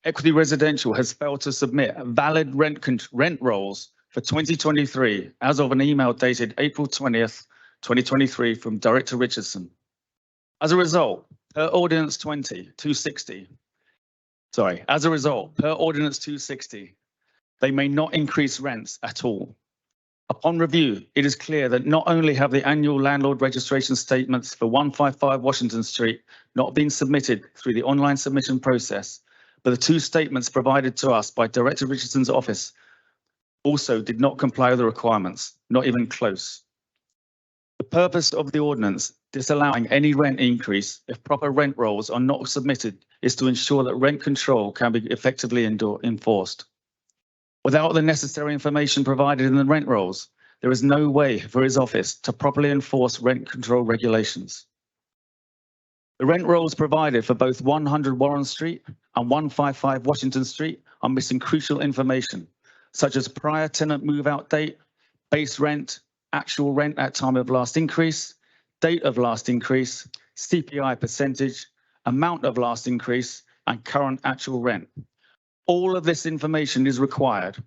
Equity Residential has failed to submit valid rent rolls for 2023 as of an email dated April 20th, 2023 from Director Richardson. As a result, per Ordinance 260, they may not increase rents at all. Upon review, it is clear that not only have the annual landlord registration statements for 155 Washington Street not been submitted through the online submission process, but the two statements provided to us by Director Richardson's office also did not comply with the requirements, not even close. The purpose of the ordinance disallowing any rent increase if proper rent rolls are not submitted is to ensure that rent control can be effectively enforced. Without the necessary information provided in the rent rolls, there is no way for his office to properly enforce rent control regulations. The rent rolls provided for both 100 Warren Street and 155 Washington Street are missing crucial information, such as prior tenant move-out date, base rent, actual rent at time of last increase, date of last increase, CPI percentage, amount of last increase, and current actual rent. All of this information is required,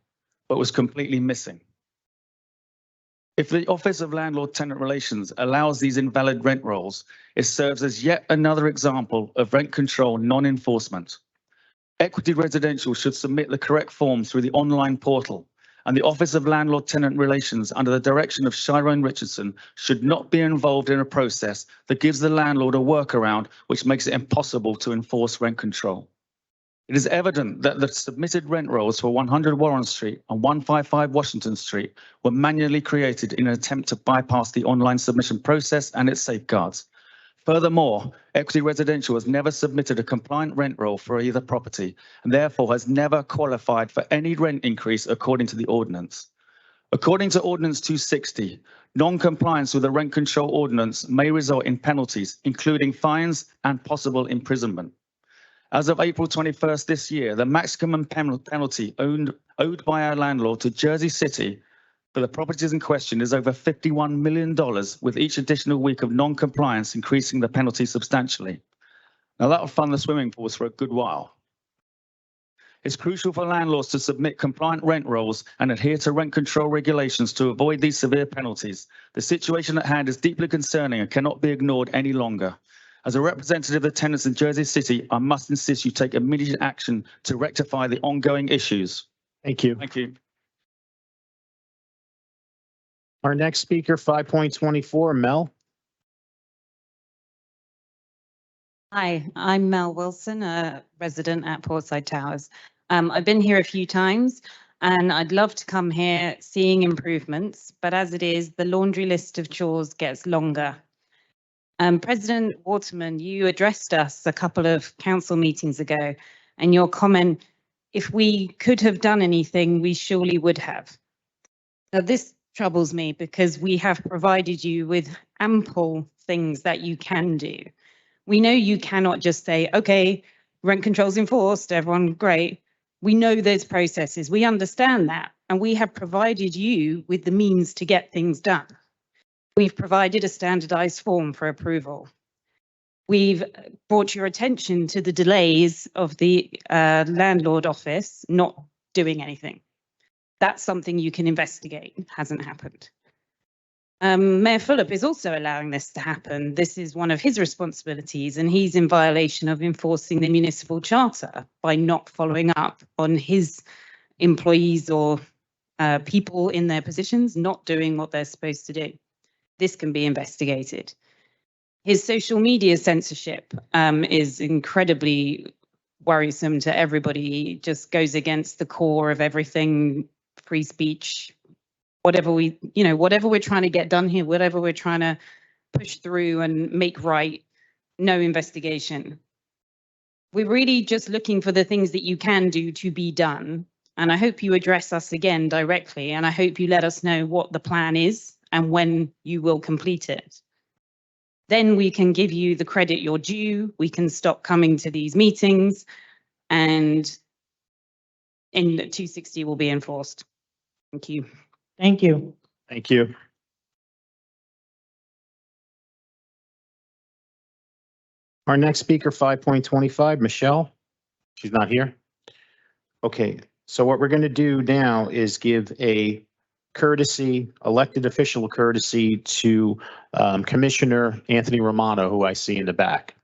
but was completely missing. If the Office of Landlord-Tenant Relations allows these invalid rent rolls, it serves as yet another example of rent control non-enforcement. Equity Residential should submit the correct form through the online portal, and the Office of Landlord-Tenant Relations, under the direction of Shirone Richardson, should not be involved in a process that gives the landlord a workaround which makes it impossible to enforce rent control. It is evident that the submitted rent rolls for 100 Warren Street and 155 Washington Street were manually created in an attempt to bypass the online submission process and its safeguards. Furthermore, Equity Residential has never submitted a compliant rent roll for either property and therefore has never qualified for any rent increase according to the ordinance. According to Ordinance 260, non-compliance with the rent control ordinance may result in penalties, including fines and possible imprisonment. As of April 21st this year, the maximum penalty owed by our landlord to Jersey City for the properties in question is over $51 million, with each additional week of non-compliance increasing the penalty substantially. Now that will fund the swimming pools for a good while. It's crucial for landlords to submit compliant rent rolls and adhere to rent control regulations to avoid these severe penalties. The situation at hand is deeply concerning and cannot be ignored any longer. As a representative of tenants in Jersey City, I must insist you take immediate action to rectify the ongoing issues. Thank you. Thank you. Our next speaker, 5.24, Mel. Hi, I'm Mel Wilson, a resident at Portside Towers. I've been here a few times and I'd love to come here seeing improvements, but as it is, the laundry list of chores gets longer. President Waterman, you addressed us a couple of council meetings ago and your comment, if we could have done anything, we surely would have. Now, this troubles me because we have provided you with ample things that you can do. We know you cannot just say, okay, rent control's enforced, everyone, great. We know there's processes, we understand that, and we have provided you with the means to get things done. We've provided a standardized form for approval. We've brought your attention to the delays of the landlord office not doing anything. That's something you can investigate, it hasn't happened. Mayor Fulop is also allowing this to happen. This is one of his responsibilities, and he's in violation of enforcing the municipal charter by not following up on his employees or people in their positions not doing what they're supposed to do. This can be investigated. His social media censorship is incredibly worrisome to everybody. It just goes against the core of everything, free speech, whatever we're trying to get done here, whatever we're trying to push through and make right, no investigation. We're really just looking for the things that you can do to be done. And I hope you address us again directly, and I hope you let us know what the plan is and when you will complete it. Then we can give you the credit you're due. We can stop coming to these meetings, and in 260 will be enforced. Thank you. Thank you. Thank you. Our next speaker, 5.25, Michelle. She's not here. Okay, so what we're going to do now is give a courtesy, elected official courtesy to Commissioner Anthony Romano, who I see in the back.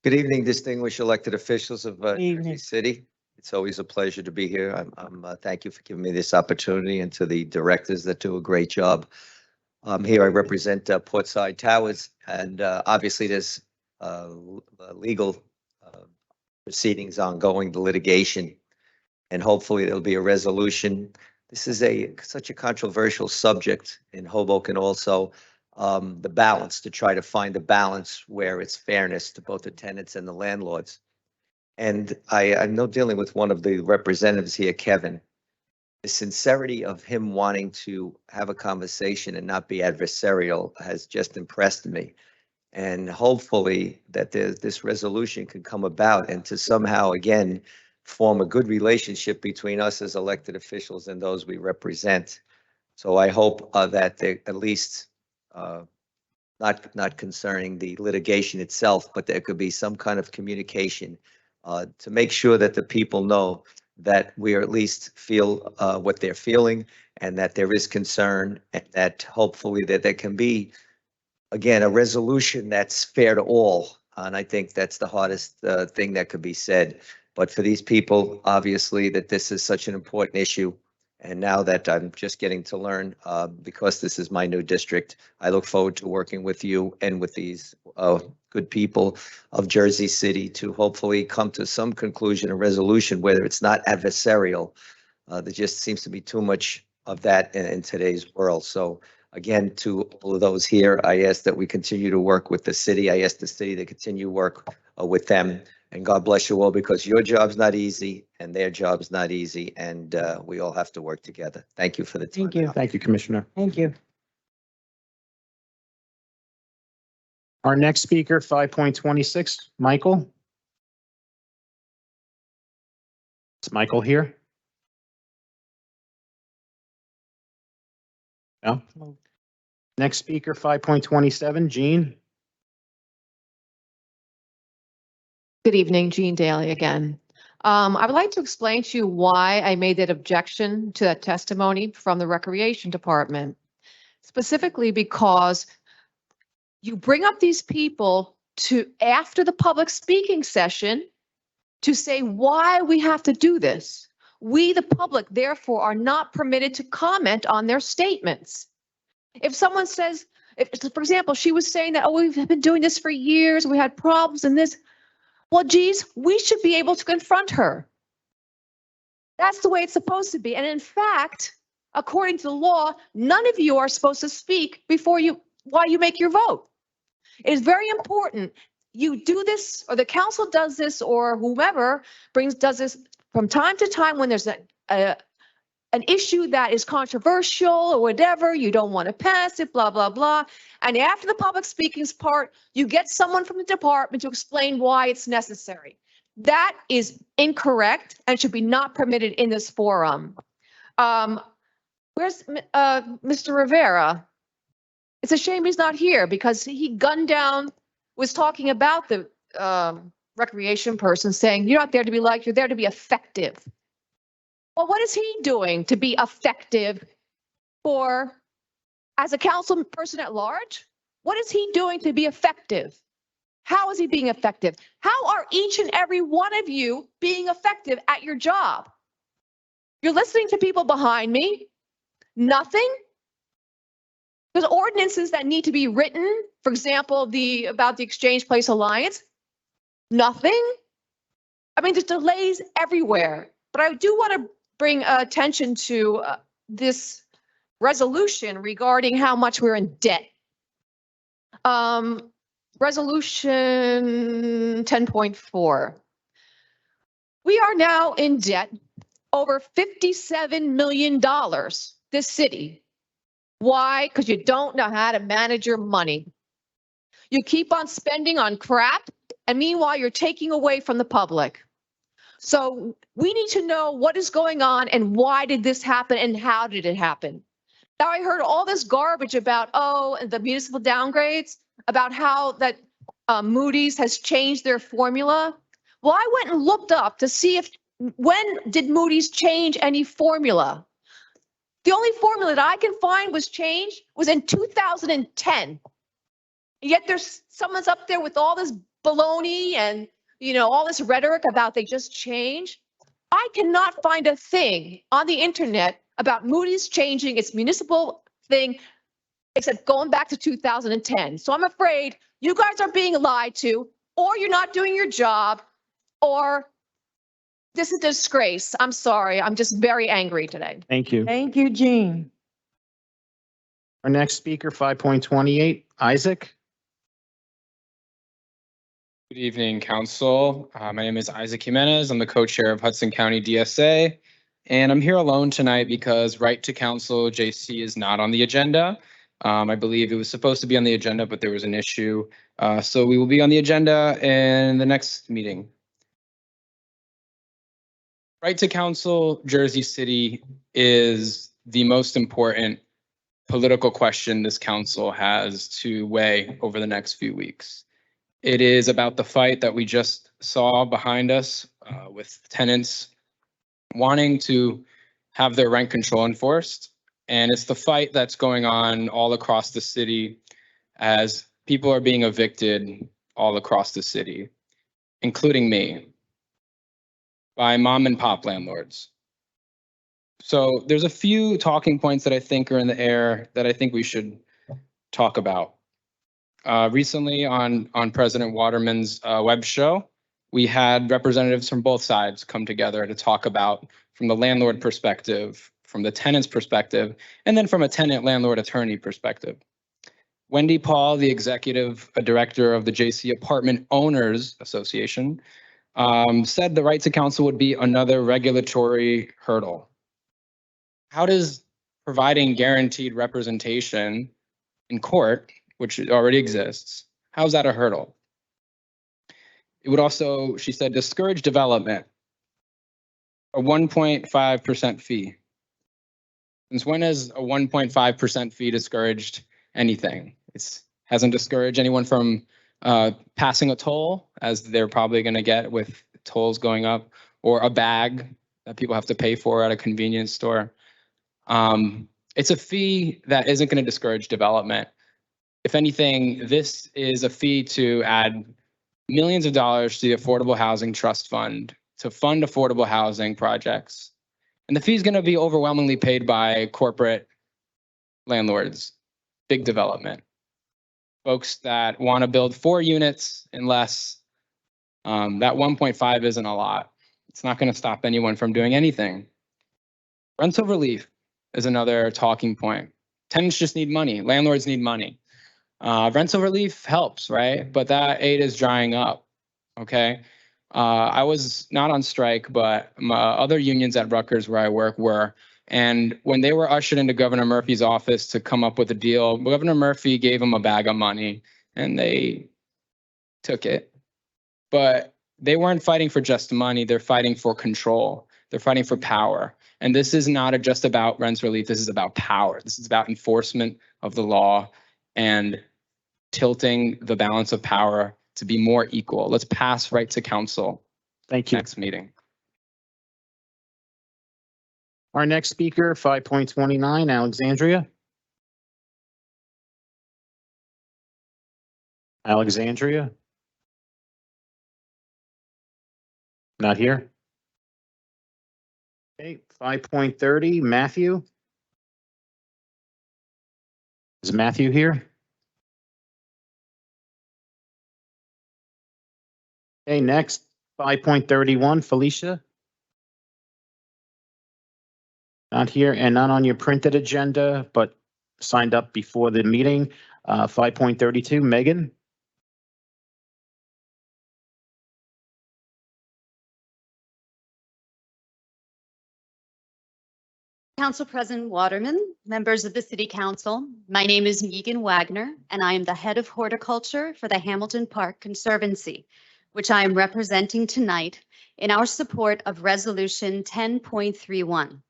Good evening, distinguished elected officials of evening. Jersey City. It's always a pleasure to be here. Thank you for giving me this opportunity, and to the directors that do a great job. Here I represent Portside Towers, and obviously there's legal proceedings ongoing, the litigation, and hopefully there'll be a resolution. This is such a controversial subject in Hoboken also. The balance, to try to find a balance where it's fairness to both the tenants and the landlords. And I know, dealing with one of the representatives here, Kevin, the sincerity of him wanting to have a conversation and not be adversarial has just impressed me. And hopefully that this resolution can come about, and to somehow, again, form a good relationship between us as elected officials and those we represent. So I hope that they, at least, not concerning the litigation itself, but there could be some kind of communication to make sure that the people know that we at least feel what they're feeling, and that there is concern, and that hopefully that there can be, again, a resolution that's fair to all. And I think that's the hardest thing that could be said. But for these people, obviously, that this is such an important issue. And now that I'm just getting to learn, because this is my new district, I look forward to working with you and with these good people of Jersey City to hopefully come to some conclusion, a resolution, whether it's not adversarial. There just seems to be too much of that in today's world. So again, to all of those here, I ask that we continue to work with the city. I ask the city to continue work with them. And God bless you all, because your job's not easy and their job's not easy, and we all have to work together. Thank you for the time. Thank you. Thank you, Commissioner. Thank you. Our next speaker, 5.26, Michael. Is Michael here? No? Next speaker, 5.27, Jean. Good evening, Jean Daly again. I would like to explain to you why I made that objection to that testimony from the Recreation Department. Specifically because you bring up these people to after the public speaking session to say why we have to do this. We, the public, therefore, are not permitted to comment on their statements. If someone says, for example, she was saying that, oh, we've been doing this for years, we had problems in this. Well, geez, we should be able to confront her. That's the way it's supposed to be. And in fact, according to the law, none of you are supposed to speak while you make your vote. It is very important. You do this, or the council does this, or whomever does this from time to time when there's an issue that is controversial or whatever, you don't want to pass it, blah, blah, blah. And after the public speaking's part, you get someone from the department to explain why it's necessary. That is incorrect and should be not permitted in this forum. Where's Mr. Rivera? It's a shame he's not here because he gunned down, was talking about the recreation person saying, you're not there to be liked, you're there to be effective. Well, what is he doing to be effective as a council person at large? What is he doing to be effective? How is he being effective? How are each and every one of you being effective at your job? You're listening to people behind me. Nothing. There's ordinances that need to be written. For example, about the Exchange Place Alliance. Nothing. I mean, there's delays everywhere. But I do want to bring attention to this resolution regarding how much we're in debt. Resolution 10.4. We are now in debt over $57 million, this city. Why? Because you don't know how to manage your money. You keep on spending on crap, and meanwhile, you're taking away from the public. So we need to know what is going on and why did this happen and how did it happen? Now I heard all this garbage about, the municipal downgrades, about how that Moody's has changed their formula. Well, I went and looked up to see when did Moody's change any formula? The only formula that I can find was in 2010. Yet there's someone's up there with all this baloney and all this rhetoric about they just changed. I cannot find a thing on the internet about Moody's changing its municipal thing, except going back to 2010. So I'm afraid you guys are being lied to, or you're not doing your job, or this is a disgrace. I'm sorry. I'm just very angry today. Thank you. Thank you, Jean. Our next speaker, 5.28, Isaac. Good evening, Council. My name is Isaac Jimenez. I'm the co-chair of Hudson County DSA, and I'm here alone tonight because Right to Counsel JC is not on the agenda. I believe it was supposed to be on the agenda, but there was an issue. So we will be on the agenda in the next meeting. Right to Counsel Jersey City is the most important political question this council has to weigh over the next few weeks. It is about the fight that we just saw behind us with tenants wanting to have their rent control enforced. And it's the fight that's going on all across the city as people are being evicted all across the city, including me, by mom and pop landlords. So there's a few talking points that I think are in the air that I think we should talk about. Recently on President Waterman's web show, we had representatives from both sides come together to talk about from the landlord perspective, from the tenant's perspective, and then from a tenant landlord attorney perspective. Wendy Paul, the executive director of the JC Apartment Owners Association, said the Right to Counsel would be another regulatory hurdle. How does providing guaranteed representation in court, which already exists, how's that a hurdle? It would also, she said, discourage development, a 1.5% fee. Since when is a 1.5% fee discouraged anything. It's hasn't discouraged anyone from passing a toll, as they're probably going to get with tolls going up, or a bag that people have to pay for at a convenience store. It's a fee that isn't going to discourage development. If anything, this is a fee to add millions of dollars to the Affordable Housing Trust Fund to fund affordable housing projects. And the fee is going to be overwhelmingly paid by corporate landlords, big development, folks that want to build 4 units and less. That 1.5 isn't a lot. It's not going to stop anyone from doing anything. Rental relief is another talking point. Tenants just need money. Landlords need money. Rental relief helps, right? But that aid is drying up. Okay. I was not on strike, but my other unions at Rutgers where I work were. And when they were ushered into Governor Murphy's office to come up with a deal, Governor Murphy gave them a bag of money and they took it. But they weren't fighting for just money. They're fighting for control. They're fighting for power. And this is not just about rent relief. This is about power. This is about enforcement of the law and tilting the balance of power to be more equal. Let's pass right to council. Thank you. Next meeting. Our next speaker, 5.29, Alexandria. Alexandria? Not here. Okay, 5.30, Matthew. Is Matthew here? Okay, next, 5.31, Felicia. Not here and not on your printed agenda, but signed up before the meeting. 5.32, Megan. Council President Waterman, members of the City Council, my name is Megan Wagner, and I am the head of horticulture for the Hamilton Park Conservancy, which I am representing tonight in our support of Resolution 10.31.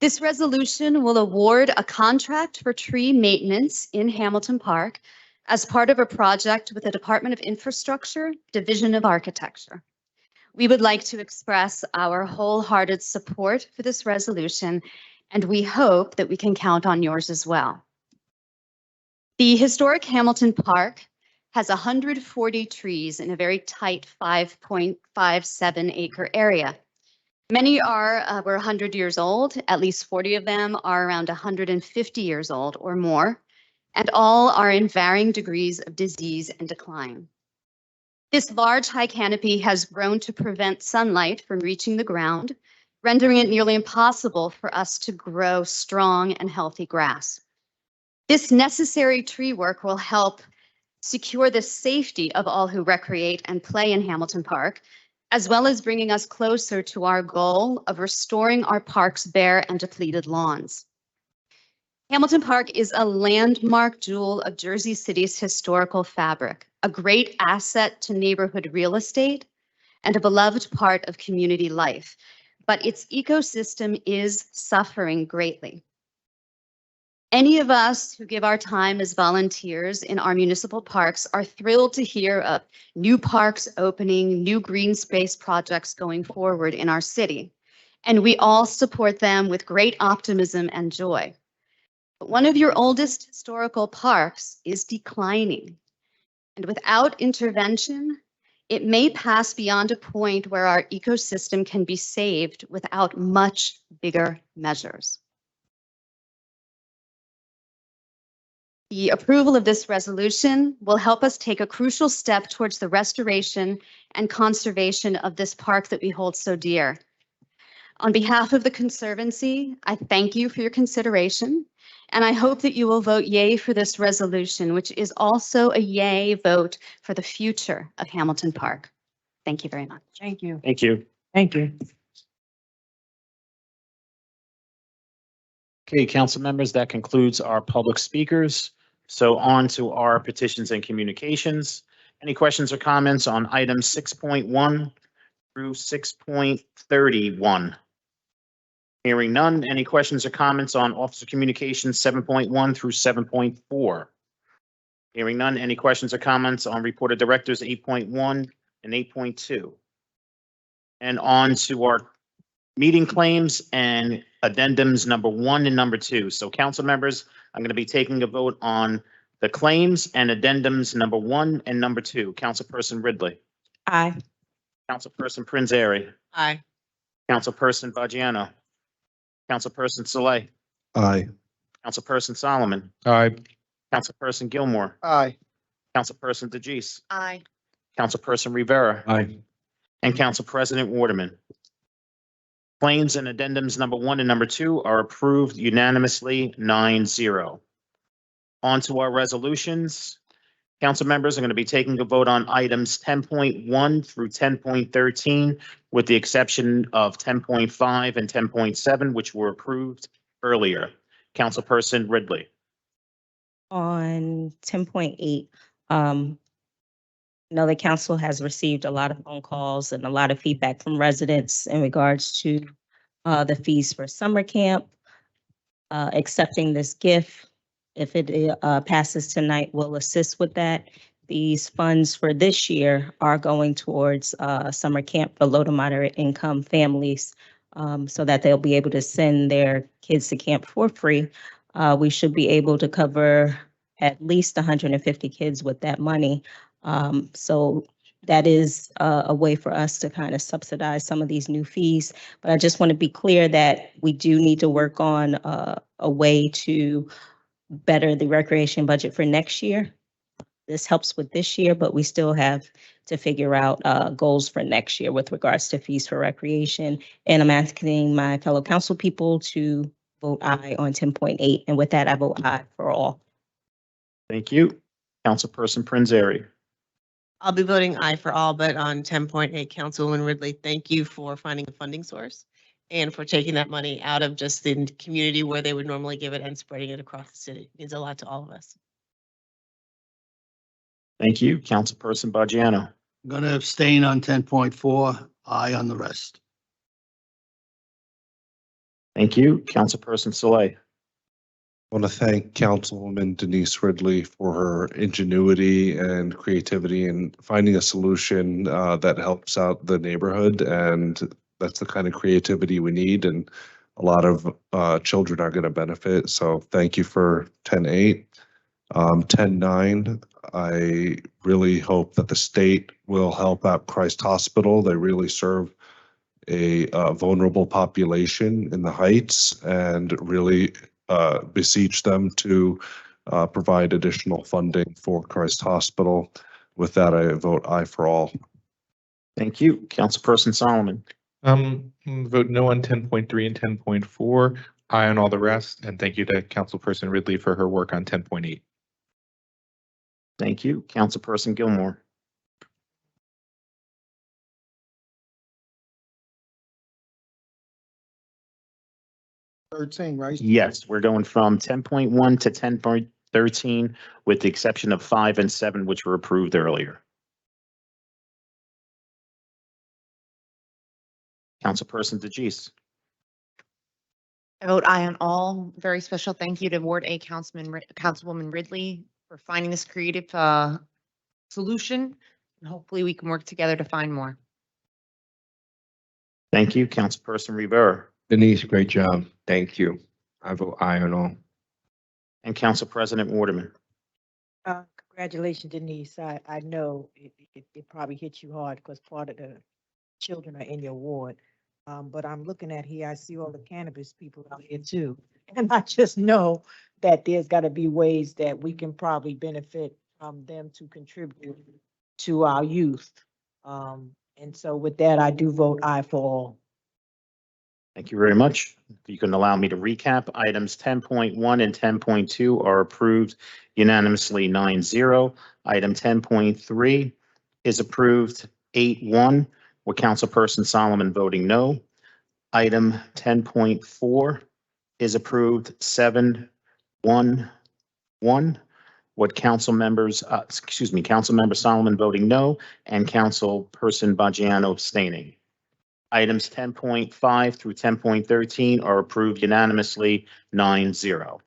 This resolution will award a contract for tree maintenance in Hamilton Park as part of a project with the Department of Infrastructure, Division of Architecture. We would like to express our wholehearted support for this resolution, and we hope that we can count on yours as well. The historic Hamilton Park has 140 trees in a very tight 5.57 acre area. Many were 100 years old, at least 40 of them are around 150 years old or more, and all are in varying degrees of disease and decline. This large high canopy has grown to prevent sunlight from reaching the ground, rendering it nearly impossible for us to grow strong and healthy grass. This necessary tree work will help secure the safety of all who recreate and play in Hamilton Park, as well as bringing us closer to our goal of restoring our park's bare and depleted lawns. Hamilton Park is a landmark jewel of Jersey City's historical fabric, a great asset to neighborhood real estate, and a beloved part of community life. But its ecosystem is suffering greatly. Any of us who give our time as volunteers in our municipal parks are thrilled to hear of new parks opening, new green space projects going forward in our city, and we all support them with great optimism and joy. But one of your oldest historical parks is declining, and without intervention, it may pass beyond a point where our ecosystem can be saved without much bigger measures. The approval of this resolution will help us take a crucial step towards the restoration and conservation of this park that we hold so dear. On behalf of the Conservancy, I thank you for your consideration, and I hope that you will vote yay for this resolution, which is also a yay vote for the future of Hamilton Park. Thank you very much. Thank you. Thank you. Thank you. Okay, council members, that concludes our public speakers. So on to our petitions and communications. Any questions or comments on items 6.1 through 6.31? Hearing none. Any questions or comments on Officer Communications 7.1 through 7.4? Hearing none. Any questions or comments on Report of Directors 8.1 and 8.2? And on to our meeting claims and addendums number 1 and number 2. So council members, I'm going to be taking a vote on the claims and addendums number 1 and number 2. Councilperson Ridley. Aye. Councilperson Prinzary. Aye. Councilperson Fagiano. Councilperson Saleh. Aye. Councilperson Solomon. Aye. Councilperson Gilmore. Aye. Councilperson DeGise. Aye. Councilperson Rivera. Aye. And Council President Waterman. Claims and addendums number 1 and number 2 are approved unanimously 9-0. On to our resolutions. Council members are going to be taking a vote on items 10.1 through 10.13, with the exception of 10.5 and 10.7, which were approved earlier. Councilperson Ridley. On 10.8, I know the council has received a lot of phone calls and a lot of feedback from residents in regards to the fees for summer camp. Accepting this gift, if it passes tonight, will assist with that. These funds for this year are going towards summer camp for low to moderate income families, so that they'll be able to send their kids to camp for free. We should be able to cover at least 150 kids with that money. So that is a way for us to kind of subsidize some of these new fees. But I just want to be clear that we do need to work on a way to better the recreation budget for next year. This helps with this year, but we still have to figure out goals for next year with regards to fees for recreation. And I'm asking my fellow council people to vote aye on 10.8. And with that, I vote aye for all. Thank you. Councilperson Prinzary. I'll be voting aye for all, but on 10.8, Councilwoman Ridley, thank you for finding a funding source and for taking that money out of just the community where they would normally give it and spreading it across the city. It means a lot to all of us. Thank you. Councilperson Fagiano. I'm going to abstain on 10.4, aye on the rest. Thank you. Councilperson Saleh. I want to thank Councilwoman Denise Ridley for her ingenuity and creativity in finding a solution that helps out the neighborhood. And that's the kind of creativity we need. And a lot of children are going to benefit. So thank you for 10.8. 10.9, I really hope that the state will help out Christ Hospital. They really serve a vulnerable population in the Heights, and really beseech them to provide additional funding for Christ Hospital. With that, I vote aye for all. Thank you. Councilperson Solomon. Vote no on 10.3 and 10.4, aye on all the rest, and thank you to Councilperson Ridley for her work on 10.8. Thank you. Councilperson Gilmore. Right? Yes, we're going from 10.1 to 10.13, with the exception of 5 and 7, which were approved earlier. Councilperson DeGise. I vote aye on all. Very special thank you to Ward A Councilwoman Ridley for finding this creative solution. And hopefully we can work together to find more. Thank you. Councilperson Rivera. Denise, great job. Thank you. I vote aye on all. And Council President Waterman. Congratulations, Denise. I know it probably hit you hard because part of the children are in your ward. But I'm looking at here, I see all the cannabis people out here too. And I just know that there's got to be ways that we can probably benefit from them to contribute to our youth. And so with that, I do vote aye for all. Thank you very much. If you can allow me to recap, items 10.1 and 10.2 are approved unanimously 9-0. Item 10.3 is approved 8-1, with Councilperson Solomon voting no. Item 10.4 is approved 7-1-1, with Councilmember Solomon voting no and Councilperson Fagiano abstaining. Items 10.5 through 10.13 are approved unanimously, 9-0.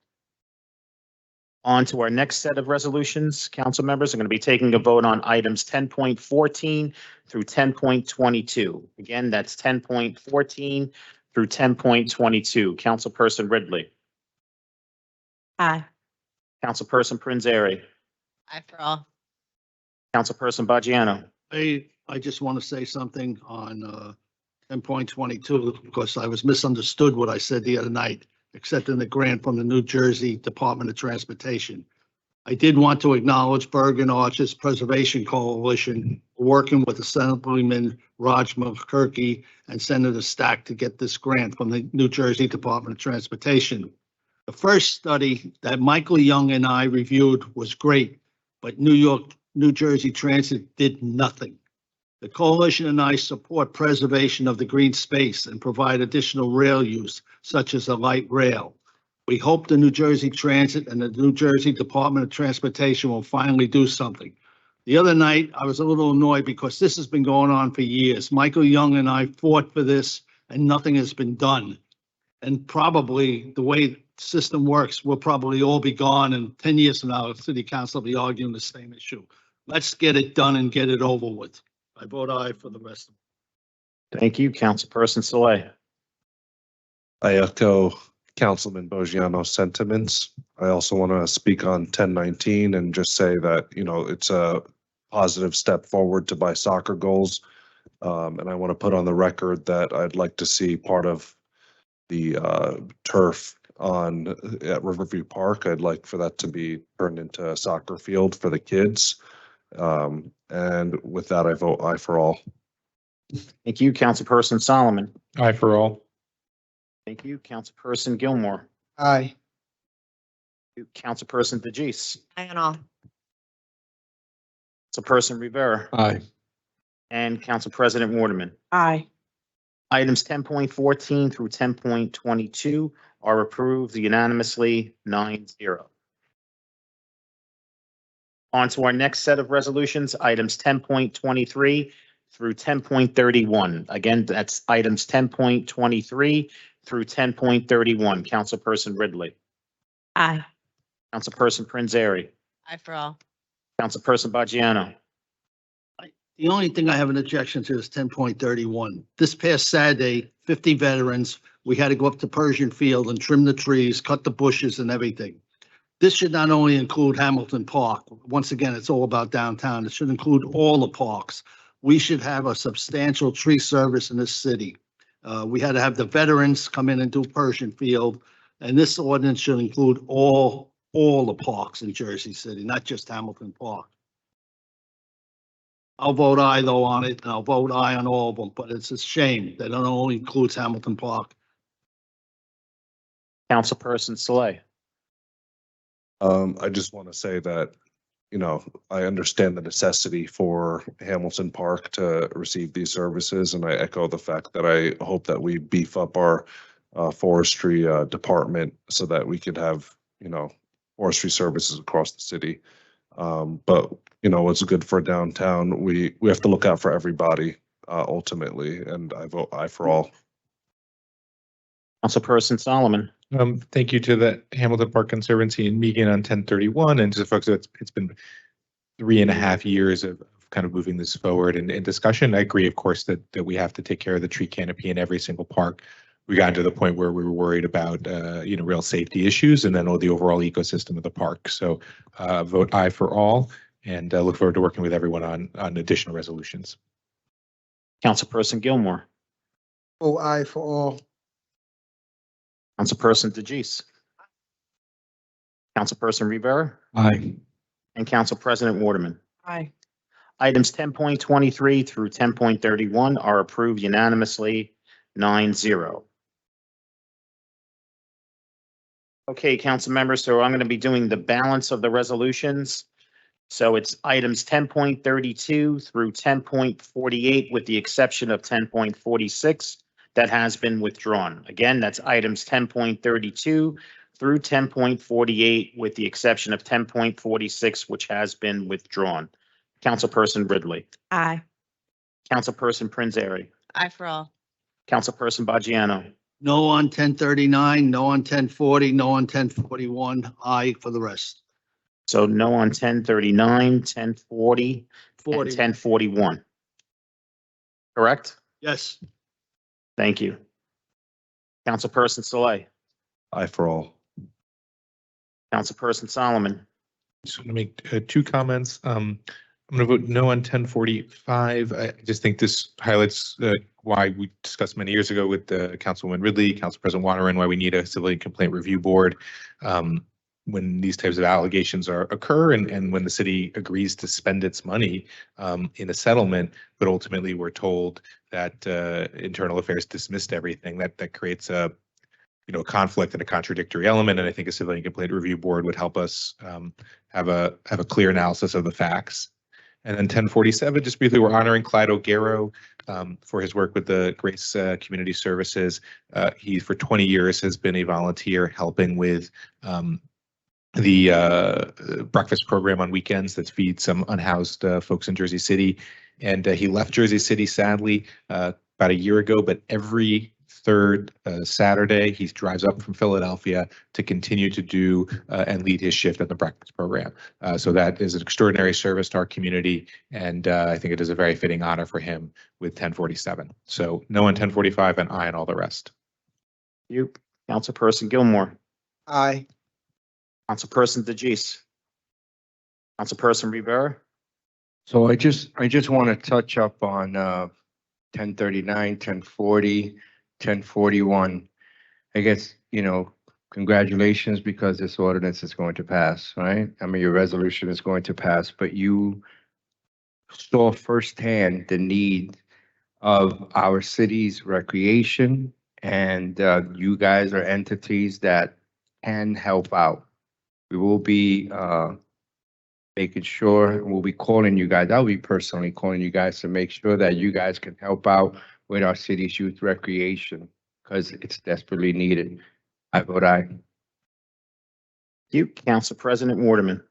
On to our next set of resolutions. Council members are going to be taking a vote on items 10.14 through 10.22. Again, that's 10.14 through 10.22. Councilperson Ridley. Aye. Councilperson Prinzary. Aye for all. Councilperson Baggiano. I just want to say something on 10.22 because I was misunderstood what I said the other night, accepting the grant from the New Jersey Department of Transportation. I did want to acknowledge Bergen Arches Preservation Coalition working with Assemblyman Raj McCurkey and Senator Stack to get this grant from the New Jersey Department of Transportation. The first study that Michael Young and I reviewed was great, but New Jersey Transit did nothing. The coalition and I support preservation of the green space and provide additional rail use, such as a light rail. We hope the New Jersey Transit and the New Jersey Department of Transportation will finally do something. The other night, I was a little annoyed because this has been going on for years. Michael Young and I fought for this and nothing has been done. And probably the way the system works, we'll probably all be gone, and 10 years from now, the city council will be arguing the same issue. Let's get it done and get it over with. I vote aye for the rest of them. Thank you, Councilperson Saleh. I echo Councilman Boggiano's sentiments. I also want to speak on 1019 and just say that, it's a positive step forward to buy soccer goals. And I want to put on the record that I'd like to see part of the turf at Riverview Park. I'd like for that to be turned into a soccer field for the kids. And with that, I vote aye for all. Thank you, Councilperson Solomon. Aye for all. Thank you, Councilperson Gilmore. Aye. Councilperson DeGise. Aye on all. Councilperson Rivera. Aye. And Council President Waterman. Aye. Items 10.14 through 10.22 are approved unanimously, 9-0. On to our next set of resolutions, items 10.23 through 10.31. Again, that's items 10.23 through 10.31. Councilperson Ridley. Aye. Councilperson Prinzary. Aye for all. Councilperson Baggiano. The only thing I have an objection to is 10.31. This past Saturday, 50 veterans, we had to go up to Persian Field and trim the trees, cut the bushes and everything. This should not only include Hamilton Park. Once again, it's all about downtown. It should include all the parks. We should have a substantial tree service in this city. We had to have the veterans come in and do Persian Field, and this ordinance should include all the parks in Jersey City, not just Hamilton Park. I'll vote aye though on it, and I'll vote aye on all of them, but it's a shame that it only includes Hamilton Park. Councilperson Saleh. I just want to say that, I understand the necessity for Hamilton Park to receive these services, and I echo the fact that I hope that we beef up our forestry department so that we could have, forestry services across the city. But, what's good for downtown, we have to look out for everybody ultimately, and I vote aye for all. Councilperson Solomon. Thank you to the Hamilton Park Conservancy and Megan on 1031, and to folks, it's been 3.5 years of kind of moving this forward in discussion. I agree, of course, that we have to take care of the tree canopy in every single park. We got to the point where we were worried about, real safety issues and then the overall ecosystem of the park. So vote aye for all, and look forward to working with everyone on additional resolutions. Councilperson Gilmore. Vote aye for all. Councilperson DeGise. Councilperson Rivera. Aye. And Council President Waterman. Aye. Items 10.23 through 10.31 are approved unanimously, 9-0. Okay, council members, so I'm going to be doing the balance of the resolutions. So it's items 10.32 through 10.48 with the exception of 10.46 that has been withdrawn. Again, that's items 10.32 through 10.48 with the exception of 10.46, which has been withdrawn. Councilperson Ridley. Aye. Councilperson Prinzary. Aye for all. Councilperson Bajano. No on 1039, no on 1040, no on 1041. Aye for the rest. So no on 1039, 1040, and 40. 1041. Correct? Yes. Thank you. Councilperson Saleh, Aye for all. Councilperson Solomon, Just want to make two comments. I'm going to vote no on 1045. I just think this highlights why we discussed many years ago with Councilwoman Ridley, Council President Waterman, why we need a civilian complaint review board when these types of allegations occur and when the city agrees to spend its money in a settlement, but ultimately we're told that Internal Affairs dismissed everything. That creates a conflict and a contradictory element. And I think a civilian complaint review board would help us have a clear analysis of the facts. And then 1047, just briefly, we're honoring Clyde O'Garo for his work with the Grace Community Services. He, for 20 years, has been a volunteer helping with the breakfast program on weekends that feeds some unhoused folks in Jersey City. And he left Jersey City, sadly, about a year ago, but every third Saturday, he drives up from Philadelphia to continue to do and lead his shift on the breakfast program. So that is an extraordinary service to our community, and I think it is a very fitting honor for him with 1047. So no on 1045 and aye on all the rest. you, Councilperson Gilmore, Aye. Councilperson DeGise, Councilperson Rivera, So I just want to touch up on 1039, 1040, 1041. I guess, congratulations because this ordinance is going to pass, right? I mean, your resolution is going to pass, but you saw firsthand the need of our city's recreation, and you guys are entities that can help out. We will be making sure, we'll be calling you guys, I'll be personally calling you guys to make sure that you guys can help out with our city's youth recreation, because it's desperately needed. I vote aye. you, Council President Waterman.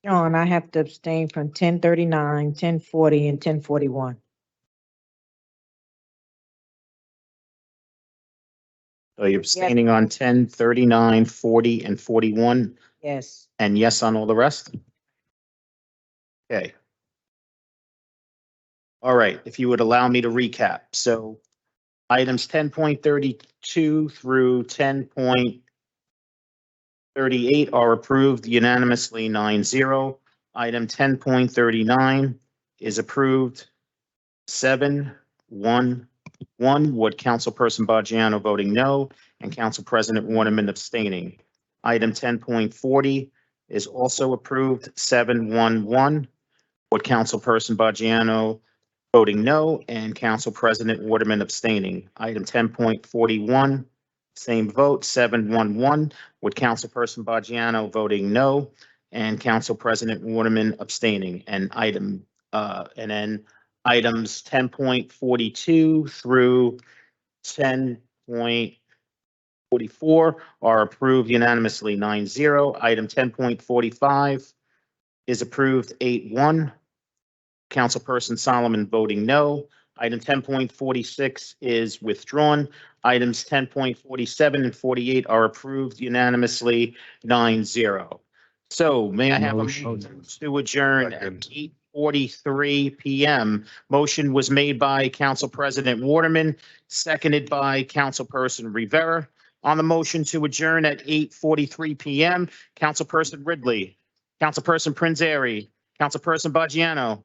John, I have to abstain from 1039, 1040, and 1041. So you're abstaining on 1039, 40, and 41, Yes. and yes on all the rest? Okay. All right, if you would allow me to recap. So items 10.32 through 10.38 are approved unanimously 9-0. Item 10.39 is approved 7-1-1, with Councilperson Bajano voting no and Council President Waterman abstaining. Item 10.40 is also approved 7-1-1, with Councilperson Bajano voting no and Council President Waterman abstaining. Item 10.41, same vote, 7-1-1, with Councilperson Bajano voting no and Council President Waterman abstaining. And then items 10.42 through 10.44 are approved unanimously 9-0. Item 10.45 is approved 8-1. Councilperson Solomon voting no. Item 10.46 is withdrawn. Items 10.47 and 48 are approved unanimously 9-0. So may I have a motion to adjourn at 8:43 PM? Motion was made by Council President Waterman, seconded by Councilperson Rivera. On the motion to adjourn at 8:43 PM, Councilperson Ridley, Councilperson Prinzary, Councilperson Bajano,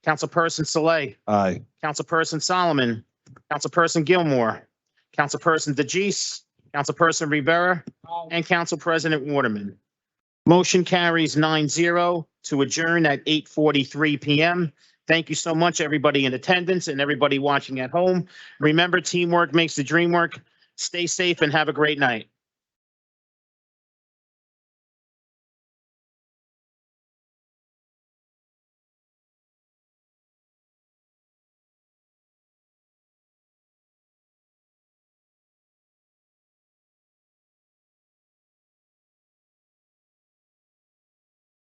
Councilperson Saleh, Aye. Councilperson Solomon, Councilperson Gilmore, Councilperson DeGise, Councilperson Rivera, and Council President Waterman. Motion carries 9-0 to adjourn at 8:43 PM. Thank you so much, everybody in attendance and everybody watching at home. Remember, teamwork makes the dream work. Stay safe and have a great night.